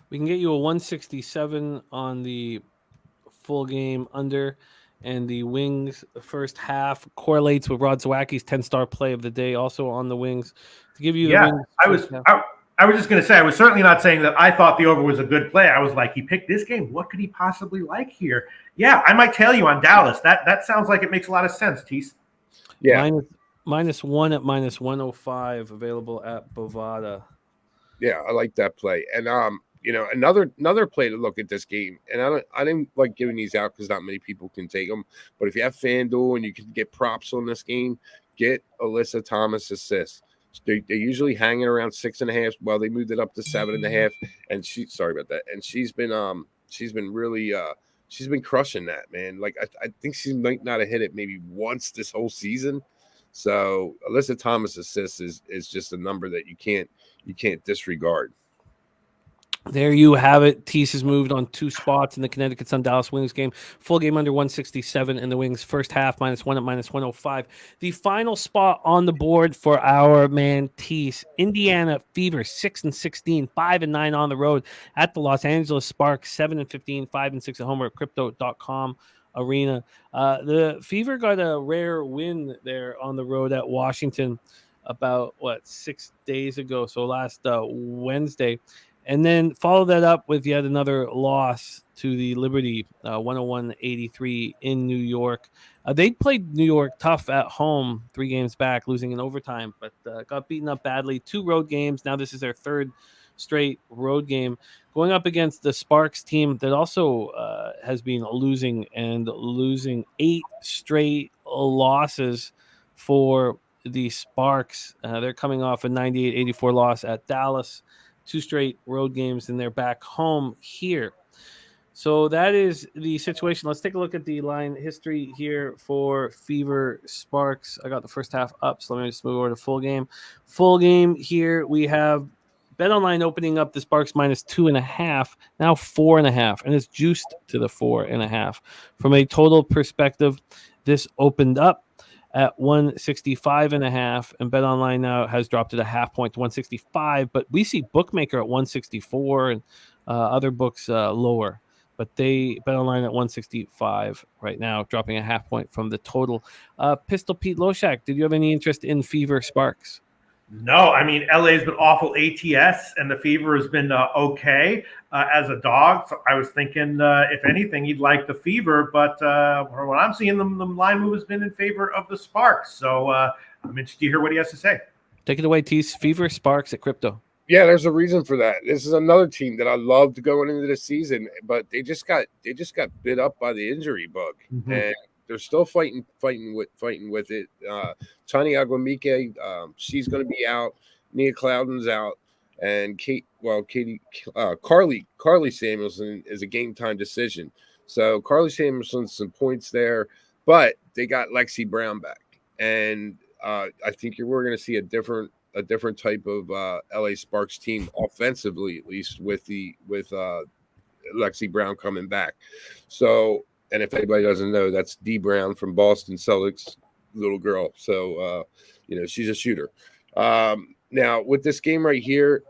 We can get you a 167 on the full game under, and the Wings first half correlates with Rod Zawacki's 10-star play of the day, also on the Wings. To give you the Wings I was just going to say, I was certainly not saying that I thought the over was a good play. I was like, he picked this game. What could he possibly like here? Yeah, I might tell you on Dallas. That sounds like it makes a lot of sense, Teece. Yeah. -1 at -105 available at Bovada. Yeah, I like that play. And another play to look at this game. And I didn't like giving these out because not many people can take them. But if you have FanDuel and you can get props on this game, get Alyssa Thomas assists. They're usually hanging around 6.5. Well, they moved it up to 7.5, and sorry about that. And she's been really she's been crushing that, man. Like I think she might not have hit it maybe once this whole season. So Alyssa Thomas assists is just a number that you can't disregard. There you have it. Teece has moved on 2 spots in the Connecticut Sun Dallas Wings game. Full game under 167 in the Wings first half, -1 at -105. The final spot on the board for our man Teece. Indiana Fever 6-16, 5-9 on the road at the Los Angeles Sparks, 7-15, 5-6 at home at Crypto.com Arena. The Fever got a rare win there on the road at Washington about 6 days ago, so last Wednesday. And then follow that up with yet another loss to the Liberty, 101-83 in New York. They played New York tough at home 3 games back, losing in overtime, but got beaten up badly. 2 road games. Now this is their 3rd straight road game. Going up against the Sparks team that also has been losing 8 straight losses for the Sparks. They're coming off a 98-84 loss at Dallas, 2 straight road games, and they're back home here. So that is the situation. Let's take a look at the line history here for Fever Sparks. I got the first half up, so let me just move over to full game. Full game here, we have BetOnline opening up the Sparks -2.5, now 4.5, and it's juiced to the 4.5. From a total perspective, this opened up at 165.5, and BetOnline now has dropped it a half point to 165. But we see Bookmaker at 164 and other books lower. But they BetOnline at 165 right now, dropping a half point from the total. Pistol Pete Loshak, did you have any interest in Fever Sparks? No, I mean, LA's been awful ATS, and the Fever has been okay as a dog. So I was thinking, if anything, he'd like the Fever. But from what I'm seeing, the line move has been in favor of the Sparks. So I'm interested to hear what he has to say. Take it away, Teece. Fever Sparks at crypto. Yeah, there's a reason for that. This is another team that I loved going into the season, but they just got bit up by the injury bug, and they're still fighting with it. Tiny Aguamike, she's going to be out. Nia Cloudon's out, and Carly Samuelson is a game time decision. So Carly Samuelson's some points there, but they got Lexi Brown back, and I think we're going to see a different type of LA Sparks team offensively, at least with Lexi Brown coming back. So, and if anybody doesn't know, that's D Brown from Boston Celtics, little girl. So, she's a shooter. Now with this game right here,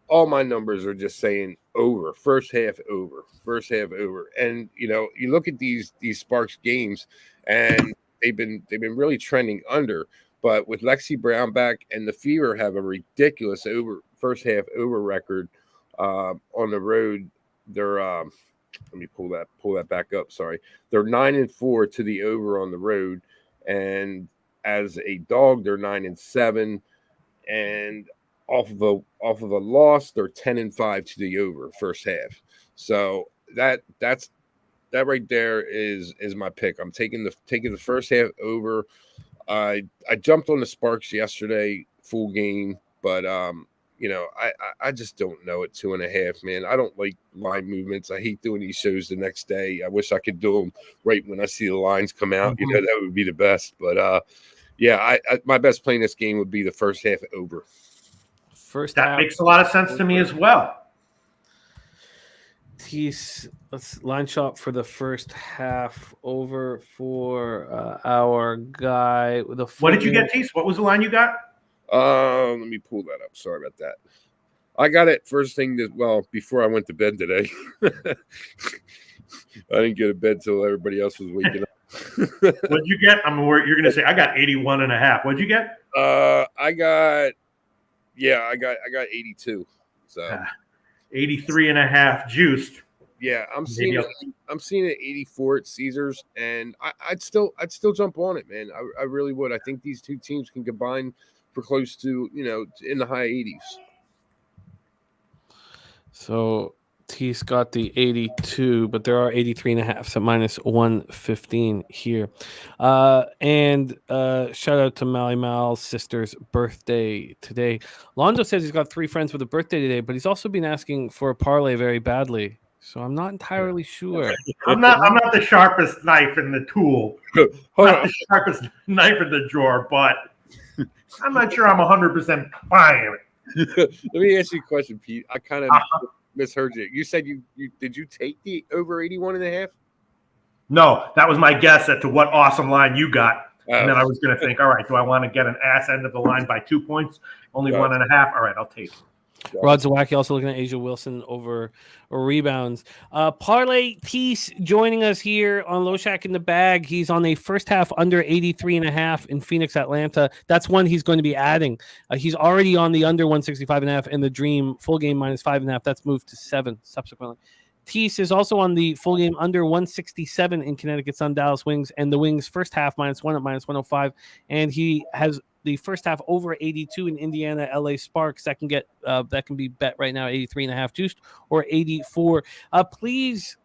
all my numbers are just saying over. First half over. And you look at these Sparks games, and they've been really trending under. But with Lexi Brown back and the Fever have a ridiculous first half over record on the road, they're let me pull that back up. Sorry, they're 9-4 to the over on the road, and as a dog, they're 9-7, and off of a loss, they're 10-5 to the over first half. So that right there is my pick. I'm taking the first half over. I jumped on the Sparks yesterday, full game, but I just don't know at 2.5, man. I don't like line movements. I hate doing these shows the next day. I wish I could do them right when I see the lines come out. That would be the best. But my best play in this game would be the first half over. That makes a lot of sense to me as well. Teece, let's line shop for the first half over for our guy. What did you get, Teece? What was the line you got? Let me pull that up. Sorry about that. I got it first thing before I went to bed today. I didn't get to bed till everybody else was waking up. What'd you get? You're going to say I got 81.5. What'd you get? I got 82. So 83.5 juiced. Yeah, I'm seeing it 84 at Caesars, and I'd still jump on it, man. I really would. I think these two teams can combine for close to in the high 80s. So Teece got the 82, but there are 83.5, so -115 here. And shout out to Mally Mal's sister's birthday today. Londo says he's got 3 friends with a birthday today, but he's also been asking for a parlay very badly. So I'm not entirely sure. I'm not the sharpest knife in the tool. Not the sharpest knife in the drawer, but I'm not sure I'm 100% buying it. Let me ask you a question, Pete. I kind of misheard you. You said did you take the over 81.5? No, that was my guess as to what awesome line you got. And then I was going to think, all right, do I want to get an ass end of the line by 2 points? Only 1.5. All right, I'll take it. Rod Zawacki also looking at Asia Wilson over rebounds. Parlay Teece joining us here on Loshak in the Bag. He's on a first half under 83.5 in Phoenix, Atlanta. That's one he's going to be adding. He's already on the under 165.5 in the Dream full game -5.5. That's moved to 7 subsequently. Teece is also on the full game under 167 in Connecticut's on Dallas Wings, and the Wings first half -1 at -105, and he has the first half over 82 in Indiana LA Sparks. That can be bet right now 83.5 juiced or 84. Please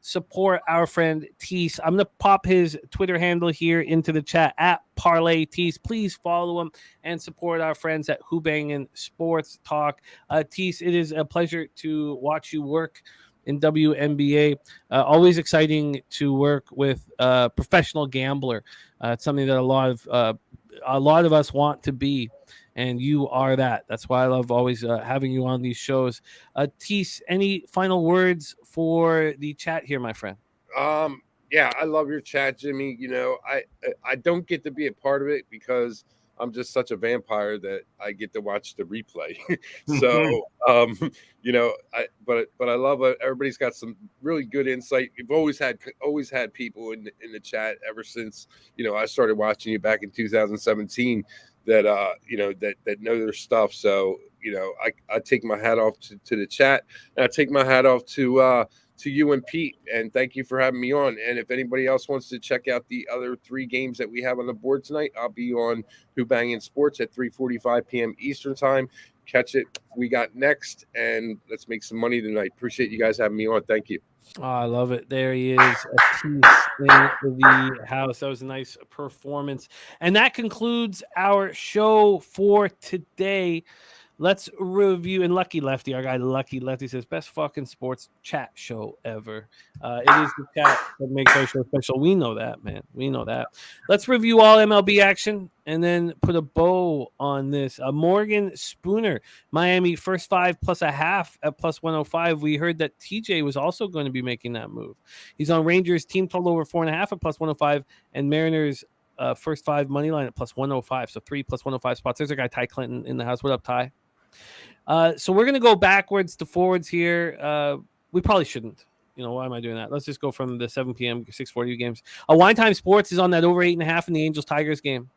support our friend Teece. I'm going to pop his Twitter handle here into the chat at Parlay Teece. Please follow him and support our friends at Who Bangin' Sports Talk. Teece, it is a pleasure to watch you work in WNBA. Always exciting to work with a professional gambler. It's something that a lot of us want to be, and you are that. That's why I love always having you on these shows. Teece, any final words for the chat here, my friend? Yeah, I love your chat, Jimmy. You know, I don't get to be a part of it because I'm just such a vampire that I get to watch the replay. So, you know, but I love it. Everybody's got some really good insight. You've always had people in the chat ever since, you know, I started watching you back in 2017 that you know, that know their stuff. So, you know, I take my hat off to the chat, and I take my hat off to you and Pete, and thank you for having me on. And if anybody else wants to check out the other 3 games that we have on the board tonight, I'll be on Who Bangin' Sports at 3:45 p.m. Eastern time. Catch it. We got next, and let's make some money tonight. Appreciate you guys having me on. Thank you. Oh, I love it. There he is, a Teece in the house. That was a nice performance. And that concludes our show for today. Let's review. And Lucky Lefty, our guy Lucky Lefty, says, best fucking sports chat show ever. It is the chat that makes our show special. We know that, man. We know that. Let's review all MLB action and then put a bow on this. Morgan Spooner, Miami first 5 plus a half at plus 105. We heard that TJ was also going to be making that move. He's on Rangers team total over 4.5 at plus 105, and Mariners first 5 money line at plus 105. So 3 plus 105 spots. There's our guy Ty Clinton in the house. What up, Ty? So we're going to go backwards to forwards here. We probably shouldn't. You know, why am I doing that? Let's just go from the 7 p.m. 6:40 games. Wine Time Sports is on that over 8.5 in the Angels-Tigers game.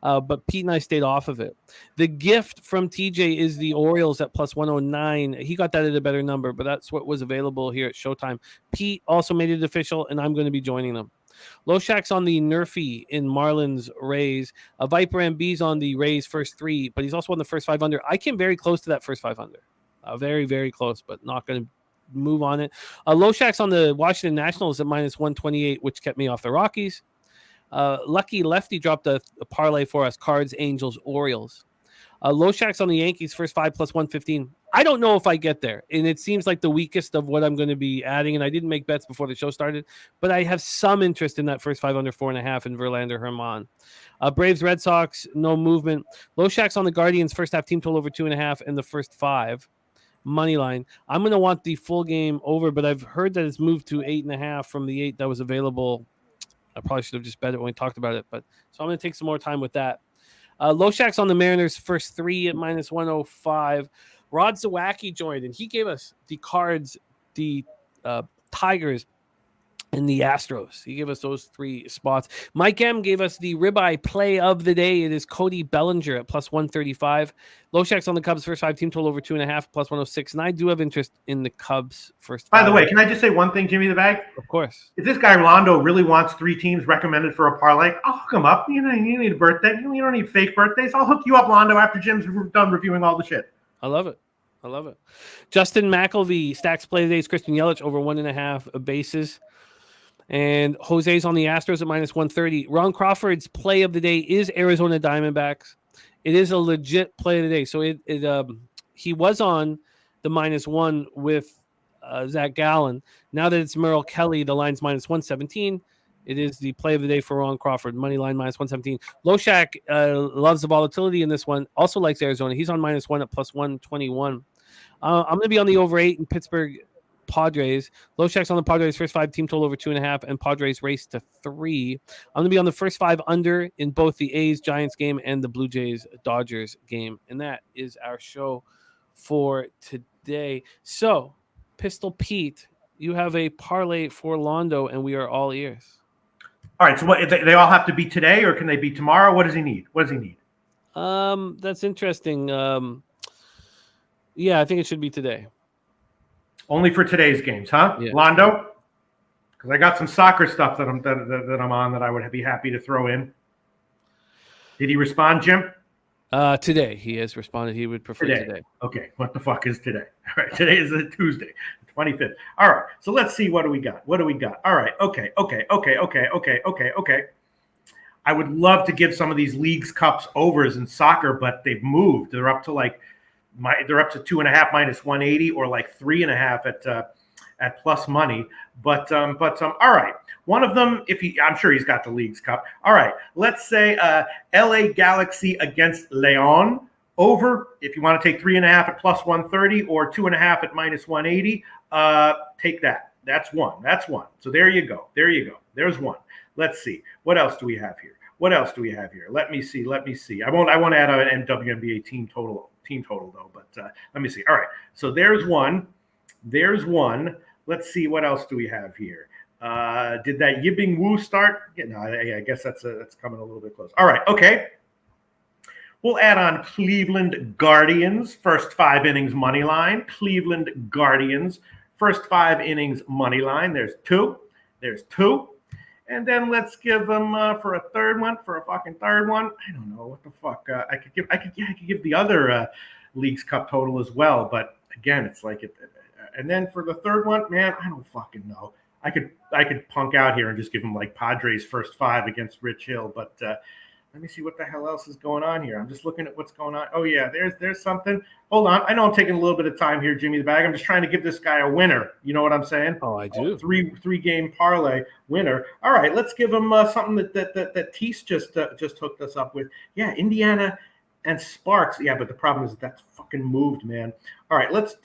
But Pete and I stayed off of it. The gift from TJ is the Orioles at plus 109. He got that at a better number, but that's what was available here at Showtime. Pete also made it official, and I'm going to be joining them. Loshak's on the Nerfy in Marlins Rays. Viper MB's on the Rays first 3, but he's also on the first 5 under. I came very close to that first 5 under. Very, very close, but not going to move on it. Loshak's on the Washington Nationals at minus 128, which kept me off the Rockies. Lucky Lefty dropped a parlay for us. Cards, Angels, Orioles. Loshak's on the Yankees first 5 plus 115. I don't know if I get there, and it seems like the weakest of what I'm going to be adding. And I didn't make bets before the show started, but I have some interest in that first 5 under 4.5 in Verlander Herman. Braves Red Sox, no movement. Loshak's on the Guardians first half team total over 2.5 in the first 5 money line. I'm going to want the full game over, but I've heard that it's moved to 8.5 from the 8 that was available. I probably should have just bet it when we talked about it, but so I'm going to take some more time with that. Loshak's on the Mariners first 3 at minus 105. Rod Zawacki joined, and he gave us the Cards, the Tigers, and the Astros. He gave us those 3 spots. Mike M gave us the ribeye play of the day. It is Cody Bellinger at plus 135. Loshak's on the Cubs first 5 team total over 2.5 plus 106. And I do have interest in the Cubs first 5. By the way, can I just say one thing, Jimmy the Bag? Of course. If this guy Rondo really wants 3 teams recommended for a parlay, I'll hook him up. You know, you need a birthday. You don't need fake birthdays. I'll hook you up, Rondo, after Jim's done reviewing all the shit. I love it. I love it. Justin McElvey, Stacks play today is Christian Yelich over 1.5 bases. And Jose's on the Astros at minus 130. Ron Crawford's play of the day is Arizona Diamondbacks. It is a legit play of the day. So he was on the -1 with Zach Gallen. Now that it's Merrill Kelly, the line's minus 117. It is the play of the day for Ron Crawford. Money line minus 117. Loshak loves the volatility in this one. Also likes Arizona. He's on -1 at plus 121. I'm going to be on the over 8 in Pittsburgh Padres. Loshak's on the Padres first 5 team total over 2.5, and Padres race to 3. I'm going to be on the first 5 under in both the A's Giants game and the Blue Jays Dodgers game. And that is our show for today. So, Pistol Pete, you have a parlay for Londo, and we are all ears. All right, so what, they all have to be today, or can they be tomorrow? What does he need? That's interesting. Yeah, I think it should be today. Only for today's games, huh? Yeah. Londo? Because I got some soccer stuff that I'm on that I would be happy to throw in. Did he respond, Jim? Today. He has responded. He would prefer today. Okay. What the fuck is today? All right. Today is a Tuesday. 25th. All right. So let's see. What do we got? All right. Okay. I would love to give some of these leagues cups overs in soccer, but they've moved. They're up to they're up to 2.5 minus 180 or like 3.5 at plus money. But all right. One of them, I'm sure he's got the league's cup. All right. Let's say LA Galaxy against Leon. Over, if you want to take 3.5 at plus 130 or 2.5 at minus 180, take that. That's one. So there you go. There's one. Let's see. What else do we have here? Let me see. I won't add an WNBA team total though, but let me see. All right. So there's one. Let's see. What else do we have here? Did that Yibing Wu start? Yeah, no, I guess that's coming a little bit close. All right. Okay. We'll add on Cleveland Guardians, first 5 innings money line. Cleveland Guardians, first 5 innings money line. There's two. And then let's give them for a fucking third one. I don't know what the fuck. I could give the other League's Cup total as well. But again, it's like it. And then for the third one, man, I don't fucking know. I could punk out here and just give them like Padres first 5 against Rich Hill, but. Let me see what the hell else is going on here. I'm just looking at what's going on. Oh, yeah, there's something. Hold on. I know I'm taking a little bit of time here, Jimmy the Bag. I'm just trying to give this guy a winner. You know what I'm saying? Oh, I do. Three-game parlay winner. All right, let's give him something that Teece just hooked us up with. Yeah, Indiana and Sparks. Yeah, but the problem is that's fucking moved, man. All right, let's just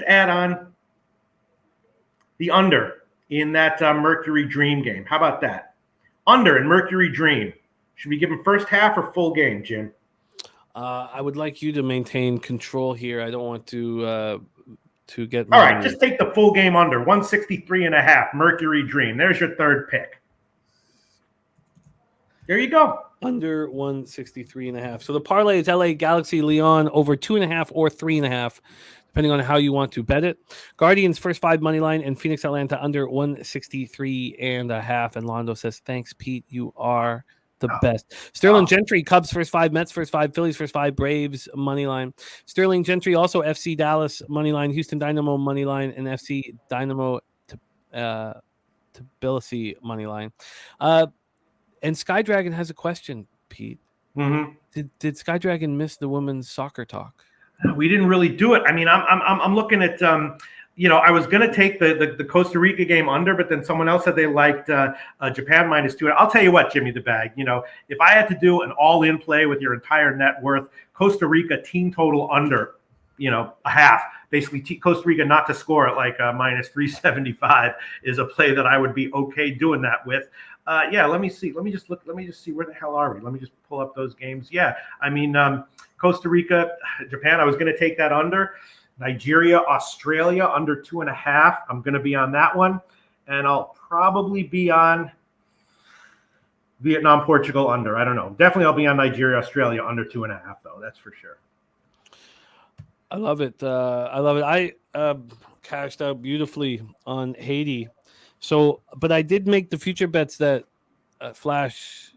add on the under in that Mercury Dream game. How about that? Under in Mercury Dream. Should we give him first half or full game, Jim? I would like you to maintain control here. I don't want to get. All right, just take the full game under 163.5. Mercury Dream. There's your third pick. There you go. Under 163.5. So the parlay is LA Galaxy Leon over 2.5 or 3.5. Depending on how you want to bet it. Guardians first 5 money line and Phoenix Atlanta under 163.5. And Londo says, thanks, Pete. You are the best. Sterling Gentry, Cubs first 5, Mets first 5, Phillies first 5, Braves money line. Sterling Gentry also FC Dallas money line, Houston Dynamo money line, and FC Dynamo Tbilisi money line. And Sky Dragon has a question, Pete. Mm-hmm. Did Sky Dragon miss the women's soccer talk? We didn't really do it. I mean, I'm looking at, I was going to take the Costa Rica game under, but then someone else said they liked Japan -2. I'll tell you what, Jimmy the Bag, if I had to do an all-in play with your entire net worth, Costa Rica team total under, a half. Basically, Costa Rica not to score at like -375 is a play that I would be okay doing that with. Let me see. Let me just see where the hell are we? Let me just pull up those games. Yeah, I mean, Costa Rica, Japan, I was going to take that under. Nigeria, Australia, under 2.5. I'm going to be on that one. And I'll probably be on Vietnam, Portugal under. I don't know. Definitely I'll be on Nigeria, Australia under 2.5, though. That's for sure. I love it. I cashed out beautifully on Haiti. So, but I did make the future bets that Flash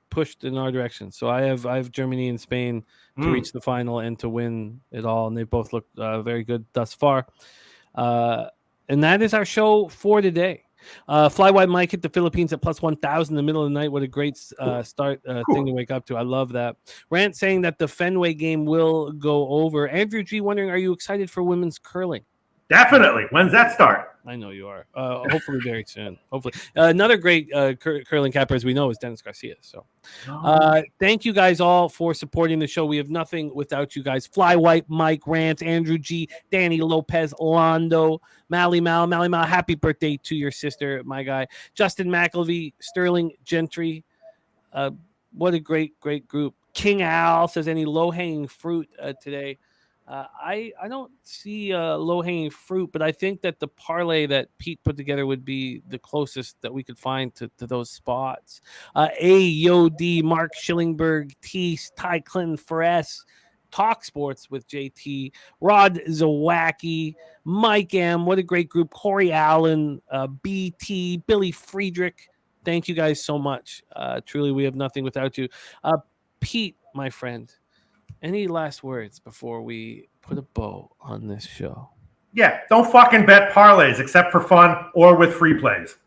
pushed in our direction. So I have Germany and Spain to reach the final and to win it all, and they both look very good thus far. And that is our show for today. Flywide Mike hit the Philippines at plus 1,000 in the middle of the night. What a great start thing to wake up to. I love that. Rant saying that the Fenway game will go over. Andrew G wondering, are you excited for women's curling? Definitely. When's that start? I know you are. Hopefully very soon. Hopefully. Another great curling capper, as we know, is Dennis Garcia. So thank you guys all for supporting the show. We have nothing without you guys. Fly White, Mike, Rant, Andrew G, Danny Lopez, Londo, Mally Mal. Happy birthday to your sister, my guy. Justin McElvey, Sterling Gentry. What a great group. King Al says, any low-hanging fruit today? I don't see low-hanging fruit, but I think that the parlay that Pete put together would be the closest that we could find to those spots. AOD, Mark Schillingberg, Teece, Ty Clinton, Ferres, Talk Sports with JT, Rod Zawacki, Mike M. What a great group. Corey Allen, BT, Billy Friedrich. Thank you guys so much. Truly, we have nothing without you. Pete, my friend, Any last words before we put a bow on this show? Yeah, don't fucking bet parlays except for fun or with free plays.